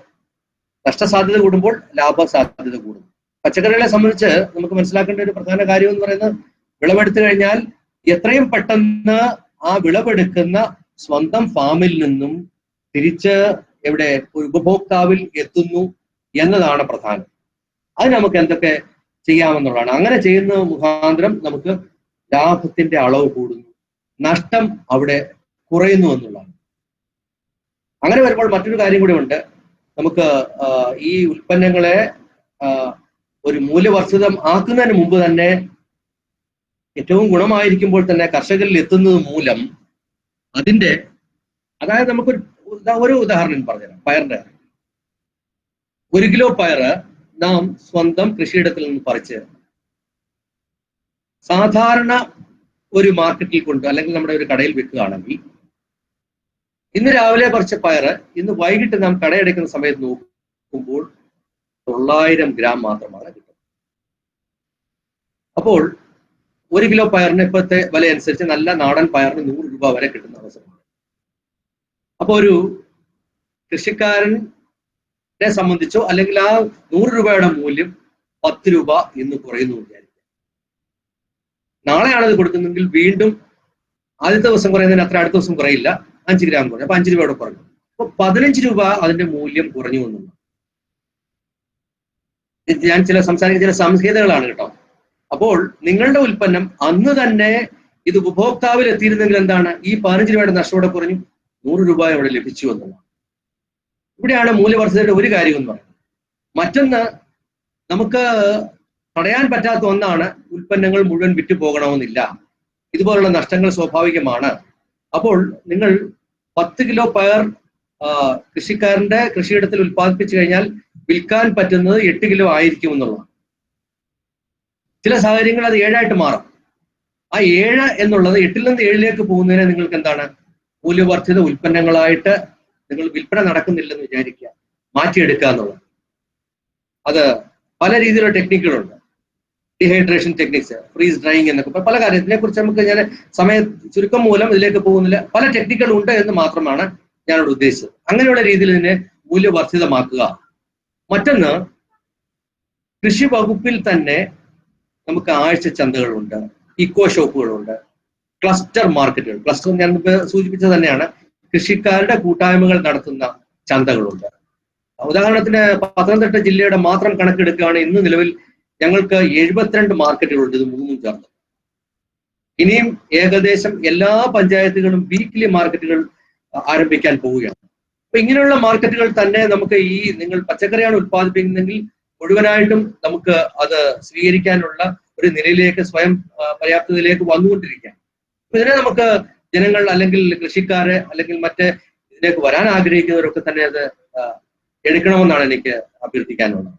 S2: നഷ്ടസാധ്യത കൂടുമ്പോൾ ലാഭ സാധ്യത കൂടുന്നു. പച്ചക്കറികളെ സംബന്ധിച്ച് നമുക്ക് മനസ്സിലാക്കേണ്ട ഒരു പ്രധാന കാര്യം എന്ന് പറയുന്നത്, വിളവെടുത്തു കഴിഞ്ഞാൽ എത്രയും പെട്ടെന്ന് ആ വിളവെടുക്കുന്ന സ്വന്തം ഫാമിൽ നിന്നും തിരിച്ച് എവിടെ ഒരു ഉപഭോക്താവിൽ എത്തുന്നു എന്നതാണ് പ്രധാനം. അത് നമുക്ക് എന്തൊക്കെ ചെയ്യാമെന്നുള്ളതാണ്. അങ്ങനെ ചെയ്യുന്ന മുഖാന്തരം നമുക്ക് ലാഭത്തിന്റെ അളവ് കൂടുന്നു, നഷ്ടം അവിടെ കുറയുന്നു എന്നുള്ളതാണ്. അങ്ങനെ വരുമ്പോൾ മറ്റൊരു കാര്യം കൂടി ഉണ്ട്. നമുക്ക് ഈ ഉൽപ്പന്നങ്ങളെ ഒരു മൂല്യവർദ്ധിതം ആക്കുന്നതിന് മുമ്പ് തന്നെ, ഏറ്റവും ഗുണമായിരിക്കുമ്പോൾ തന്നെ കർഷകരിൽ എത്തുന്നത് മൂലം അതിന്റെ, അതായത് നമുക്കൊരു ഉദാഹരണം പറഞ്ഞുതരാം. പയറിന്റെ 1 കിലോ പയറ് നാം സ്വന്തം കൃഷിയിടത്തിൽ നിന്ന് പറിച്ച് സാധാരണ ഒരു മാർക്കറ്റിൽ കൊണ്ട്, അല്ലെങ്കിൽ നമ്മുടെ ഒരു കടയിൽ വെക്കുകയാണെങ്കിൽ, ഇന്ന് രാവിലെ പറിച്ച പയറ് ഇന്ന് വൈകിട്ട് നാം കടയടയ്ക്കുന്ന സമയത്ത് നോക്കുമ്പോൾ 900 ഗ്രാം മാത്രമാണ് കിട്ടുന്നത്. അപ്പോൾ 1 കിലോ പയറിന് ഇപ്പോഴത്തെ വില അനുസരിച്ച് നല്ല നാടൻ പയറിന് 100 രൂപ വരെ കിട്ടുന്ന അവസരമാണ്. അപ്പോൾ ഒരു കൃഷിക്കാരനെ സംബന്ധിച്ചോ, അല്ലെങ്കിൽ ആ 100 രൂപയുടെ മൂല്യം 10 രൂപ ഇന്ന് കുറയുന്നു വിചാരിക്കുക. നാളെയാണ് അത് കൊടുക്കുന്നെങ്കിൽ വീണ്ടും ആദ്യത്തെ ദിവസം കുറയുന്നതിന് അത്ര അടുത്ത ദിവസം കുറയില്ല, 5 ഗ്രാം കുറഞ്ഞു. അപ്പൊ 5 രൂപയുടെ കുറഞ്ഞു. അപ്പൊ 15 രൂപ അതിന്റെ മൂല്യം കുറഞ്ഞു എന്നുള്ളത്. ഞാൻ സംസാരിക്കുന്ന ചില സംഹിതകളാണ് കേട്ടോ. അപ്പോൾ നിങ്ങളുടെ ഉൽപ്പന്നം അന്ന് തന്നെ ഇത് ഉപഭോക്താവിൽ എത്തിയിരുന്നെങ്കിൽ എന്താണ്, ഈ 15 രൂപയുടെ നഷ്ടത്തോടെ കുറഞ്ഞു, 100 രൂപ ഇവിടെ ലഭിച്ചു എന്നുള്ളതാണ്. ഇവിടെയാണ് മൂല്യവർദ്ധിതയുടെ ഒരു കാര്യം എന്ന് പറയുന്നത്. മറ്റൊന്ന്, നമുക്ക് തടയാൻ പറ്റാത്ത ഒന്നാണ്, ഉൽപ്പന്നങ്ങൾ മുഴുവൻ വിറ്റു പോകണമെന്നില്ല. ഇതുപോലുള്ള നഷ്ടങ്ങൾ സ്വാഭാവികമാണ്. അപ്പോൾ നിങ്ങൾ 10 കിലോ പയർ കൃഷിക്കാരന്റെ കൃഷിയിടത്തിൽ ഉൽപ്പാദിപ്പിച്ചു കഴിഞ്ഞാൽ വിൽക്കാൻ പറ്റുന്നത് 8 കിലോ ആയിരിക്കും എന്നുള്ളതാണ്. ചില സാഹചര്യങ്ങൾ അത് 7 മാറും. ആ 7 എന്നുള്ളത് 8-ൽ നിന്ന് 7-ലേക്ക് പോകുന്നതിനെ നിങ്ങൾക്ക് എന്താണ്, മൂല്യവർദ്ധിത ഉൽപ്പന്നങ്ങളായിട്ട് നിങ്ങൾ വിൽപ്പന നടക്കുന്നില്ലെന്ന് വിചാരിക്കുക, മാറ്റിയെടുക്കുക എന്നുള്ളത്. അത് പല രീതിയിലുള്ള ടെക്നിക്കുകളുണ്ട്. ഡീഹൈഡ്രേഷൻ ടെക്നിക്സ്, ഫ്രീസ് ഡ്രൈയിങ് എന്നൊക്കെ പല കാര്യത്തിനെ കുറിച്ച് നമുക്ക് ഞാൻ സമയ ചുരുക്കം മൂലം ഇതിലേക്ക് പോകുന്നില്ല. പല ടെക്നിക്കുകൾ ഉണ്ട് എന്ന് മാത്രമാണ് ഞാനിവിടെ ഉദ്ദേശിച്ചത്. അങ്ങനെയുള്ള രീതിയിൽ ഇതിനെ മൂല്യവർദ്ധിതമാക്കുക. മറ്റൊന്ന്, കൃഷി വകുപ്പിൽ തന്നെ നമുക്ക് ആഴ്ച ചന്തകളുണ്ട്, ഇക്കോ ഷോപ്പുകളുണ്ട്, ക്ലസ്റ്റർ മാർക്കറ്റുകൾ. ക്ലസ്റ്റർ ഞാൻ സൂചിപ്പിച്ചത് തന്നെയാണ്, കൃഷിക്കാരുടെ കൂട്ടായ്മകൾ നടത്തുന്ന ചന്തകളുണ്ട്. ഉദാഹരണത്തിന് പത്തനംതിട്ട ജില്ലയുടെ മാത്രം കണക്കെടുക്കുകയാണ്, ഇന്ന് നിലവിൽ ഞങ്ങൾക്ക് 72 മാർക്കറ്റുകളുണ്ട്, ഇത് 3 ചേർന്ന്. ഇനിയും ഏകദേശം എല്ലാ പഞ്ചായത്തുകളും വീക്ക്ലി മാർക്കറ്റുകൾ ആരംഭിക്കാൻ പോവുകയാണ്. അപ്പൊ ഇങ്ങനെയുള്ള മാർക്കറ്റുകൾ തന്നെ നമുക്ക് ഈ നിങ്ങൾ പച്ചക്കറിയാണ് ഉത്പാദിപ്പിക്കുന്നതെങ്കിൽ മുഴുവനായിട്ടും നമുക്ക് അത് സ്വീകരിക്കാനുള്ള ഒരു നിലയിലേക്ക്, സ്വയം പര്യാപ്തതയിലേക്ക് വന്നുകൊണ്ടിരിക്കുകയാണ്. അപ്പൊ ഇതിനെ നമുക്ക് ജനങ്ങൾ, അല്ലെങ്കിൽ കൃഷിക്കാരെ, അല്ലെങ്കിൽ മറ്റ് ഇതിലേക്ക് വരാൻ ആഗ്രഹിക്കുന്നവരൊക്കെ തന്നെ അത് എടുക്കണമെന്നാണ് എനിക്ക് അഭ്യർത്ഥിക്കാനുള്ളത്.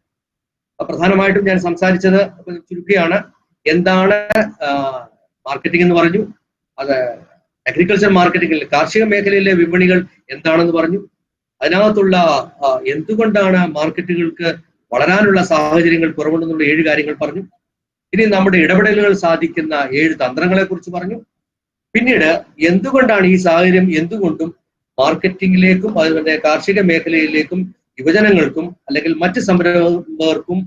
S2: പ്രധാനമായിട്ടും ഞാൻ സംസാരിച്ചത് ചുരുക്കുകയാണ്. എന്താണ് മാർക്കറ്റിംഗ് എന്ന് പറഞ്ഞു, അത് അഗ്രികൾച്ചർ മാർക്കറ്റിംഗിൽ, കാർഷിക മേഖലയിലെ വിപണികൾ എന്താണെന്ന് പറഞ്ഞു, അതിനകത്തുള്ള എന്തുകൊണ്ടാണ് മാർക്കറ്റുകൾക്ക് വളരാനുള്ള സാഹചര്യങ്ങൾ കുറവുണ്ടെന്നുള്ള 7 കാര്യങ്ങൾ പറഞ്ഞു. ഇനി നമ്മുടെ ഇടപെടലുകൾ സാധിക്കുന്ന 7 തന്ത്രങ്ങളെ കുറിച്ച് പറഞ്ഞു. പിന്നീട് എന്തുകൊണ്ടാണ് ഈ സാഹചര്യം എന്തുകൊണ്ടും മാർക്കറ്റിംഗിലേക്കും അതുപോലെ കാർഷിക മേഖലയിലേക്കും യുവജനങ്ങൾക്കും അല്ലെങ്കിൽ മറ്റ് സംരംഭകർക്കും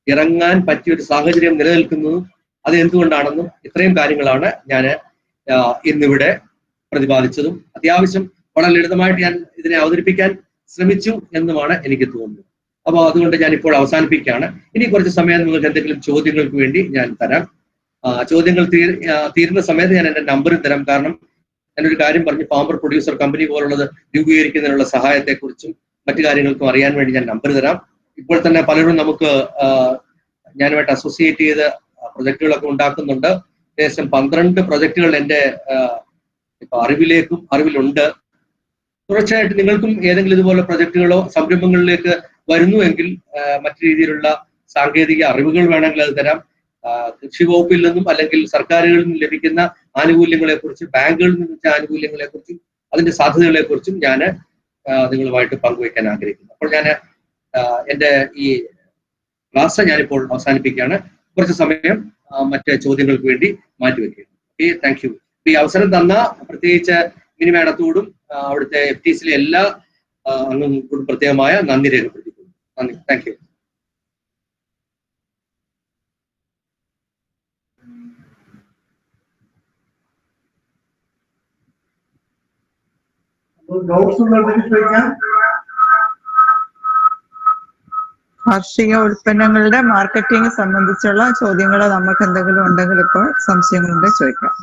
S2: ഇറങ്ങാൻ പറ്റിയൊരു സാഹചര്യം നിലനിൽക്കുന്നതും അത് എന്തുകൊണ്ടാണെന്നും ഇത്രയും കാര്യങ്ങളാണ് ഞാൻ ഇന്നിവിടെ പ്രതിപാദിച്ചതും. അത്യാവശ്യം വളരെ ലളിതമായിട്ട് ഞാൻ ഇതിനെ അവതരിപ്പിക്കാൻ ശ്രമിച്ചു എന്നുമാണ് എനിക്ക് തോന്നുന്നത്. അപ്പോൾ അതുകൊണ്ട് ഞാൻ ഇപ്പോൾ അവസാനിപ്പിക്കുകയാണ്. ഇനി കുറച്ച് സമയം നിങ്ങൾക്ക് എന്തെങ്കിലും ചോദ്യങ്ങൾക്ക് വേണ്ടി ഞാൻ തരാം. ചോദ്യങ്ങൾ തീരുന്ന സമയത്ത് ഞാൻ എൻ്റെ നമ്പർ തരാം. കാരണം ഞാനൊരു കാര്യം പറഞ്ഞു, ഫാമർ പ്രൊഡ്യൂസർ കമ്പനി പോലുള്ളത് രൂപീകരിക്കുന്നതിനുള്ള സഹായത്തെക്കുറിച്ചും മറ്റു കാര്യങ്ങൾക്കും അറിയാൻ വേണ്ടി ഞാൻ നമ്പർ തരാം. ഇപ്പോൾ തന്നെ പലരും നമുക്ക് ഞാനുമായിട്ട് അസോസിയേറ്റ് ചെയ്ത് പ്രൊജക്ടുകളൊക്കെ ഉണ്ടാക്കുന്നുണ്ട്. ഏകദേശം 12 പ്രൊജക്ടുകൾ എൻ്റെ അറിവിലുണ്ട്. തീർച്ചയായിട്ടും നിങ്ങൾക്കും ഏതെങ്കിലും ഇതുപോലെ പ്രൊജക്ടുകളോ സംരംഭങ്ങളിലേക്ക് വരുന്നുവെങ്കിൽ മറ്റു രീതിയിലുള്ള സാങ്കേതിക അറിവുകൾ വേണമെങ്കിൽ അത് തരാം. കൃഷി വകുപ്പിൽ നിന്നും അല്ലെങ്കിൽ സർക്കാരുകളിൽ നിന്നും ലഭിക്കുന്ന ആനുകൂല്യങ്ങളെക്കുറിച്ചും ബാങ്കുകളിൽ നിന്ന് ലഭിച്ച ആനുകൂല്യങ്ങളെക്കുറിച്ചും അതിന്റെ സാധ്യതകളെക്കുറിച്ചും ഞാൻ നിങ്ങളുമായിട്ട് പങ്കുവയ്ക്കാൻ ആഗ്രഹിക്കുന്നു. അപ്പോൾ ഞാൻ എൻ്റെ ഈ ക്ലാസ് ഞാനിപ്പോൾ അവസാനിപ്പിക്കുകയാണ്. കുറച്ച് സമയം മറ്റ് ചോദ്യങ്ങൾക്ക് വേണ്ടി മാറ്റിവെക്കുകയാണ്. Okay, thank U. ഈ അവസരം തന്ന പ്രത്യേകിച്ച് മിനി മാഡത്തോടും അവിടുത്തെ FTCയിലെ എല്ലാ അംഗങ്ങൾക്കും പ്രത്യേകമായ നന്ദി രേഖപ്പെടുത്തിക്കുന്നു. നന്ദി, താങ്ക് യു.
S3: കാർഷിക ഉൽപ്പന്നങ്ങളുടെ മാർക്കറ്റിംഗ് സംബന്ധിച്ചുള്ള ചോദ്യങ്ങൾ നമുക്ക് എന്തെങ്കിലും ഉണ്ടെങ്കിൽ ഇപ്പോൾ സംശയങ്ങളുണ്ട് ചോദിക്കാം.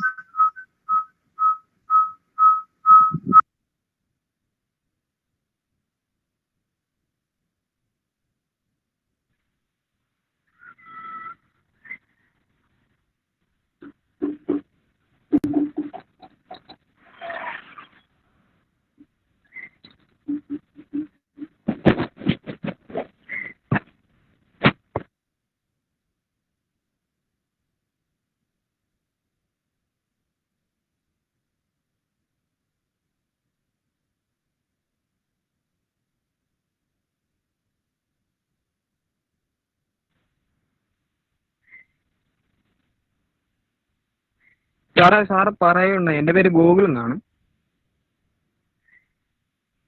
S4: സാറ് പറയുന്നുണ്ട്. എൻ്റെ പേര് ഗോകുൽ എന്നാണ്.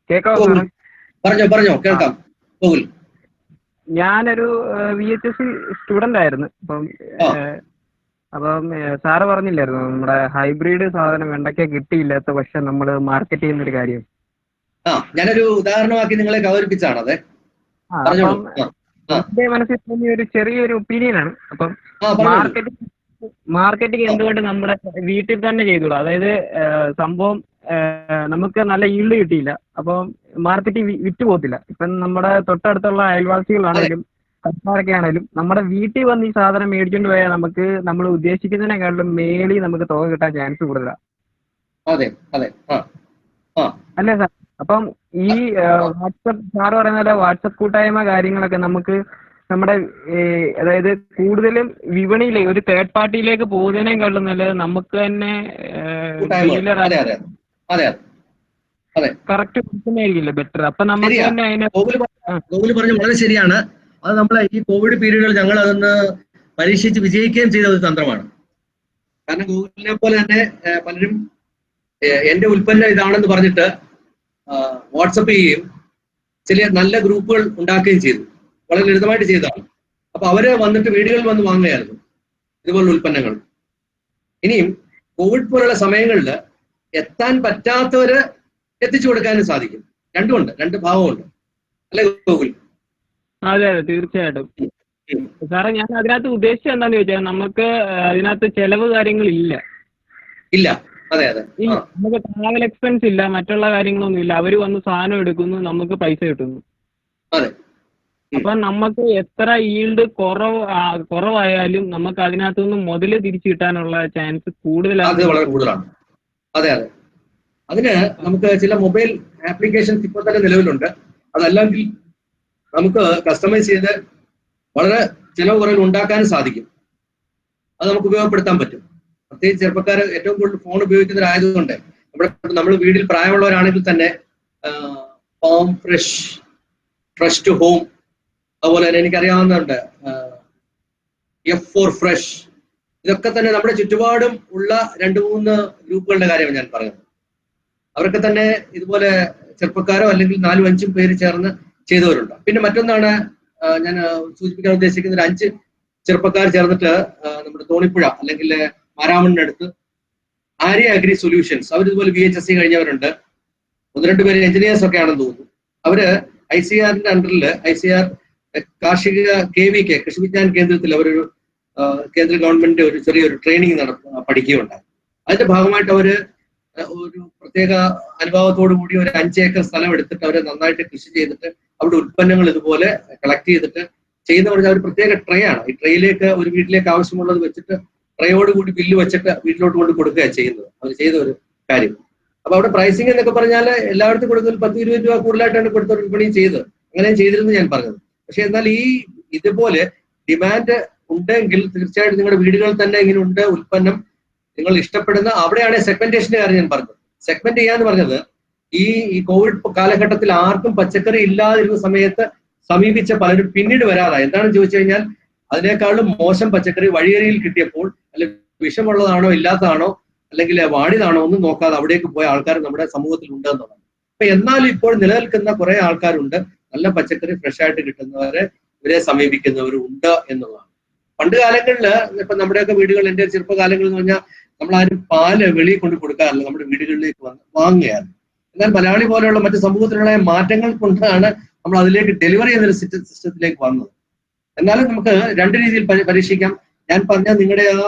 S4: കേൾക്കാവോ സാറേ?
S2: പറഞ്ഞോ കേൾക്കാം. ഗോകുൽ,
S4: ഞാനൊരു VHS സ്റ്റുഡന്റ് ആയിരുന്നു. അപ്പം സാറ് പറഞ്ഞില്ലായിരുന്നു നമ്മുടെ ഹൈബ്രിഡ് സാധനം വെണ്ടയ്ക്ക കിട്ടിയില്ലാത്ത പക്ഷെ നമ്മൾ മാർക്കറ്റ് ചെയ്യുന്നൊരു കാര്യം.
S2: ഞാനൊരു ഉദാഹരണമാക്കി നിങ്ങളെ അവതരിപ്പിച്ചാണത്.
S4: എന്റെ മനസ്സിൽ തോന്നിയ ഒരു ചെറിയൊരു ഒപ്പീനിയനാണ്. അപ്പം മാർക്കറ്റിംഗ് എന്തുകൊണ്ട് നമ്മുടെ വീട്ടിൽ തന്നെ ചെയ്തോളൂ. അതായത് സംഭവം നമുക്ക് നല്ല ഈൽഡ് കിട്ടിയില്ല, അപ്പം മാർക്കറ്റിംഗ് വിറ്റ് പോകത്തില്ല. ഇപ്പം നമ്മുടെ തൊട്ടടുത്തുള്ള അയൽവാസികളാണെങ്കിലും കർഷകരൊക്കെ ആണെങ്കിലും നമ്മുടെ വീട്ടിൽ വന്ന് ഈ സാധനം മേടിച്ചുകൊണ്ട് പോയാൽ നമുക്ക് നമ്മൾ ഉദ്ദേശിക്കുന്നതിനെക്കാളും മേളിൽ നമുക്ക് തുക കിട്ടാൻ ചാൻസ് കൂടുതലാണ്. അല്ലേ സാർ? അപ്പം ഈ വാട്സപ്പ് സാറ് പറയുന്ന പോലെ വാട്സപ്പ് കൂട്ടായ്മ കാര്യങ്ങളൊക്കെ നമുക്ക് നമ്മുടെ അതായത് കൂടുതലും വിപണിയിലേക്ക് ഒരു തേർഡ് പാർട്ടിയിലേക്ക് പോകുന്നതിനേക്കാളും നല്ലത് നമുക്ക് തന്നെ കറക്റ്റ് കൊടുക്കുന്നതായിരിക്കില്ല ബെറ്റർ. അപ്പൊ നമുക്ക് തന്നെ അതിനെ
S2: പറഞ്ഞു വളരെ ശരിയാണ്. അത് നമ്മളെ ഈ കോവിഡ് പീരീഡിൽ ഞങ്ങൾ അതൊന്ന് പരീക്ഷിച്ച് വിജയിക്കുകയും ചെയ്ത ഒരു തന്ത്രമാണ്. കാരണം ഗൂഗിളിനെ പോലെ തന്നെ പലരും എന്റെ ഉൽപ്പന്നം ഇതാണെന്ന് പറഞ്ഞിട്ട് വാട്സപ്പ് ചെയ്യുകയും ചില നല്ല ഗ്രൂപ്പുകൾ ഉണ്ടാക്കുകയും ചെയ്തു. വളരെ ലളിതമായിട്ട് ചെയ്തതാണ്. അപ്പൊ അവര് വന്നിട്ട് വീടുകളിൽ വന്ന് വാങ്ങുകയായിരുന്നു ഇതുപോലുള്ള ഉൽപ്പന്നങ്ങൾ. ഇനിയും കോവിഡ് പോലുള്ള സമയങ്ങളിൽ എത്താൻ പറ്റാത്തവര് എത്തിച്ചു കൊടുക്കാനും സാധിക്കും. രണ്ടുമുണ്ട്, രണ്ട് ഭാവമുണ്ട്, അല്ലെ ഗോകുൽ?
S4: അതെ അതെ, തീർച്ചയായിട്ടും സാറേ. ഞാൻ അതിനകത്ത് ഉദ്ദേശിച്ചത് എന്താന്ന് ചോദിച്ചാൽ നമുക്ക് അതിനകത്ത് ചെലവ് കാര്യങ്ങളില്ല.
S2: ഇല്ല, അതെ അതെ.
S4: നമുക്ക് ട്രാവൽ എക്സ്പെൻസ് ഇല്ല, മറ്റുള്ള കാര്യങ്ങളൊന്നും ഇല്ല. അവര് വന്ന് സാധനം എടുക്കുന്നു, നമുക്ക് പൈസ കിട്ടുന്നു.
S2: അതെ.
S4: അപ്പൊ നമുക്ക് എത്ര ഈൽഡ് കുറവായാലും നമുക്ക് അതിനകത്തുനിന്ന് മുതല് തിരിച്ചു കിട്ടാനുള്ള ചാൻസ്
S2: കൂടുതലാണ്. വളരെ കൂടുതലാണ്. അതെ അതെ. അതിന് നമുക്ക് ചില മൊബൈൽ ആപ്ലിക്കേഷൻസ് ഇപ്പോൾ തന്നെ നിലവിലുണ്ട്. അതല്ലെങ്കിൽ നമുക്ക് കസ്റ്റമൈസ് ചെയ്ത് വളരെ ചിലവ് കുറവിൽ ഉണ്ടാക്കാനും സാധിക്കും. അത് നമുക്ക് ഉപയോഗപ്പെടുത്താൻ പറ്റും. പ്രത്യേകിച്ച് ചെറുപ്പക്കാർ ഏറ്റവും കൂടുതൽ ഫോൺ ഉപയോഗിക്കുന്നവരായതുകൊണ്ട് നമ്മൾ വീട്ടിൽ പ്രായമുള്ളവരാണെങ്കിൽ തന്നെ ഹോം ഫ്രഷ് ടു ഹോം, അതുപോലെ തന്നെ എനിക്കറിയാവുന്നുണ്ട് F4 ഫ്രഷ്, ഇതൊക്കെ തന്നെ നമ്മുടെ ചുറ്റുപാടും ഉള്ള 2-3 ഗ്രൂപ്പുകളുടെ കാര്യമാണ് ഞാൻ പറയുന്നത്. അവരൊക്കെ തന്നെ ഇതുപോലെ ചെറുപ്പക്കാരോ അല്ലെങ്കിൽ 4-5 പേര് ചേർന്ന് ചെയ്തവരുണ്ട്. പിന്നെ മറ്റൊന്നാണ് ഞാൻ സൂചിപ്പിക്കാൻ ഉദ്ദേശിക്കുന്ന ഒരു 5 ചെറുപ്പക്കാർ ചേർന്നിട്ട് നമ്മുടെ തോണിപ്പുഴ അല്ലെങ്കിൽ മാരാമണ്ണിനടുത്ത് ആര്യ അഗ്രി സൊല്യൂഷൻസ്, അവരിതുപോലെ VHSC കഴിഞ്ഞവരുണ്ട്. 1-2 പേര് എഞ്ചിനീയേഴ്സ് ഒക്കെ ആണെന്ന് തോന്നുന്നു. അവര് ICRന്റെ അണ്ടറിൽ ICR കാർഷിക KVK കൃഷി വിജ്ഞാൻ കേന്ദ്രത്തിൽ അവരൊരു കേന്ദ്ര ഗവൺമെന്റ് ഒരു ചെറിയൊരു ട്രെയിനിങ് പഠിക്കുകയുണ്ടായി. അതിന്റെ ഭാഗമായിട്ട് അവര് ഒരു പ്രത്യേക അനുഭവത്തോടു കൂടി ഒരു 5 ഏക്കർ സ്ഥലം എടുത്തിട്ട് അവര് നന്നായിട്ട് കൃഷി ചെയ്തിട്ട് അവിടെ ഉൽപ്പന്നങ്ങൾ ഇതുപോലെ കളക്ട് ചെയ്തിട്ട് ചെയ്യുന്ന പറഞ്ഞാൽ ഒരു പ്രത്യേക ട്രേ ആണ്. ഈ ട്രേയിലേക്ക് ഒരു വീട്ടിലേക്ക് ആവശ്യമുള്ളത് വെച്ചിട്ട് ട്രേയോട് കൂടി ബില്ല് വെച്ചിട്ട് വീട്ടിലോട്ട് കൊണ്ട് കൊടുക്കുകയാണ് ചെയ്യുന്നത്. അവർ ചെയ്ത ഒരു കാര്യം. അപ്പൊ അവിടെ പ്രൈസിങ് എന്നൊക്കെ പറഞ്ഞാൽ എല്ലായിടത്തും കൊടുക്കുന്നതിൽ 10-20 രൂപ കൂടുതലായിട്ടാണ് കൊടുത്ത വിപണിയും ചെയ്തത്. അങ്ങനെയും ചെയ്തിരുന്നു ഞാൻ പറഞ്ഞത്. പക്ഷെ എന്നാൽ ഈ ഇതുപോലെ ഡിമാൻഡ് ഉണ്ടെങ്കിൽ തീർച്ചയായിട്ടും നിങ്ങളുടെ വീടുകളിൽ തന്നെ ഇങ്ങനെ ഉണ്ട് ഉൽപ്പന്നം നിങ്ങൾ ഇഷ്ടപ്പെടുന്ന അവിടെയാണ് സെഗ്മെന്റേഷന്റെ കാര്യം ഞാൻ പറഞ്ഞത്. സെഗ്മെന്റ് ചെയ്യാന്ന് പറഞ്ഞത് ഈ കോവിഡ് കാലഘട്ടത്തിൽ ആർക്കും പച്ചക്കറി ഇല്ലാതിരുന്ന സമയത്ത് സമീപിച്ച പലരും പിന്നീട് വരാതായി. എന്താണെന്ന് ചോദിച്ചു കഴിഞ്ഞാൽ അതിനേക്കാളും മോശം പച്ചക്കറി വഴിയരിയിൽ കിട്ടിയപ്പോൾ അല്ലെങ്കിൽ വിഷമുള്ളതാണോ ഇല്ലാത്തതാണോ അല്ലെങ്കിൽ വാടിയതാണോ ഒന്നും നോക്കാതെ അവിടേക്ക് പോയ ആൾക്കാർ നമ്മുടെ സമൂഹത്തിൽ ഉണ്ട് എന്നുള്ളതാണ്. അപ്പൊ എന്നാൽ ഇപ്പോൾ നിലനിൽക്കുന്ന കുറെ ആൾക്കാരുണ്ട് നല്ല പച്ചക്കറി ഫ്രഷ് ആയിട്ട് കിട്ടുന്നവരെ ഇവരെ സമീപിക്കുന്നവരുണ്ട് എന്നുള്ളതാണ്. പണ്ട് കാലങ്ങളിൽ ഇപ്പൊ നമ്മുടെയൊക്കെ വീടുകൾ എൻ്റെ ചെറുപ്പകാലങ്ങളിൽ എന്ന് പറഞ്ഞാൽ നമ്മളാരും പാല് വെളിയിൽ കൊണ്ട് കൊടുക്കാറില്ല, നമ്മുടെ വീടുകളിലേക്ക് വന്ന് വാങ്ങുകയാണ്. എന്നാൽ മലയാളി പോലെയുള്ള മറ്റു സമൂഹത്തിലുള്ള മാറ്റങ്ങൾ കൊണ്ടാണ് നമ്മൾ അതിലേക്ക് ഡെലിവറി ചെയ്യുന്ന സിസ്റ്റത്തിലേക്ക് വന്നത്. എന്നാലും നമുക്ക് രണ്ട് രീതിയിൽ പരീക്ഷിക്കാം. ഞാൻ പറഞ്ഞ നിങ്ങളുടെ ആ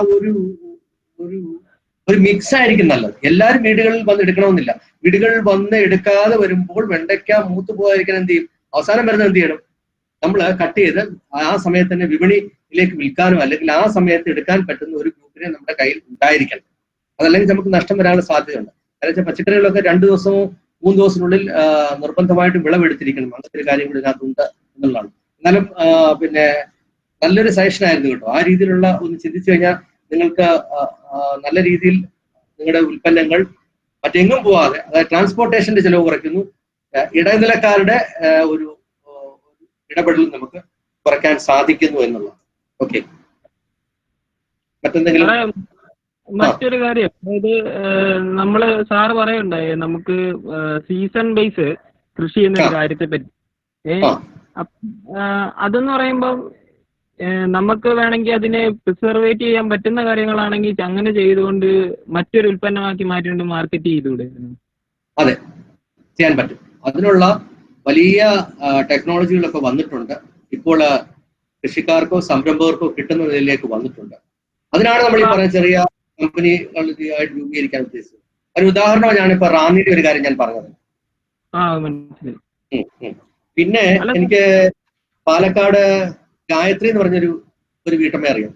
S2: ഒരു മിക്സ് ആയിരിക്കും നല്ലത്. എല്ലാവരും വീടുകളിൽ വന്ന് എടുക്കണമെന്നില്ല. വീടുകളിൽ വന്ന് എടുക്കാതെ വരുമ്പോൾ വെണ്ടയ്ക്ക മൂത്ത് പോകാതിരിക്കാൻ എന്ത് ചെയ്യും? അവസാനം വരുന്നത് എന്ത് ചെയ്യണം? നമ്മൾ കട്ട് ചെയ്ത് ആ സമയത്ത് തന്നെ വിപണിയിലേക്ക് വിൽക്കാനോ അല്ലെങ്കിൽ ആ സമയത്ത് എടുക്കാൻ പറ്റുന്ന ഒരു ഗ്രൂപ്പിനെ നമ്മുടെ കയ്യിൽ ഉണ്ടായിരിക്കണം. അതല്ലെങ്കിൽ നമുക്ക് നഷ്ടം വരാനുള്ള സാധ്യതയുണ്ട്. കാരണം വെച്ചാൽ പച്ചക്കറികളൊക്കെ 2 ദിവസമോ 3 ദിവസത്തിനുള്ളിൽ നിർബന്ധമായിട്ടും വിളവെടുത്തിരിക്കണം. അങ്ങനത്തെ ഒരു കാര്യം കൂടി ഇതിനകത്തുണ്ട് എന്നുള്ളതാണ്. എന്നാലും പിന്നെ നല്ലൊരു സജഷൻ ആയിരുന്നു കേട്ടോ. ആ രീതിയിലുള്ള ഒന്ന് ചിന്തിച്ചു കഴിഞ്ഞാൽ നിങ്ങൾക്ക് നല്ല രീതിയിൽ നിങ്ങളുടെ ഉൽപ്പന്നങ്ങൾ മറ്റെങ്ങും പോവാതെ, അതായത് ട്രാൻസ്പോർട്ടേഷന്റെ ചിലവ് കുറയ്ക്കുന്നു, ഇടനിലക്കാരുടെ ഒരു ഇടപെടൽ നമുക്ക് കുറയ്ക്കാൻ സാധിക്കുന്നു എന്നുള്ളതാണ്. ഓക്കെ, മറ്റെന്തെങ്കിലും?
S4: മറ്റൊരു കാര്യം, അതായത് നമ്മള് സാറ് പറയുണ്ടായി നമുക്ക് സീസൺ ബേസ് കൃഷി ചെയ്യുന്ന കാര്യത്തെ പറ്റി. അതെന്ന് പറയുമ്പം നമുക്ക് വേണമെങ്കിൽ അതിനെ പ്രിസർവേറ്റ് ചെയ്യാൻ പറ്റുന്ന കാര്യങ്ങളാണെങ്കിൽ അങ്ങനെ ചെയ്തുകൊണ്ട് മറ്റൊരു ഉൽപ്പന്നമാക്കി മാറ്റിക്കൊണ്ട് മാർക്കറ്റ് ചെയ്തുകൂടെ?
S2: അതെ, ചെയ്യാൻ പറ്റും. അതിനുള്ള വലിയ ടെക്നോളജികളൊക്കെ വന്നിട്ടുണ്ട്. ഇപ്പോൾ കൃഷിക്കാർക്കോ സംരംഭകർക്കോ കിട്ടുന്നതിലേക്ക് വന്നിട്ടുണ്ട്. അതിനാണ് നമ്മൾ ഈ പറയുന്ന ചെറിയ കമ്പനികൾ രൂപീകരിക്കാൻ ഉദ്ദേശിച്ചത്. ഒരു ഉദാഹരണമാണ് ഞാനിപ്പോ റാന്നിയുടെ ഒരു കാര്യം ഞാൻ പറഞ്ഞത്. പിന്നെ എനിക്ക് പാലക്കാട് ഗായത്രി എന്ന് പറഞ്ഞൊരു വീട്ടമ്മ അറിയാം.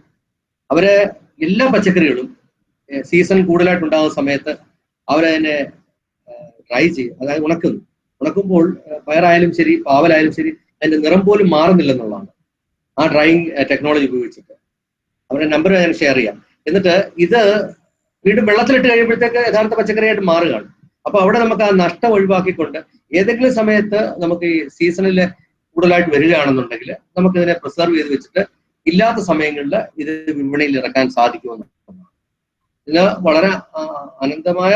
S2: അവര് എല്ലാ പച്ചക്കറികളും സീസൺ കൂടുതലായിട്ടുണ്ടാകുന്ന സമയത്ത് അവരതിനെ ഡ്രൈ ചെയ്യും, അതായത് ഉണക്കുമ്പോൾ പയറായാലും ശരി പാവലായാലും ശരി അതിന്റെ നിറം പോലും മാറുന്നില്ലെന്നുള്ളതാണ് ആ ഡ്രൈയിങ് ടെക്നോളജി ഉപയോഗിച്ചിട്ട്. അവരുടെ നമ്പർ ഞാൻ ഷെയർ ചെയ്യാം. എന്നിട്ട് ഇത് വീണ്ടും വെള്ളത്തിലിട്ട് കഴിയുമ്പോഴത്തേക്ക് യഥാർത്ഥ പച്ചക്കറിയായിട്ട് മാറുകയാണ്. അപ്പൊ അവിടെ നമുക്ക് ആ നഷ്ടം ഒഴിവാക്കിക്കൊണ്ട് ഏതെങ്കിലും സമയത്ത് നമുക്ക് ഈ സീസണിൽ കൂടുതലായിട്ട് വരികയാണെന്നുണ്ടെങ്കിൽ നമുക്ക് ഇതിനെ പ്രിസർവ് ചെയ്ത് വെച്ചിട്ട് ഇല്ലാത്ത സമയങ്ങളിൽ ഇത് വിപണിയിൽ ഇറക്കാൻ സാധിക്കുമെന്നുള്ളതാണ്. ഇതിന് വളരെ അനന്തമായ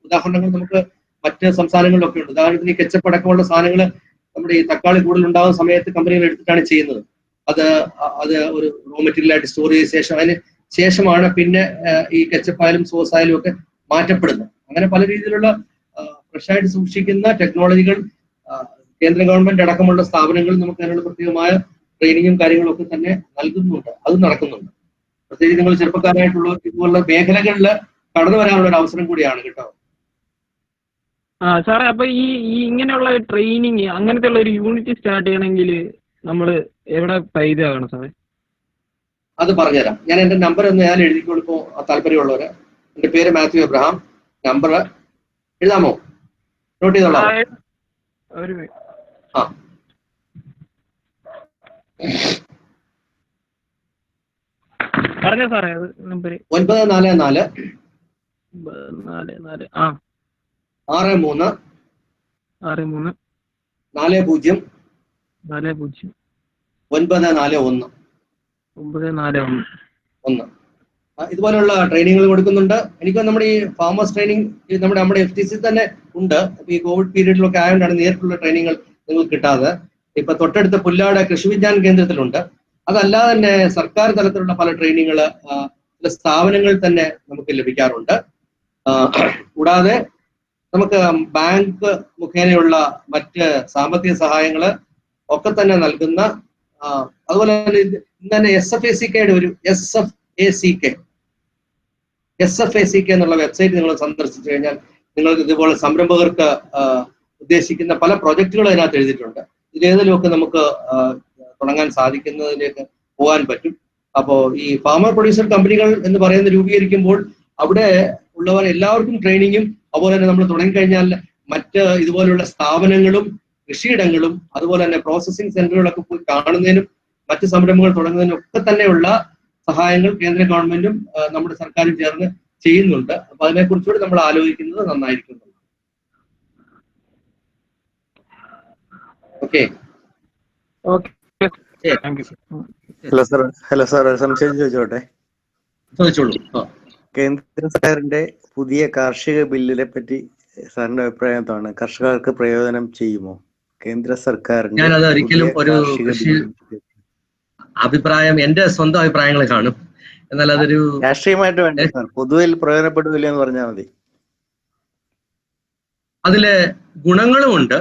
S2: ഉദാഹരണങ്ങൾ നമുക്ക് മറ്റ് സംസ്ഥാനങ്ങളിലൊക്കെ ഉണ്ട്. ഉദാഹരണത്തിന് ഈ കെച്ചപ്പ് അടക്കമുള്ള സാധനങ്ങൾ നമ്മുടെ ഈ തക്കാളി കൂടുതൽ ഉണ്ടാകുന്ന സമയത്ത് കമ്പനികൾ എടുത്തിട്ടാണ് ചെയ്യുന്നത്. അത് ഒരു റോ മെറ്റീരിയൽ ആയിട്ട് സ്റ്റോർ ചെയ്ത ശേഷം അതിന് ശേഷമാണ് പിന്നെ ഈ കെച്ചപ്പായാലും സോസ് ആയാലും ഒക്കെ മാറ്റപ്പെടുന്നത്. അങ്ങനെ പല രീതിയിലുള്ള ഫ്രഷായിട്ട് സൂക്ഷിക്കുന്ന ടെക്നോളജികൾ കേന്ദ്ര ഗവൺമെന്റ് അടക്കമുള്ള സ്ഥാപനങ്ങൾ നമുക്ക് അതിനുള്ള പ്രത്യേകമായ ട്രെയിനിങ്ങും കാര്യങ്ങളും ഒക്കെ തന്നെ നൽകുന്നുണ്ട്. അത് നടക്കുന്നുണ്ട്. പ്രത്യേകിച്ച് നിങ്ങൾ ചെറുപ്പക്കാരായിട്ടുള്ള ഇതുപോലുള്ള മേഖലകളിൽ കടന്നു വരാനുള്ള ഒരു അവസരം കൂടിയാണ് കേട്ടോ.
S4: സാറേ, അപ്പൊ ഈ ഇങ്ങനെയുള്ള ട്രെയിനിങ് അങ്ങനത്തെ ഉള്ള ഒരു യൂണിറ്റ് സ്റ്റാർട്ട് ചെയ്യണമെങ്കിൽ നമ്മൾ എവിടെ പൈതാകണം സാറേ?
S2: അത് പറഞ്ഞുതരാം. ഞാൻ എൻ്റെ നമ്പർ ഒന്ന് ഞാൻ എഴുതിക്കൊടുപ്പോ താല്പര്യമുള്ളവര്. എൻ്റെ പേര് മാത്യു എബ്രഹാം. നമ്പർ എഴുതാമോ? നോട്ട് ചെയ്തോളാം.
S4: പറഞ്ഞോ സാറേ. നമ്പർ
S2: 944 63 40 941. ഇതുപോലുള്ള ട്രെയിനിങ്ങുകൾ കൊടുക്കുന്നുണ്ട്. എനിക്ക് നമ്മുടെ ഈ ഫാമേഴ്സ് ട്രെയിനിങ് നമ്മുടെ FTC തന്നെ ഉണ്ട്. ഈ കോവിഡ് പീരീഡിലൊക്കെ ആയതുകൊണ്ടാണ് നേരിട്ടുള്ള ട്രെയിനിങ്ങുകൾ നിങ്ങൾക്ക് കിട്ടാതെ. ഇപ്പൊ തൊട്ടടുത്ത പുല്ലാട് കൃഷി വിജ്ഞാൻ കേന്ദ്രത്തിലുണ്ട്. അതല്ലാതെ തന്നെ സർക്കാർ തലത്തിലുള്ള പല ട്രെയിനിങ്ങുകൾ ചില സ്ഥാപനങ്ങളിൽ തന്നെ നമുക്ക് ലഭിക്കാറുണ്ട്. കൂടാതെ നമുക്ക് ബാങ്ക് മുഖേനയുള്ള മറ്റ് സാമ്പത്തിക സഹായങ്ങൾ ഒക്കെ തന്നെ നൽകുന്ന അതുപോലെ തന്നെ ഇന്ന് തന്നെ SFACK ഒരു SFACK എന്നുള്ള വെബ്സൈറ്റ് നിങ്ങൾ സന്ദർശിച്ചു കഴിഞ്ഞാൽ നിങ്ങൾക്ക് ഇതുപോലെ സംരംഭകർക്ക് ഉദ്ദേശിക്കുന്ന പല പ്രൊജക്ടുകളും അതിനകത്ത് എഴുതിയിട്ടുണ്ട്. ഇതിലേതിലുമൊക്കെ നമുക്ക് തുടങ്ങാൻ സാധിക്കുന്നതിലേക്ക് പോകാൻ പറ്റും. അപ്പോൾ ഈ ഫാമർ പ്രൊഡ്യൂസർ കമ്പനികൾ എന്ന് പറയുന്നത് രൂപീകരിക്കുമ്പോൾ അവിടെ ഉള്ളവർ എല്ലാവർക്കും ട്രെയിനിങ്ങും അതുപോലെ തന്നെ നമ്മൾ തുടങ്ങിക്കഴിഞ്ഞാൽ മറ്റ് ഇതുപോലുള്ള സ്ഥാപനങ്ങളും കൃഷിയിടങ്ങളും അതുപോലെ തന്നെ പ്രോസസ്സിംഗ് സെന്ററുകളൊക്കെ പോയി കാണുന്നതിനും മറ്റ് സംരംഭങ്ങൾ തുടങ്ങുന്നതിനും ഒക്കെ തന്നെയുള്ള സഹായങ്ങൾ കേന്ദ്ര ഗവൺമെന്റും നമ്മുടെ സർക്കാരും ചേർന്ന് ചെയ്യുന്നുണ്ട്. അപ്പൊ അതിനെക്കുറിച്ചുകൂടി നമ്മൾ ആലോചിക്കുന്നത് നന്നായിരിക്കും. ഓക്കെ.
S5: ഹലോ സാർ സംശയം ചോദിച്ചോട്ടെ?
S2: ചോദിച്ചോളൂ.
S5: കേന്ദ്ര സർക്കാരിന്റെ പുതിയ കാർഷിക ബില്ലിനെ പറ്റി സാറിന്റെ അഭിപ്രായം എന്താണ്? കർഷകർക്ക് പ്രയോജനം ചെയ്യുമോ കേന്ദ്ര സർക്കാരിന്റെ?
S2: ഞാനത് ഒരിക്കലും ഒരു അഭിപ്രായം, എന്റെ സ്വന്തം അഭിപ്രായങ്ങൾ കാണും, എന്നാൽ അതൊരു
S5: രാഷ്ട്രീയമായിട്ട് വേണ്ട സാർ, പൊതുവിൽ പ്രയോജനപ്പെടില്ല എന്ന് പറഞ്ഞാൽ മതി.
S2: അതിലെ ഗുണങ്ങളുമുണ്ട്,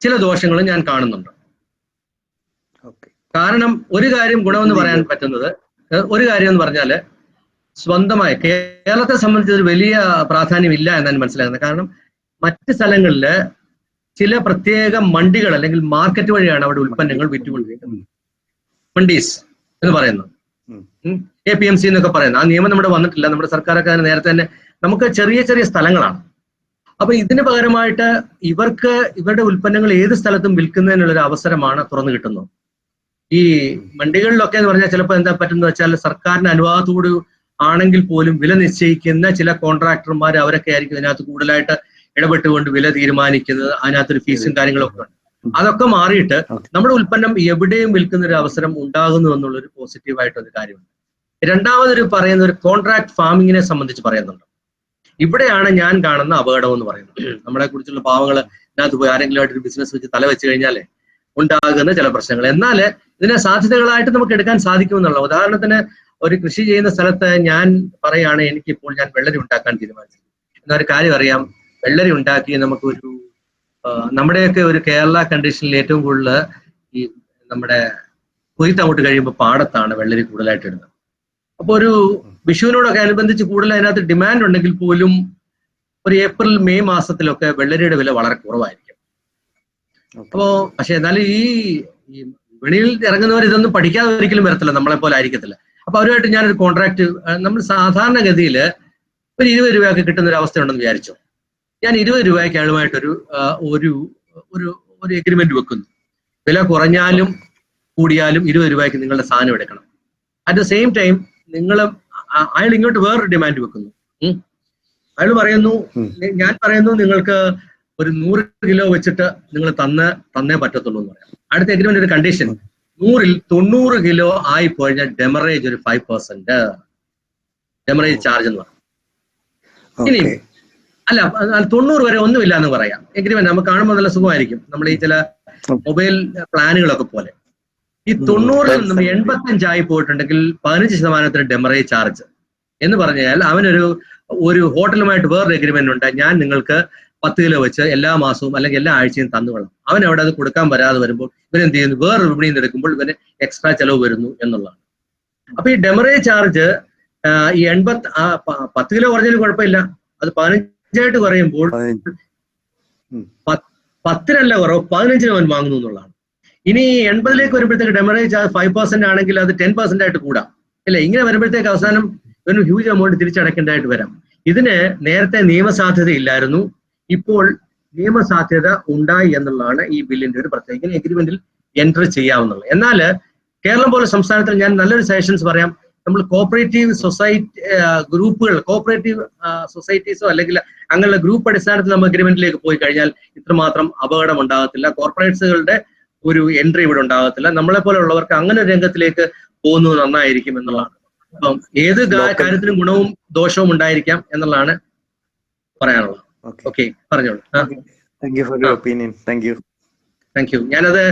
S2: ചില ദോഷങ്ങളും ഞാൻ കാണുന്നുണ്ട്. കാരണം ഒരു കാര്യം ഗുണമെന്ന് പറയാൻ പറ്റുന്നത്, ഒരു കാര്യം എന്ന് പറഞ്ഞാല് സ്വന്തമായി കേരളത്തെ സംബന്ധിച്ച് ഒരു വലിയ പ്രാധാന്യം ഇല്ല എന്നാണ് മനസ്സിലാക്കുന്നത്. കാരണം മറ്റ് സ്ഥലങ്ങളിൽ ചില പ്രത്യേക മണ്ടികൾ അല്ലെങ്കിൽ മാർക്കറ്റ് വഴിയാണ് അവിടെ ഉൽപ്പന്നങ്ങൾ വിറ്റുകൊണ്ടിരിക്കുന്നത്. മണ്ടീസ് എന്ന് പറയുന്നത്, APMC എന്നൊക്കെ പറയുന്നത്. ആ നിയമം നമ്മുടെ വന്നിട്ടില്ല, നമ്മുടെ സർക്കാരൊക്കെ നേരത്തെ തന്നെ. നമുക്ക് ചെറിയ ചെറിയ സ്ഥലങ്ങളാണ്. അപ്പൊ ഇതിന് പകരമായിട്ട് ഇവർക്ക് ഇവരുടെ ഉൽപ്പന്നങ്ങൾ ഏത് സ്ഥലത്തും വിൽക്കുന്നതിനുള്ളൊരു അവസരമാണ് തുറന്നു കിട്ടുന്നത്. ഈ മണ്ടികളിലൊക്കെ എന്ന് പറഞ്ഞാൽ ചിലപ്പോൾ എന്താ പറ്റുന്നത് വെച്ചാൽ സർക്കാരിന്റെ അനുവാദത്തോട് ആണെങ്കിൽ പോലും വില നിശ്ചയിക്കുന്ന ചില കോൺട്രാക്ടർമാർ അവരൊക്കെ ആയിരിക്കും ഇതിനകത്ത് കൂടുതലായിട്ട് ഇടപെട്ടുകൊണ്ട് വില തീരുമാനിക്കുന്നത്. അതിനകത്തൊരു ഫീസും കാര്യങ്ങളൊക്കെ ഉണ്ട്. അതൊക്കെ മാറിയിട്ട് നമ്മുടെ ഉൽപ്പന്നം എവിടെയും വിൽക്കുന്ന ഒരു അവസരം ഉണ്ടാകുന്നു എന്നുള്ളൊരു പോസിറ്റീവായിട്ടൊരു കാര്യമുണ്ട്. രണ്ടാമതൊരു പറയുന്ന ഒരു കോൺട്രാക്ട് ഫാമിങ്ങിനെ സംബന്ധിച്ച് പറയുന്നുണ്ട്. ഇവിടെയാണ് ഞാൻ കാണുന്ന അപകടം എന്ന് പറയുന്നത്. നമ്മളെ കുറിച്ചുള്ള പാവങ്ങൾ ഇതിനകത്ത് പോയി ആരെങ്കിലും ആയിട്ട് ഒരു ബിസിനസ് വെച്ച് തല വെച്ച് കഴിഞ്ഞാലേ ഉണ്ടാകുന്ന ചില പ്രശ്നങ്ങൾ. എന്നാൽ ഇതിനെ സാധ്യതകളായിട്ട് നമുക്ക് എടുക്കാൻ സാധിക്കുമെന്നുള്ള, ഉദാഹരണത്തിന് ഒരു കൃഷി ചെയ്യുന്ന സ്ഥലത്ത് ഞാൻ പറയുകയാണ്, എനിക്കിപ്പോൾ ഞാൻ വെള്ളരി ഉണ്ടാക്കാൻ തീരുമാനിച്ചു. എന്നൊരു കാര്യം അറിയാം, വെള്ളരി ഉണ്ടാക്കി നമുക്കൊരു നമ്മുടെയൊക്കെ ഒരു കേരള കണ്ടീഷനിൽ ഏറ്റവും കൂടുതൽ ഈ നമ്മുടെ കൊയ്ത്ത് അങ്ങോട്ട് കഴിയുമ്പോൾ പാടത്താണ് വെള്ളരി കൂടുതലായിട്ട് ഇടുന്നത്. അപ്പൊ ഒരു വിഷുവിനോടൊക്കെ അനുബന്ധിച്ച് കൂടുതൽ അതിനകത്ത് ഡിമാൻഡ് ഉണ്ടെങ്കിൽ പോലും ഒരു ഏപ്രിൽ മെയ് മാസത്തിലൊക്കെ വെള്ളരിയുടെ വില വളരെ കുറവായിരിക്കും. അപ്പോ പക്ഷെ എന്നാലും ഈ വിപണിയിൽ ഇറങ്ങുന്നവർ ഇതൊന്നും പഠിക്കാതെ ഒരിക്കലും വരത്തില്ല, നമ്മളെ പോലെ ആയിരിക്കത്തില്ല. അപ്പൊ അവരുമായിട്ട് ഞാനൊരു കോൺട്രാക്ട്, നമ്മൾ സാധാരണഗതിയിൽ ഒരു 20 രൂപയൊക്കെ കിട്ടുന്ന ഒരു അവസ്ഥ ഉണ്ടെന്ന് വിചാരിച്ചു. ഞാൻ 20 രൂപയ്ക്ക് അയാളുമായിട്ടൊരു ഒരു എഗ്രിമെന്റ് വെക്കുന്നു. വില കുറഞ്ഞാലും കൂടിയാലും 20 രൂപയ്ക്ക് നിങ്ങളുടെ സാധനം എടുക്കണം. അറ്റ് ദ സെയിം ടൈം അയാൾ ഇങ്ങോട്ട് വേറൊരു ഡിമാൻഡ് വെക്കുന്നു. അയാൾ പറയുന്നു, ഞാൻ പറയുന്നു നിങ്ങൾക്ക് ഒരു 100 കിലോ വെച്ചിട്ട് നിങ്ങൾ തന്നേ പറ്റത്തുള്ളൂ എന്ന് പറയാം. അടുത്ത എഗ്രിമെന്റ് ഒരു കണ്ടീഷൻ, 100-ൽ 90 കിലോ ആയി പോയാൽ ഡെമറേജ് ഒരു 5% ഡെമറേജ് ചാർജ് എന്ന് പറയും. ഇനി അല്ല 90 വരെ ഒന്നുമില്ല എന്ന് പറയാം. എഗ്രിമെന്റ് നമുക്ക് കാണുമ്പോൾ നല്ല സുഖമായിരിക്കും. നമ്മൾ ഈ ചില മൊബൈൽ പ്ലാനുകളൊക്കെ പോലെ ഈ 90-ൽ നിന്നും 85 ആയി പോയിട്ടുണ്ടെങ്കിൽ 15% ഡെമറേജ് ചാർജ് എന്ന് പറഞ്ഞാൽ അവനൊരു ഹോട്ടലുമായിട്ട് വേറൊരു എഗ്രിമെന്റ് ഉണ്ട്. ഞാൻ നിങ്ങൾക്ക് 10 കിലോ വെച്ച് എല്ലാ മാസവും അല്ലെങ്കിൽ എല്ലാ ആഴ്ചയും തന്നുകൊള്ളാം. അവൻ അവിടെ അത് കൊടുക്കാൻ വരാതെ വരുമ്പോൾ ഇവനെന്ത് ചെയ്യുന്നു, വേറെ വിപണിയിൽ നിന്ന് എടുക്കുമ്പോൾ ഇവന് എക്സ്ട്രാ ചെലവ് വരുന്നു എന്നുള്ളതാണ്. അപ്പൊ ഈ ഡെമറേജ് ചാർജ് ഈ 10 കിലോ കുറഞ്ഞാലും കുഴപ്പമില്ല, അത് 15 കുറയുമ്പോൾ 10-നല്ല കുറവ് 15-ന് അവൻ വാങ്ങുന്നു എന്നുള്ളതാണ്. ഇനി 80-ലേക്ക് വരുമ്പോഴത്തേക്ക് ഡെമറേജ് ചാർജ് 5% ആണെങ്കിൽ അത് 10% ആയിട്ട് കൂടാം, അല്ലെ? ഇങ്ങനെ വരുമ്പോഴത്തേക്ക് അവസാനം ഒരു ഹ്യൂജ് എമൗണ്ട് തിരിച്ചടക്കേണ്ടതായിട്ട് വരാം. ഇതിന് നേരത്തെ നിയമസാധ്യത ഇല്ലായിരുന്നു, ഇപ്പോൾ നിയമസാധ്യത ഉണ്ടായി എന്നുള്ളതാണ് ഈ ബില്ലിന്റെ ഒരു പ്രത്യേക എഗ്രിമെന്റിൽ എൻറ്റർ ചെയ്യാവുന്നുള്ളത്. എന്നാൽ കേരളം പോലെ സംസ്ഥാനത്തിൽ ഞാൻ നല്ലൊരു സജഷൻസ് പറയാം. നമ്മൾ കോപ്പറേറ്റീവ് സൊസൈറ്റി ഗ്രൂപ്പുകൾ, കോപ്പറേറ്റീവ് സൊസൈറ്റീസോ അല്ലെങ്കിൽ അങ്ങനെയുള്ള ഗ്രൂപ്പ് അടിസ്ഥാനത്തിൽ നമ്മൾ അഗ്രിമെന്റിലേക്ക് പോയി കഴിഞ്ഞാൽ ഇത്രമാത്രം അപകടം ഉണ്ടാകത്തില്ല. കോർപ്പറേറ്റ്സുകളുടെ ഒരു എൻട്രി ഇവിടെ ഉണ്ടാകത്തില്ല. നമ്മളെ പോലെ ഉള്ളവർക്ക് അങ്ങനെ ഒരു രംഗത്തിലേക്ക് പോകുന്നത് നന്നായിരിക്കും എന്നുള്ളതാണ്. അപ്പം ഏത് കാര്യത്തിനും ഗുണവും ദോഷവും ഉണ്ടായിരിക്കാം എന്നുള്ളതാണ് പറയാനുള്ളത്. ഓക്കെ, പറഞ്ഞോളൂ. Thank you. ഞാനത്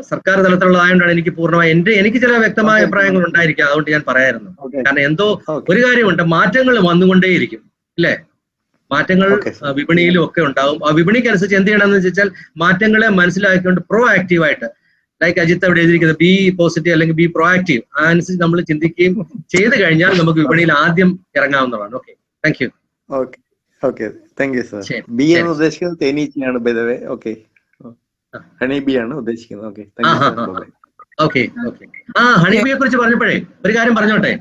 S2: സർക്കാർ തലത്തിലുള്ളതായതുകൊണ്ടാണ് എനിക്ക് പൂർണ്ണമായി എനിക്ക് ചില വ്യക്തമായ അഭിപ്രായങ്ങൾ ഉണ്ടായിരിക്കാം, അതുകൊണ്ട് ഞാൻ പറയായിരുന്നു. കാരണം എന്തോ ഒരു കാര്യമുണ്ട്, മാറ്റങ്ങൾ വന്നുകൊണ്ടേയിരിക്കും, ഇല്ലേ? മാറ്റങ്ങൾ വിപണിയിലും ഒക്കെ ഉണ്ടാവും. ആ വിപണിക്ക് അനുസരിച്ച് എന്ത് ചെയ്യണമെന്ന് വെച്ചാൽ മാറ്റങ്ങളെ മനസ്സിലാക്കിക്കൊണ്ട് പ്രോ ആക്റ്റീവായിട്ട് ലൈക്ക് അജിത്ത് അവിടെ എഴുതിയിരിക്കുന്നത് ബി പോസിറ്റീവ് അല്ലെങ്കിൽ ബി പ്രൊആക്റ്റീവ്, അതനുസരിച്ച് നമ്മൾ ചിന്തിക്കുകയും ചെയ്ത് കഴിഞ്ഞാൽ നമുക്ക് വിപണിയിൽ ആദ്യം ഇറങ്ങാവുന്നതാണ്. Okay, thank you.
S5: Okay okay, thank you sir.
S2: ശരി,
S5: ബി
S2: ശരി.
S5: എന്ന് ഉദ്ദേശിക്കുന്നത് തേനീച്ചയാണ് by the way. Okay, honey bee ആണ് ഉദ്ദേശിക്കുന്നത്. Okay, thank you sir. Bye.
S2: Okay okay. ഹണിബിയെ കുറിച്ച് പറഞ്ഞപ്പോഴേ ഒരു കാര്യം പറഞ്ഞോട്ടെ.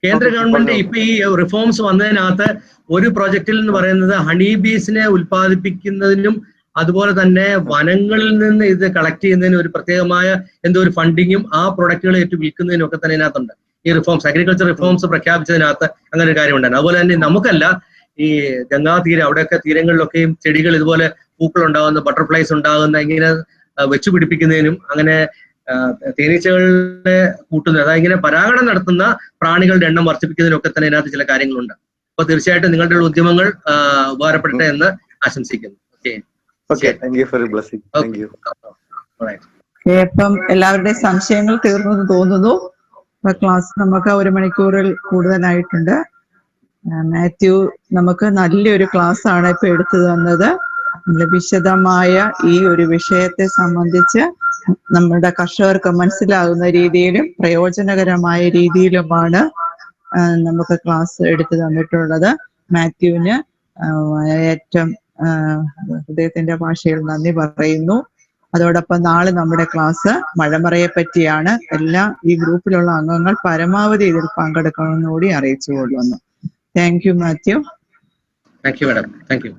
S2: കേന്ദ്ര ഗവൺമെന്റ് ഇപ്പൊ ഈ റിഫോംസ് വന്നതിനകത്ത് ഒരു പ്രൊജക്റ്റിൽ എന്ന് പറയുന്നത് ഹണി ബീസിനെ ഉൽപ്പാദിപ്പിക്കുന്നതിനും അതുപോലെ തന്നെ വനങ്ങളിൽ നിന്ന് ഇത് കളക്ട് ചെയ്യുന്നതിന് ഒരു പ്രത്യേകമായ എന്തോ ഒരു ഫണ്ടിങ്ങും ആ പ്രൊഡക്റ്റുകൾ ഏറ്റു വിൽക്കുന്നതിനും ഒക്കെ തന്നെ ഇതിനകത്തുണ്ട്. ഈ റിഫോംസ്, അഗ്രികൾച്ചർ റിഫോംസ് പ്രഖ്യാപിച്ചതിനകത്ത് അങ്ങനെ ഒരു കാര്യം ഉണ്ടായിരുന്നു. അതുപോലെ തന്നെ നമുക്കല്ല, ഈ ഗംഗാ തീരം അവിടെയൊക്കെ തീരങ്ങളിലൊക്കെയും ചെടികൾ ഇതുപോലെ പൂക്കൾ ഉണ്ടാകുന്ന, ബട്ടർഫ്ലൈസ് ഉണ്ടാകുന്ന ഇങ്ങനെ വെച്ചു പിടിപ്പിക്കുന്നതിനും അങ്ങനെ തേനീച്ചകളെ കൂട്ടുന്ന, അതായത് ഇങ്ങനെ പരാഗണം നടത്തുന്ന പ്രാണികളുടെ എണ്ണം വർദ്ധിപ്പിക്കുന്നതിനൊക്കെ തന്നെ ഇതിനകത്ത് ചില കാര്യങ്ങളുണ്ട്. അപ്പൊ തീർച്ചയായിട്ടും നിങ്ങളുടെ ഉപദ്യമങ്ങൾ ഉപകാരപ്പെടട്ടെ എന്ന് ആശംസിക്കുന്നു.
S5: Okay, thank you for your blessing. Thank you.
S3: അപ്പം എല്ലാവരുടെയും സംശയങ്ങൾ തീർന്നെന്ന് തോന്നുന്നു. ഇപ്പൊ ക്ലാസ് നമുക്ക് 1 മണിക്കൂറിൽ കൂടുതലായിട്ടുണ്ട്. മാത്യു നമുക്ക് നല്ലൊരു ക്ലാസ് ആണ് ഇപ്പൊ എടുത്തു തന്നത്. നല്ല വിശദമായ ഈ ഒരു വിഷയത്തെ സംബന്ധിച്ച് നമ്മുടെ കർഷകർക്ക് മനസ്സിലാകുന്ന രീതിയിലും പ്രയോജനകരമായ രീതിയിലുമാണ് നമുക്ക് ക്ലാസ് എടുത്തു തന്നിട്ടുള്ളത്. മാത്യുവിന് ഏറ്റവും ഹൃദയത്തിന്റെ ഭാഷയിൽ നന്ദി പറയുന്നു. അതോടൊപ്പം നാളെ നമ്മുടെ ക്ലാസ് മഴമറയെ പറ്റിയാണ്. ഈ ഗ്രൂപ്പിലുള്ള അംഗങ്ങൾ പരമാവധി ഇതിൽ പങ്കെടുക്കണമെന്ന് കൂടി അറിയിച്ചു കൊള്ളുന്നു. Thank you Mathew.
S2: Thank you madam. Thank you.